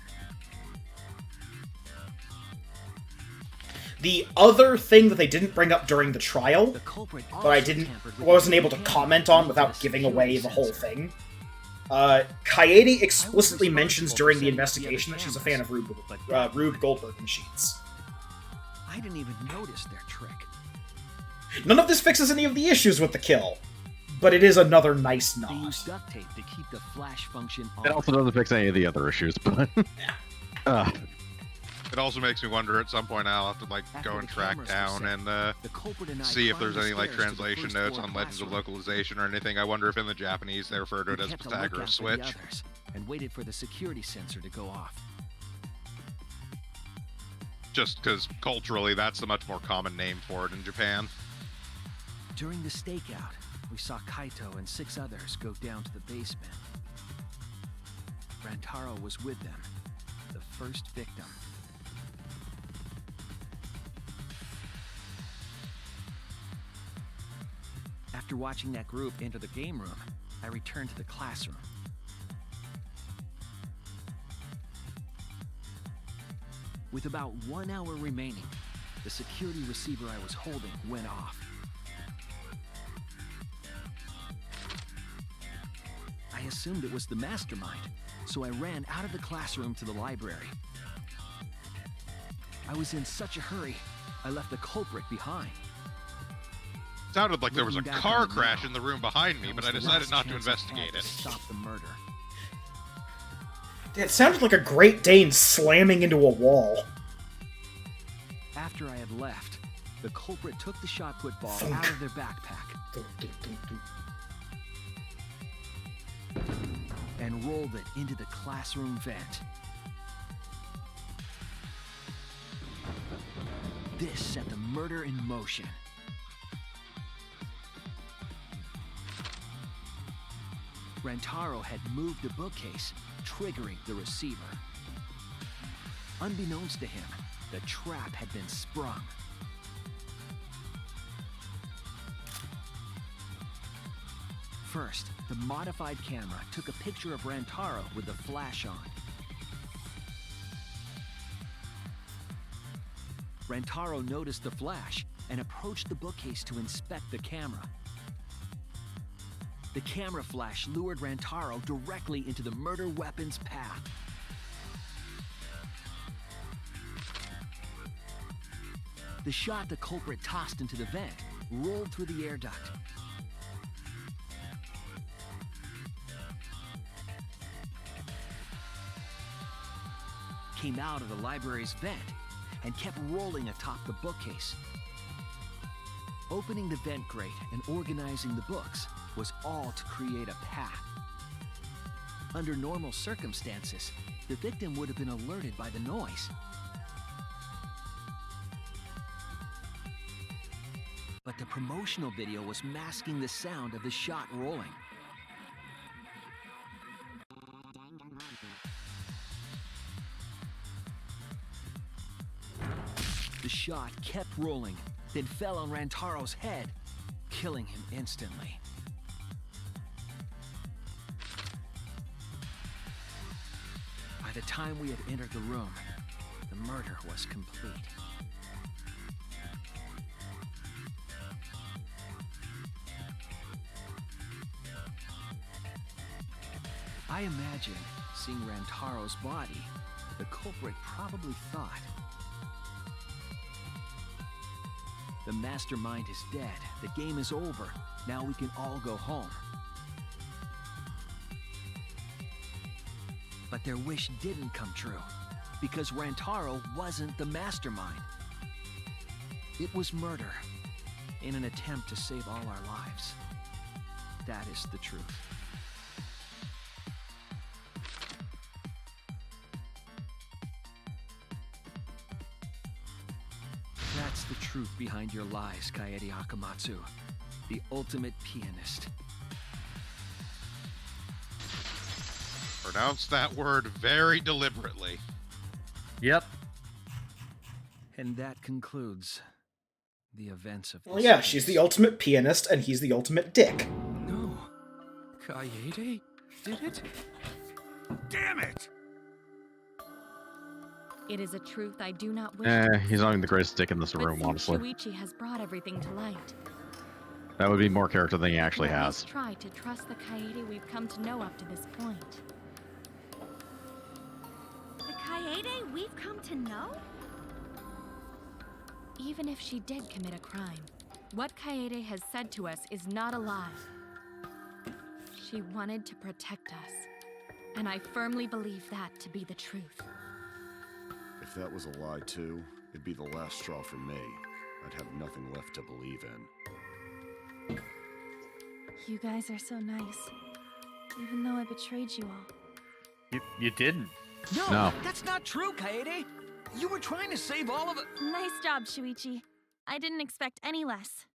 The other thing that they didn't bring up during the trial, but wasn't able to comment on without giving away the whole thing, Kaede explicitly mentions during the investigation that she's a fan of Rube Goldberg machines.
I didn't even notice their trick.
None of this fixes any of the issues with the kill, but it is another nice nod.
They used duct tape to keep the flash function on.
It also doesn't fix any of the other issues, but
It also makes me wonder at some point I'll have to like go and track down and see if there's any like translation notes on Legends of Localization or anything. I wonder if in the Japanese they refer to it as Pythagoras switch.
And waited for the security sensor to go off.
Just because culturally that's a much more common name for it in Japan.
During the stakeout, we saw Kaito and 6 others go down to the basement. Rantaro was with them, the first victim. After watching that group enter the game room, I returned to the classroom. With about 1 hour remaining, the security receiver I was holding went off. I assumed it was the mastermind, so I ran out of the classroom to the library. I was in such a hurry, I left the culprit behind.
Sounded like there was a car crash in the room behind me, but I decided not to investigate it.
Stop the murder.
It sounded like a Great Dane slamming into a wall.
After I had left, the culprit took the shot put ball out of their backpack and rolled it into the classroom vent. This set the murder in motion. Rantaro had moved the bookcase, triggering the receiver. Unbeknownst to him, the trap had been sprung. First, the modified camera took a picture of Rantaro with the flash on. Rantaro noticed the flash and approached the bookcase to inspect the camera. The camera flash lured Rantaro directly into the murder weapon's path. The shot the culprit tossed into the vent rolled through the air duct. Came out of the library's vent and kept rolling atop the bookcase. Opening the vent grate and organizing the books was all to create a path. Under normal circumstances, the victim would have been alerted by the noise. But the promotional video was masking the sound of the shot rolling. The shot kept rolling, then fell on Rantaro's head, killing him instantly. By the time we had entered the room, the murder was complete. I imagine, seeing Rantaro's body, the culprit probably thought, the mastermind is dead, the game is over, now we can all go home. But their wish didn't come true, because Rantaro wasn't the mastermind. It was murder, in an attempt to save all our lives. That is the truth. That's the truth behind your lies, Kaede Akamatsu, the ultimate pianist.
Pronounce that word very deliberately.
Yep.
And that concludes the events of this
Well, yeah,
case.
she's the ultimate pianist, and he's the ultimate dick.
No. Kaede did it? Damn it!
It is a truth I do not wish
He's not even the greatest dick in this
but
room,
since
honestly.
Shuichi has brought everything to light.
That would be more character than he actually
Let
has.
us try to trust the Kaede we've come to know up to this point.
The Kaede we've come to know?
Even if she did commit a crime, what Kaede has said to us is not a lie. She wanted to protect us, and I firmly believe that to be the truth.
If that was a lie too, it'd be the last straw for me. I'd have nothing left to believe in.
You guys are so nice. Even though I betrayed you all.
You didn't.
No, that's not true, Kaede. You were trying to save all of it.
Nice job, Shuichi. I didn't expect any less.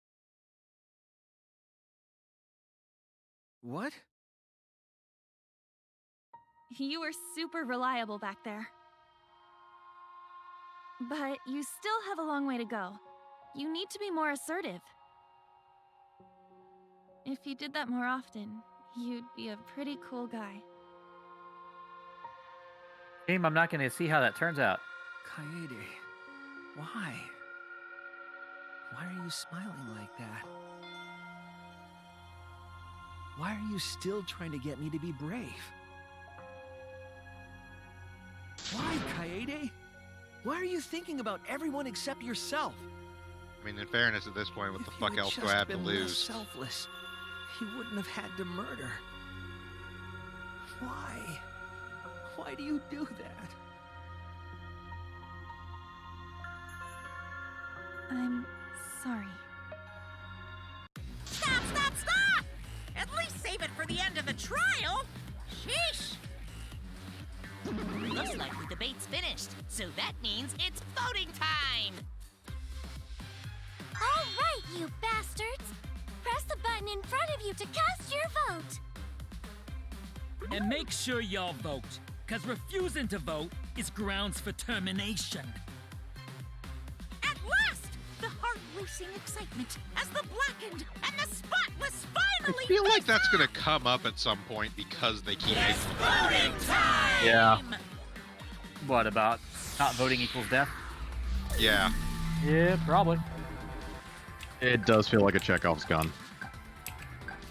What?
You were super reliable back there. But you still have a long way to go. You need to be more assertive. If you did that more often, you'd be a pretty cool guy.
Team, I'm not going to see how that turns out.
Kaede, why? Why are you smiling like that? Why are you still trying to get me to be brave? Why, Kaede? Why are you thinking about everyone except yourself?
I mean, in fairness, at this point, what the
If
fuck
you had
else do I
just
have to
been less
lose?
selfless, you wouldn't have had to murder. Why? Why do you do that?
I'm sorry.
Stop, stop, stop! At least save it for the end of the trial. Sheesh!
Looks like the debate's finished, so that means it's voting time!
All right, you bastards! Press the button in front of you to cast your vote!
And make sure y'all vote, because refusing to vote is grounds for termination.
At last! The heart-racing excitement as the blackened and the spotless finally
I feel like that's gonna come up at some point because they keep making
voting time! Yeah. What about not voting equals death?
Yeah.
Yeah, probably.
It does feel like a Chekhov's gun.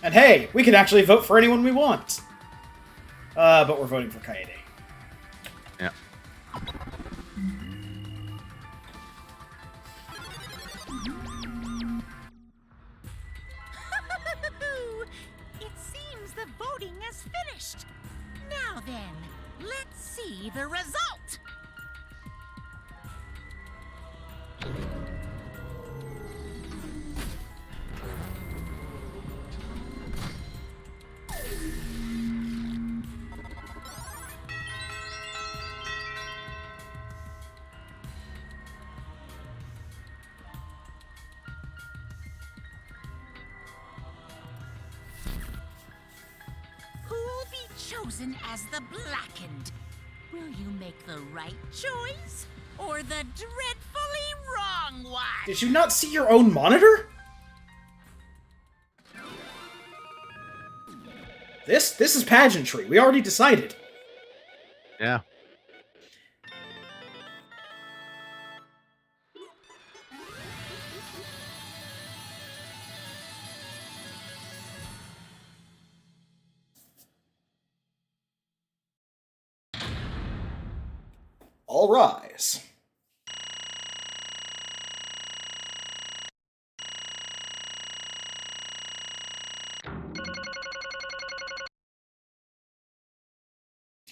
And hey, we can actually vote for anyone we want. But we're voting for Kaede.
Yeah.
It seems the voting has finished. Now then, let's see the result. Who'll be chosen as the blackened? Will you make the right choice or the dreadfully wrong one?
Did you not see your own monitor? This is pageantry. We already decided.
Yeah.
All rise.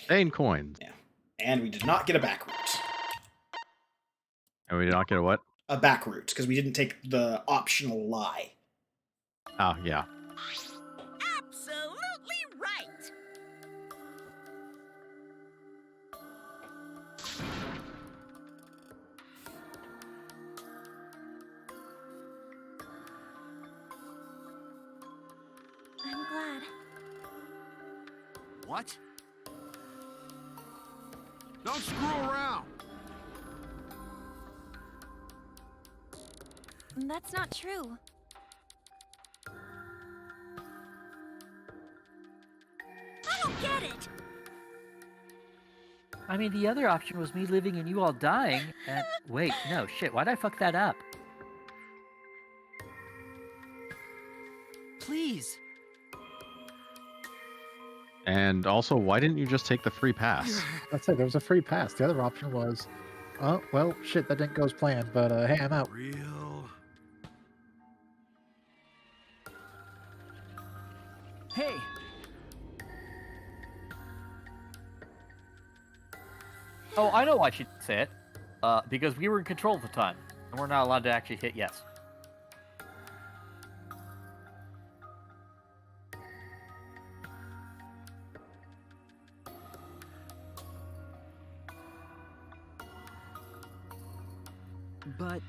Dane coins.
Yeah. And we did not get a back route.
And we did not get a what?
A back route, because we didn't take the optional lie.
Oh, yeah.
Absolutely right.
I'm glad.
What? Don't screw around!
That's not true.
I don't get it.
I mean, the other option was me living and you all dying, and... Wait, no, shit, why'd I fuck that up?
Please.
And also, why didn't you just take the free pass?
That's it. There was a free pass. The other option was, oh, well, shit, that didn't go as planned, but hey, I'm out.
Real.
Hey.
Oh, I know why she didn't say it. Because we were in control at the time, and we're not allowed to actually hit yes.
But...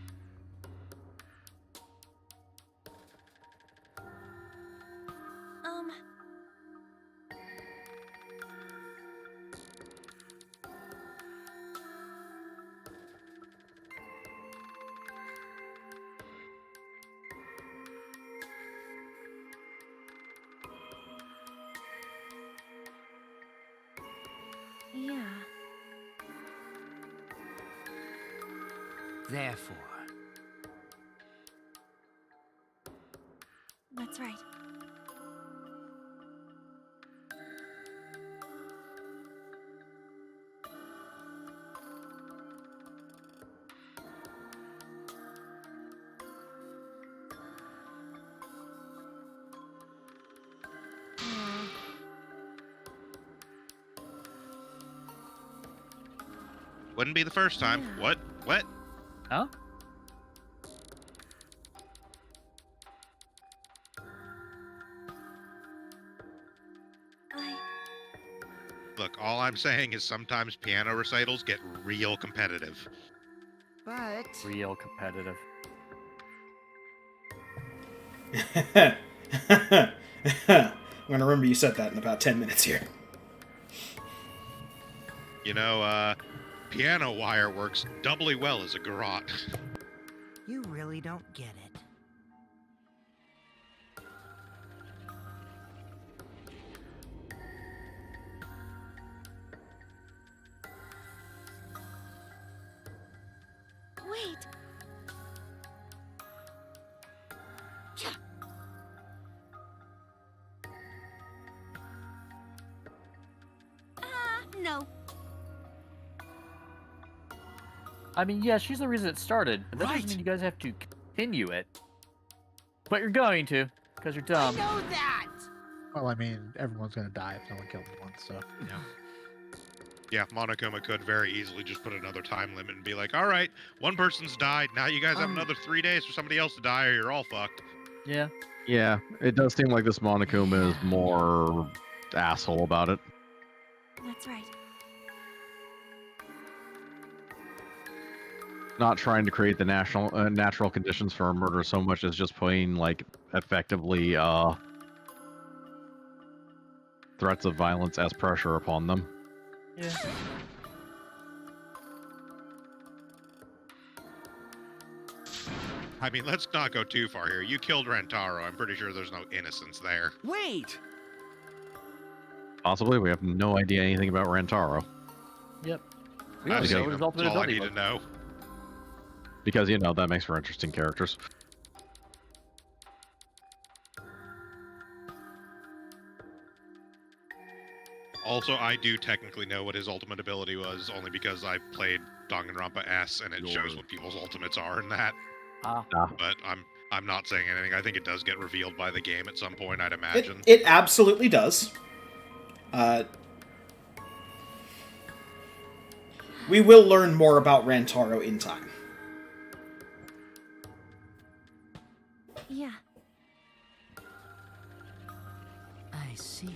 Yeah.
there for.
That's right.
Wouldn't be the first time.
Yeah.
What? What?
Huh?
Look, all I'm saying is sometimes piano recitals get real competitive.
But
Real competitive.
I'm gonna remember you said that in about 10 minutes here.
You know, piano wire works doubly well as a garrote.
you really don't get it.
Wait.
No.
I mean, yeah, she's the reason it started, but that doesn't mean you guys have to continue it. But you're going to, because you're dumb.
I know that!
Well, I mean, everyone's gonna die if no one kills them once, so.
Yeah, Monokuma could very easily just put another time limit and be like, all right, one person's died, now you guys have another 3 days for somebody else to die or you're all fucked.
Yeah.
Yeah, it does seem like this Monokuma is more asshole about it.
That's right.
Not trying to create the natural conditions for a murder so much as just putting, like, effectively, threats of violence as pressure upon them.
Yeah.
I mean, let's not go too far here. You killed Rentaro. I'm pretty sure there's no innocence there.
Wait!
Possibly, we have no idea anything about Rantaro.
Yep.
We
I've
seen
seen
him.
his ultimate
That's all I
ability
need to know.
Because, you know, that makes for interesting characters.
Also, I do technically know what his ultimate ability was, only because I played Danganronpa S, and it shows what people's ultimates are in that. But I'm not saying anything. I think it does get revealed by the game at some point, I'd imagine.
It absolutely does. We will learn more about Rantaro in time.
Yeah.
I see.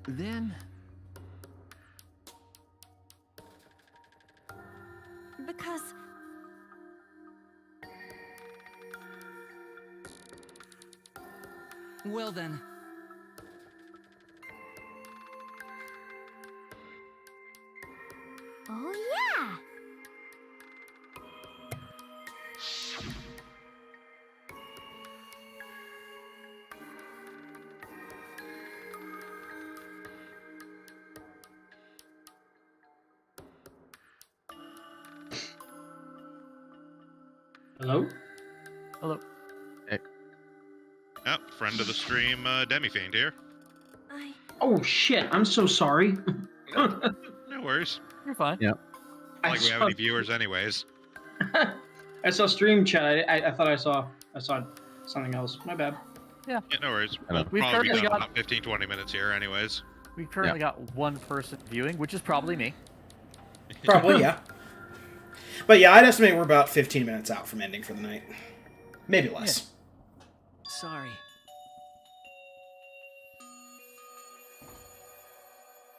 Then
Because
well then.
Oh, yeah!
Hello?
Hello.
Hey.
Yep, friend of the stream, Demi-Fiend here.
Oh shit, I'm so sorry.
No worries.
You're fine.
Yeah.
Not like we have any viewers anyways.
I saw stream chat. I thought I saw something else. My bad.
Yeah.
Yeah, no worries.
Hello.
We'll
We've
probably be
currently
done in
got-
about 15-20 minutes here anyways.
We've currently got one person viewing, which is probably me.
Probably, yeah. But yeah, I'd estimate we're about 15 minutes out from ending for the night. Maybe less.
Sorry.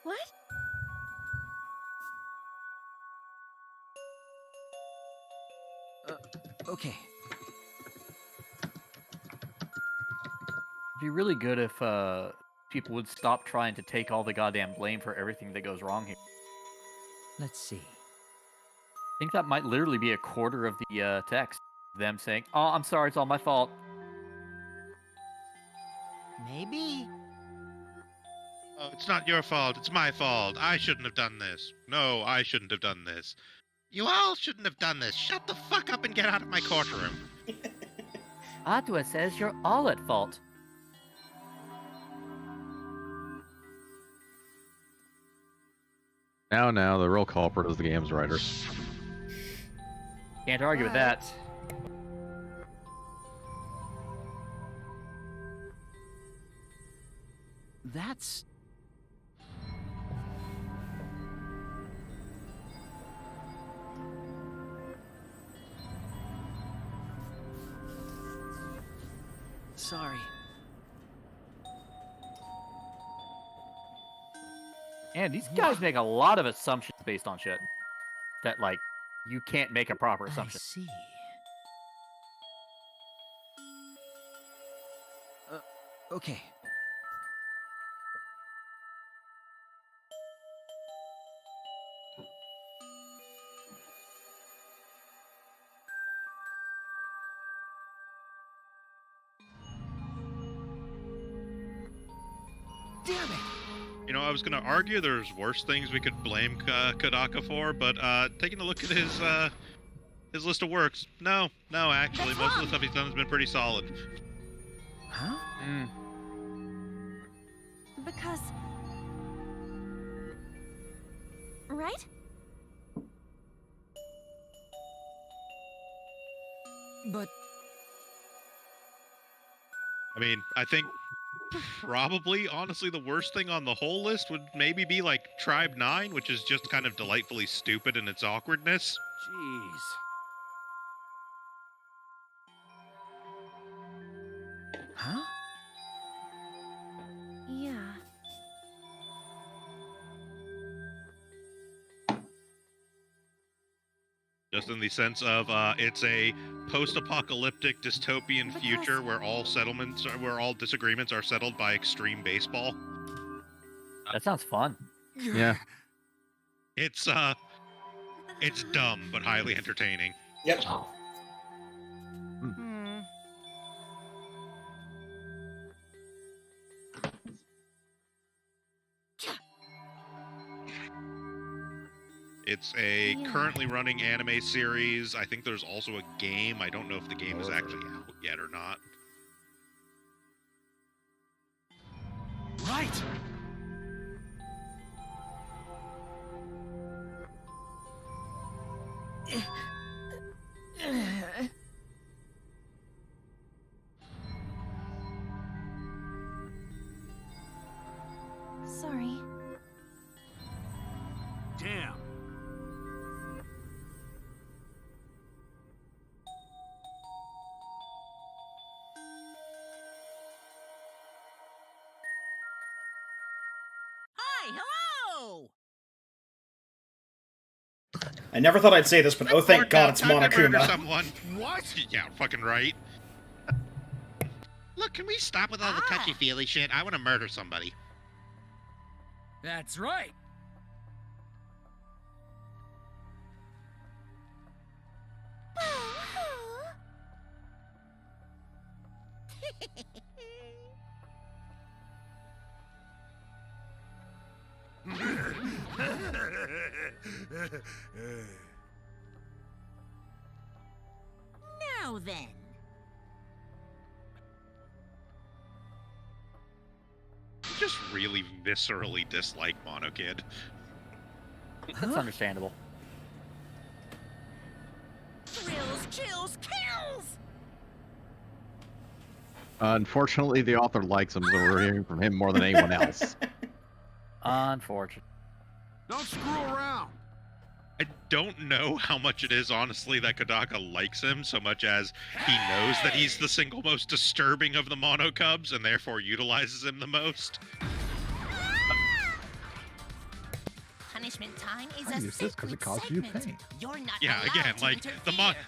What?
Okay.
It'd be really good if people would stop trying to take all the goddamn blame for everything that goes wrong here.
Let's see.
I think that might literally be a quarter of the text. Them saying, "Oh, I'm sorry, it's all my fault."
Maybe.
Oh, it's not your fault. It's my fault. I shouldn't have done this. No, I shouldn't have done this. You all shouldn't have done this. Shut the fuck up and get out of my courtroom.
Atua says you're all at fault.
Now, the real culprit is the game's writers.
Can't argue with that.
That's... Sorry.
And these guys make a lot of assumptions based on shit. That, like, you can't make a proper assumption.
I see. Okay.
Damn it!
You know, I was gonna argue there's worse things we could blame Kodaka for, but taking a look at his list of works, no, actually, most of the stuff he's done has been pretty solid.
Huh?
Because... Right?
But...
I mean, I think probably, honestly, the worst thing on the whole list would maybe be like Tribe 9, which is just kind of delightfully stupid in its awkwardness.
Jeez. Huh?
Yeah.
Just in the sense of it's a post-apocalyptic dystopian future where all disagreements are settled by extreme baseball.
That sounds fun.
Yeah.
It's dumb but highly entertaining.
Yep.
It's a currently running anime series. I think there's also a game. I don't know if the game is actually out yet or not.
Right!
Sorry.
Damn.
Hi, hello!
I never thought I'd say this, but oh thank God it's
Time to murder
Monokuma.
someone.
What?
Yeah, fucking right. Look, can we stop with all the touchy-feely shit? I want to murder somebody.
That's right.
Now then.
I just really viscerally dislike Monokid.
That's understandable.
Thrills, chills, kills!
Unfortunately, the author likes him, so we're hearing from him more than anyone else.
Unfortunate.
Don't screw around.
I don't know how much it is, honestly, that Kodaka likes him so much as he knows that he's the single most disturbing of the Mono Cubs and therefore utilizes him the most.
Punishment time is
I
a
use this because it causes you pain.
You're not
Yeah,
allowed
again,
to
like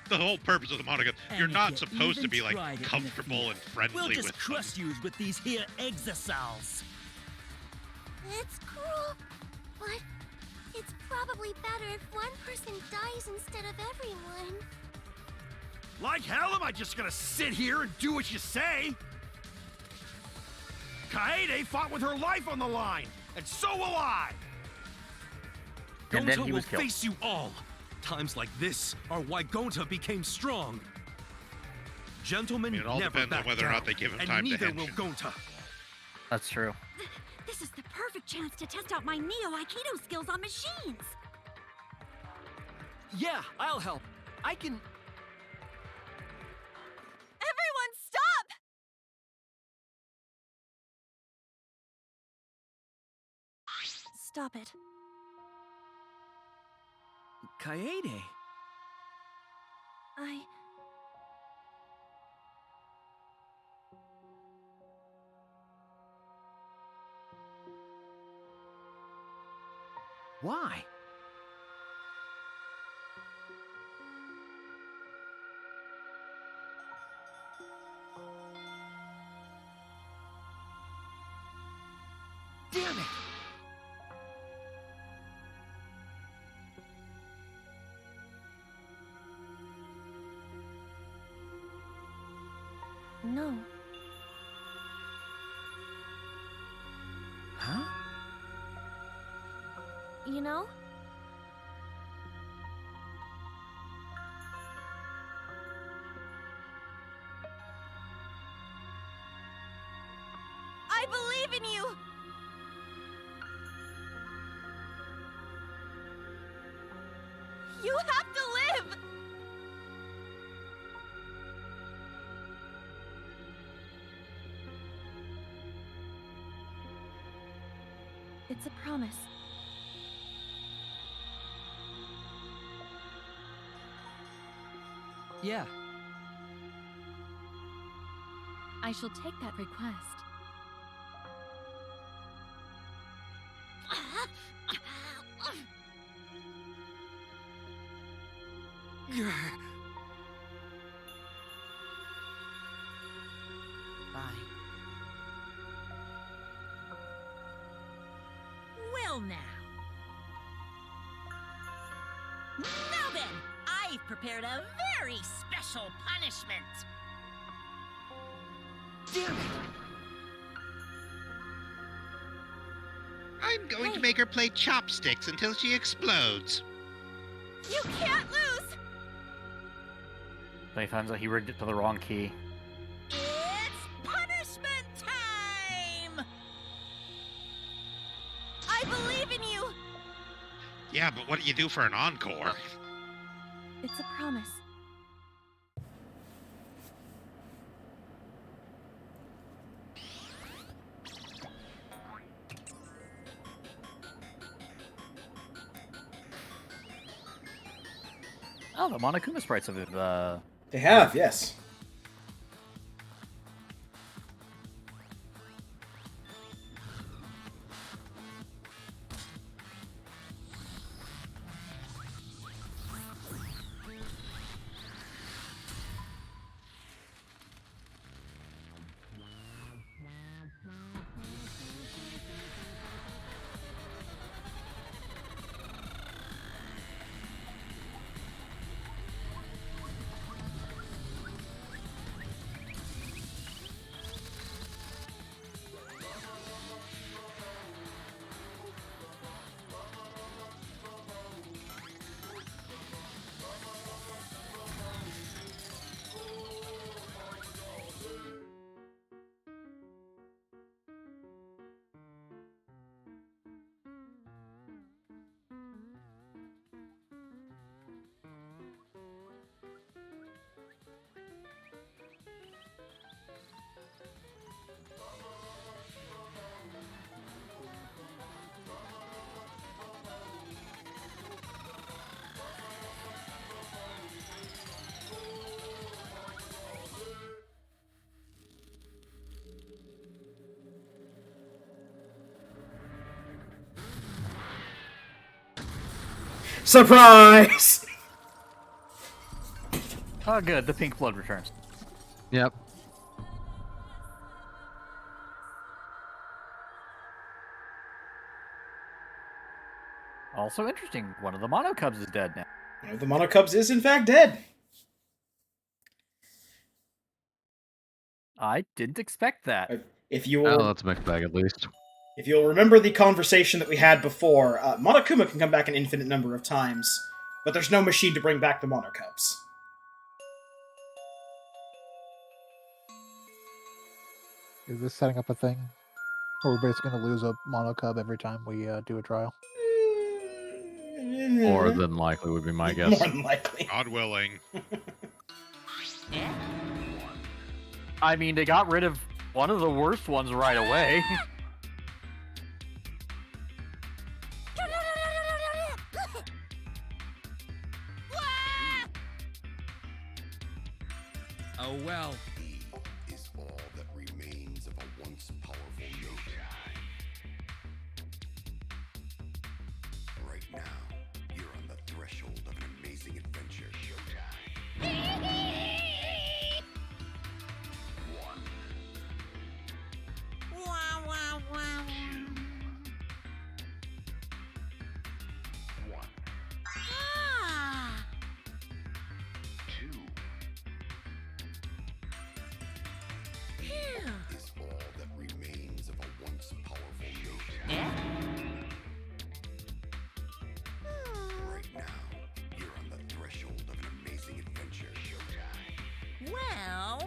the whole purpose of the Mono Cubs, you're not supposed to be like comfortable and friendly
We'll just
with them.
crush you with these here exosols.
It's cruel, but it's probably better if one person dies instead of everyone.
Like hell am I just gonna sit here and do what you say? Kaede fought with her life on the line, and so will I!
And then
Gonta
he
will
was killed.
face you all. Times like this are why Gonta became strong. Gentlemen
It all
never
depends on
back
whether or
down,
not they give him
and
time to
neither will
henshin.
Gonta.
That's true.
This is the perfect chance to test out my Neo Aikido skills on machines.
Yeah, I'll help. I can...
Everyone, stop! Stop it.
Kaede. Why? Damn it!
No.
Huh?
You know? I believe in you! You have to live! It's a promise.
Yeah.
I shall take that request.
Bye.
Well now. Now then, I've prepared a very special punishment.
Damn it!
I'm going to make her play chopsticks until she explodes.
You can't lose!
Then he finds out he rigged it to the wrong key.
It's punishment time!
I believe in you!
Yeah, but what do you do for an encore?
It's a promise.
Oh, the Monokuma sprites have
They have, yes. Surprise!
Oh, good. The pink blood returns.
Yep.
Also interesting, one of the Mono Cubs is dead now.
One of the Mono Cubs is in fact dead.
I didn't expect that.
If you
Oh,
will,
that's a mixed bag at least.
if you'll remember the conversation that we had before, Monokuma can come back an infinite number of times, but there's no machine to bring back the Mono Cubs.
Is this setting up a thing? Or we're basically going to lose a Mono Cub every time we do a trial?
More than likely would be my guess.
More than likely.
God willing.
I mean, they got rid of one of the worst ones right away.
Oh well.
He is all that remains of a once powerful note. Right now, you're on the threshold of an amazing adventure.
Wow, wow, wow. Ah. Phew.
Is all that remains of a once powerful note. Right now, you're on the threshold of an amazing adventure.
Well.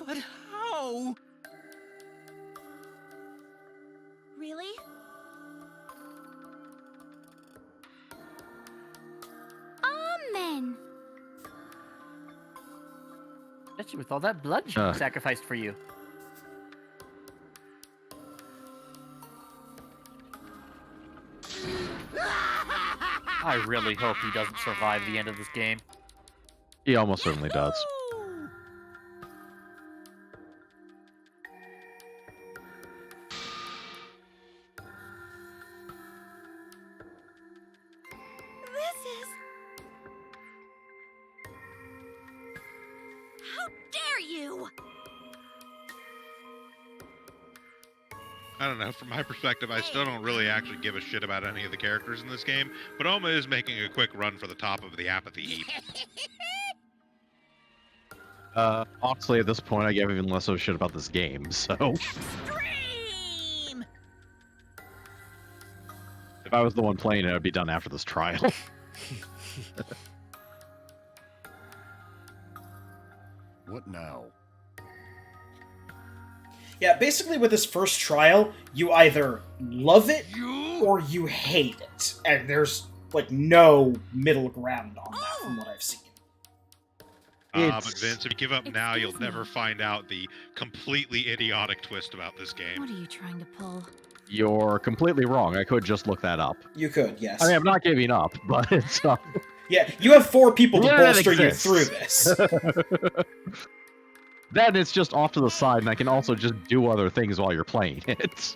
But how?
Really?
Amen.
Especially with all that blood she sacrificed for you. I really hope he doesn't survive the end of this game.
He almost certainly does.
This is...
How dare you!
I don't know, from my perspective, I still don't really actually give a shit about any of the characters in this game, but Oma is making a quick run for the top of the apathy heap.
Honestly, at this point, I give even less of a shit about this game, so...
Extreme!
If I was the one playing it, I'd be done after this trial.
What now?
Yeah, basically with this first trial, you either love it or you hate it. And there's, like, no middle ground on that from what I've seen.
But Vince, if you give up now, you'll never find out the completely idiotic twist about this game.
What are you trying to pull?
You're completely wrong. I could just look that up.
You could, yes.
I mean, I'm not giving up, but it's...
Yeah, you have 4 people to
Yeah, it
bolster you
exists.
through this.
Then it's just off to the side, and I can also just do other things while you're playing it.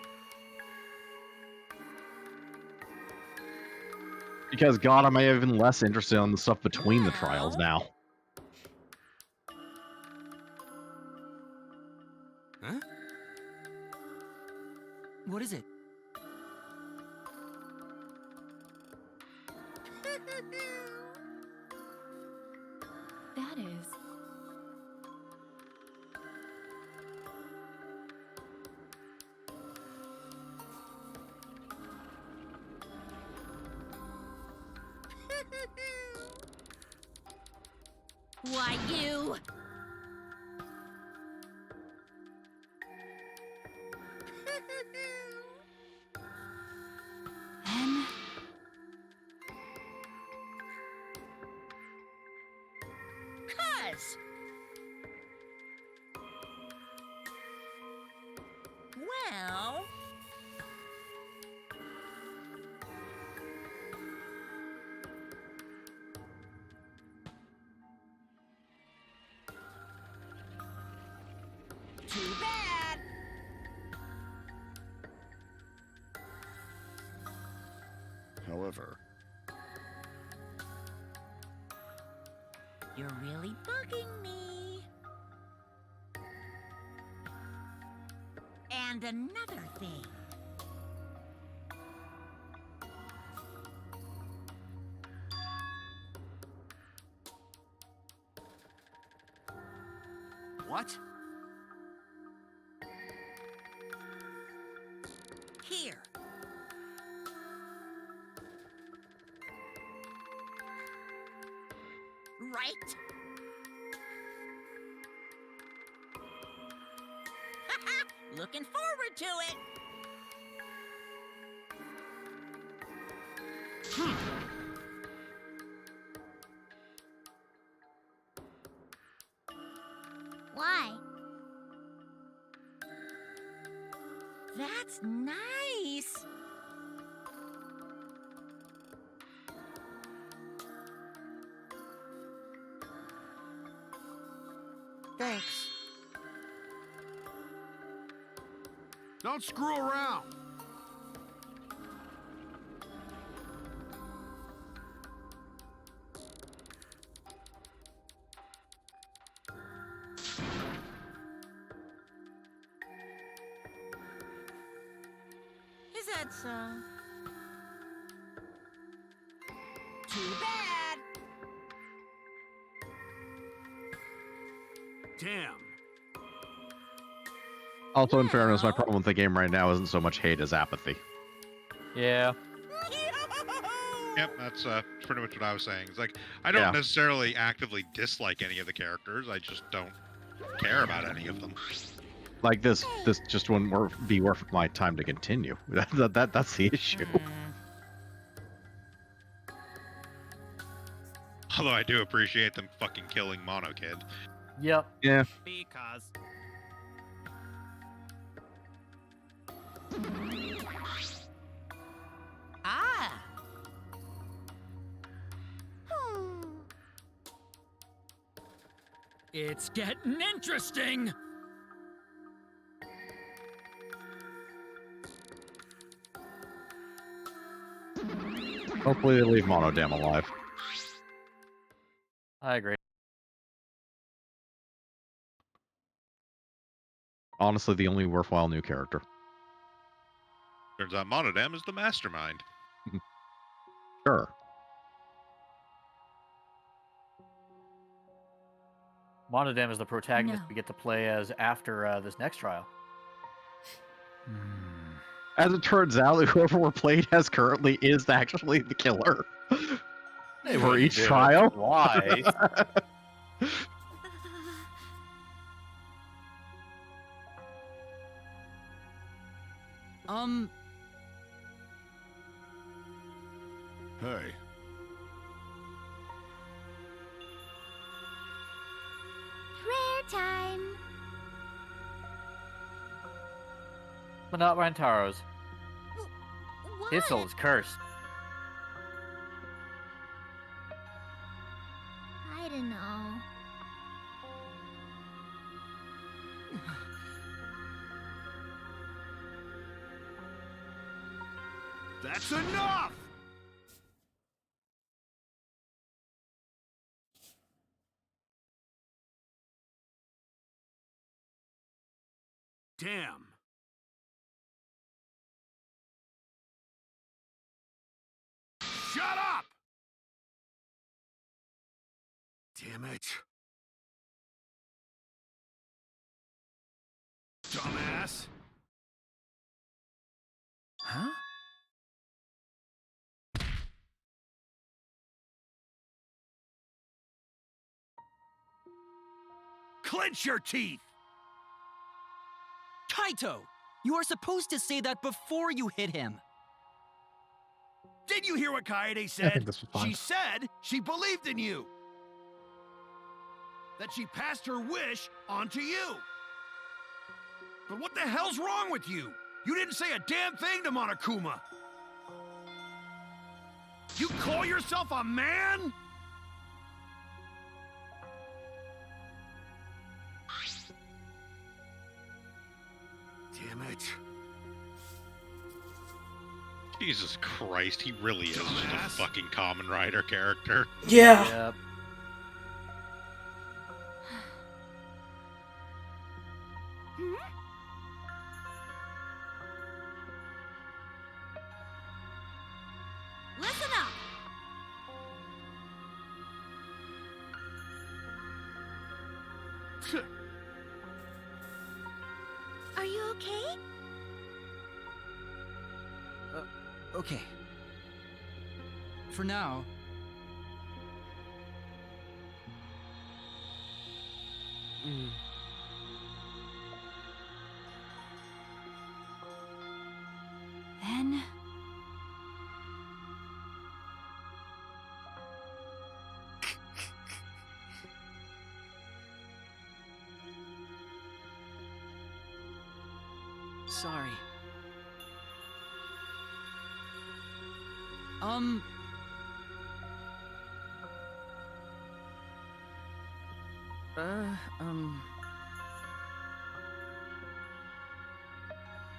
Because, God, I'm even less interested in the stuff between the trials now.
Huh? What is it?
That is...
Why, you...
Then...
Cuz! Well... Too bad!
However,
You're really bugging me. And another thing.
What?
Here. Right? Looking forward to it.
Why?
That's nice.
Thanks.
Don't screw around.
Is that so? Too bad.
Damn.
Also, in fairness, my problem with the game right now isn't so much hate as apathy.
Yeah.
Yep, that's pretty much what I was saying. It's like, I don't necessarily actively dislike any of the characters, I just don't care about any of them.
Like this just wouldn't be worth my time to continue. That's the issue.
Although I do appreciate them fucking killing Mono Kid.
Yep.
Yeah.
Because.
Ah.
It's getting interesting!
Hopefully they leave Monodam alive.
I agree.
Honestly, the only worthwhile new character.
Turns out Monodam is the mastermind.
Sure.
Monodam is the protagonist
No.
we get to play as after this next trial.
As it turns out, whoever we're playing as currently is actually the killer.
They
For
wouldn't
each
do it
trial.
twice.
Hey.
Prayer time.
But not Rantaro's. His
What?
soul is cursed.
I don't know.
That's enough! Damn. Shut up! Damn it. Dumbass.
Huh?
Clench your teeth!
Kaito! You are supposed to say that before you hit him.
Did you hear what Kaede
I
said?
think this was fine.
She said she believed in you. That she passed her wish on to you. But what the hell's wrong with you? You didn't say a damn thing to Monokuma. You call yourself a man? Damn it.
Jesus Christ, he really is just a fucking Kamen Rider character.
Yeah.
Yep.
Listen up!
Are you okay?
Okay. For now.
Then...
Sorry.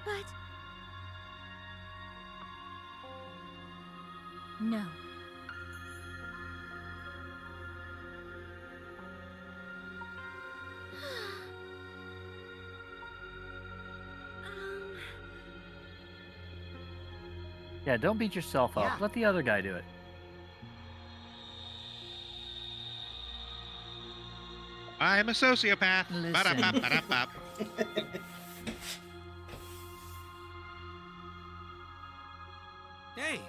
But
No.
Yeah, don't beat yourself up.
Yeah.
Let the other guy do it.
I'm a sociopath.
Listen.
Ba-da-ba-ba-da-bop.
Hey,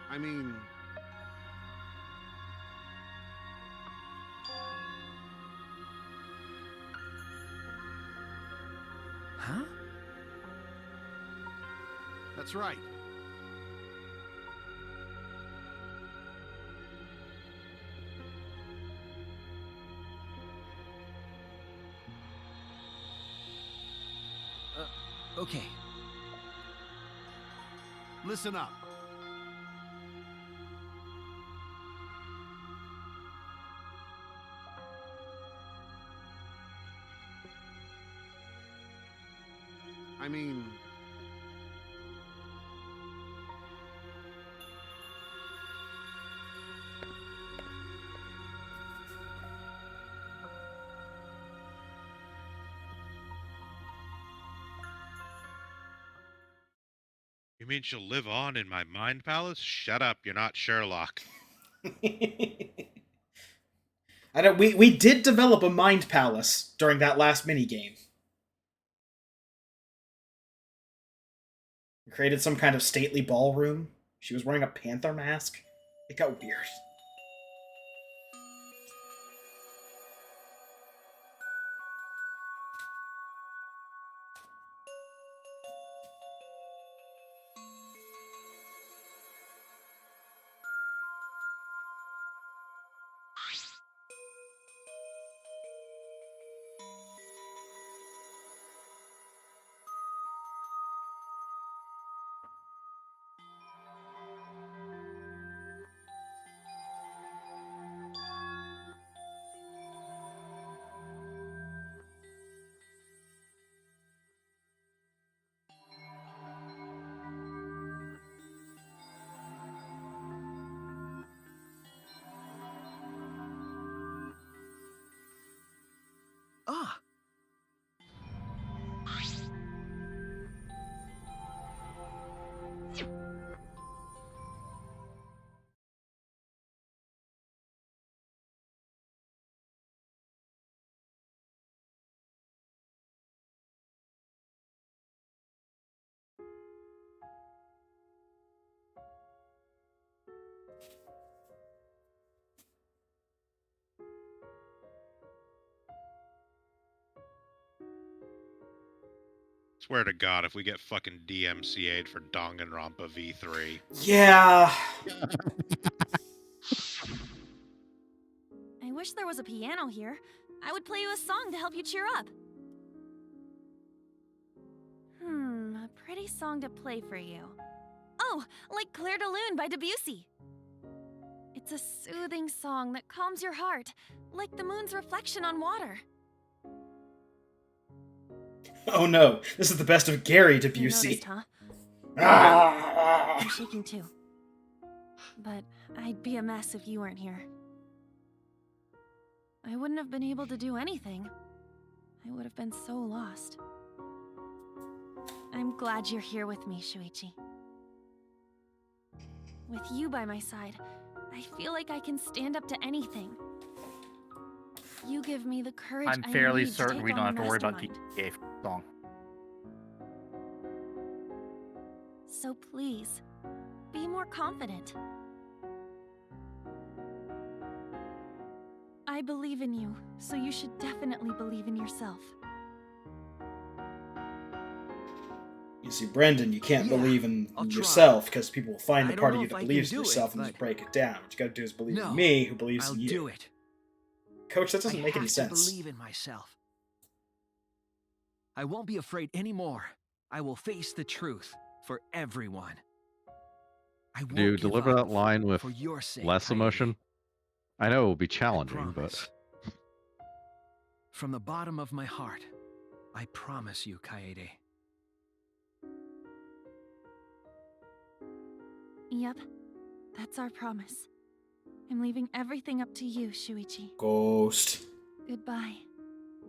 I mean...
Huh?
That's right.
Okay.
Listen up. I mean...
You mean she'll live on in my mind palace? Shut up, you're not Sherlock.
I don't. We did develop a mind palace during that last mini game. We created some kind of stately ballroom. She was wearing a panther mask. It got weird.
Ah.
Swear to God, if we get fucking DMCA'd for Danganronpa V3.
Yeah.
I wish there was a piano here. I would play you a song to help you cheer up. A pretty song to play for you. Oh, like Clair de Lune by Debussy. It It's a soothing song that calms your heart, like the moon's reflection on water.
Oh no, this is the best of Gary Debussy.
You noticed, huh? I'm shaking too. But I'd be a mess if you weren't here. I wouldn't have been able to do anything. I would have been so lost. I'm glad you're here with me, Shuichi. With you by my side, I feel like I can stand up to anything. You give me the courage
I'm fairly
I need
certain
to
we
take
don't
on
have to worry about the
Mastermind.
song.
So please, be more confident. I believe in you, so you should definitely believe in yourself.
You see, Brendan, you can't
Yeah,
believe in
I'll try.
yourself because people will find
I
the
don't
part
know
of you
if
that
I can
believes in
do it,
yourself and just
but-
break it down. What you gotta do is believe
No,
in me, who believes
I'll
in you.
do it.
Coach, that doesn't
I
make any
have
sense.
to believe in myself. I won't be afraid anymore. I will face the truth for everyone. I won't
Do you
give
deliver
up
that line with
for your sake,
less
Kaede.
emotion? I know it will be challenging, but
Promise. From the bottom of my heart, I promise you, Kaede.
Yep, that's our promise. I'm leaving everything up to you, Shuichi.
Ghost.
Goodbye.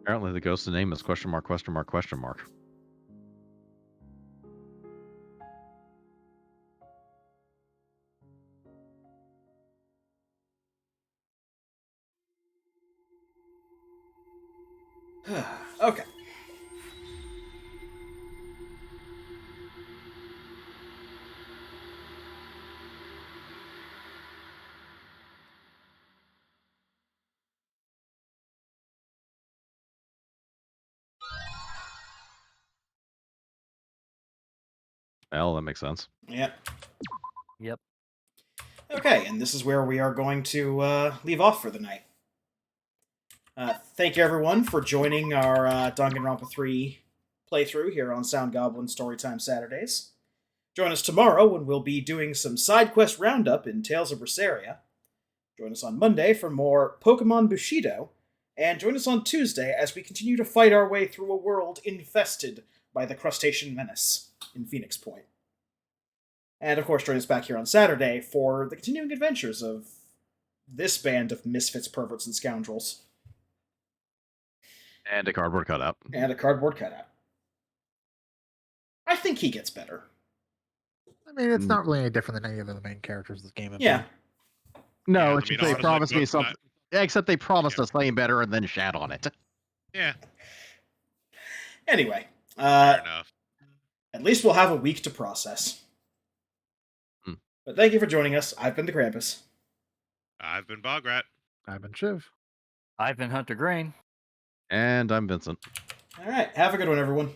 apparently the ghost's name is question mark, question mark, question mark.
Okay.
Well, that makes sense.
Yep.
Yep.
Okay, and this is where we are going to leave off for the night. Thank you, everyone, for joining our Danganronpa 3 playthrough here on Sound Goblin Storytime Saturdays. Join us tomorrow when we'll be doing some side quest roundup in Tales of Berseria. Join us on Monday for more Pokemon Bushido. And join us on Tuesday as we continue to fight our way through a world infested by the crustacean menace in Phoenix Point. And of course, join us back here on Saturday for the continuing adventures of this band of misfits, perverts, and scoundrels.
And a cardboard cutout.
And a cardboard cutout. I think he gets better.
I mean, it's not really any different than any of the main characters of this game.
Yeah.
No,
Yeah,
it's
I mean,
just they
honestly,
promised me
most of
something. Except they promised us something better and then shat on it.
Yeah.
Anyway,
Fair enough.
at least we'll have a week to process. But thank you for joining us. I've been the Krampus.
I've been Bograt.
I've been Shiv.
I've been Hunter Grain.
And I'm Vincent.
All right, have a good one, everyone.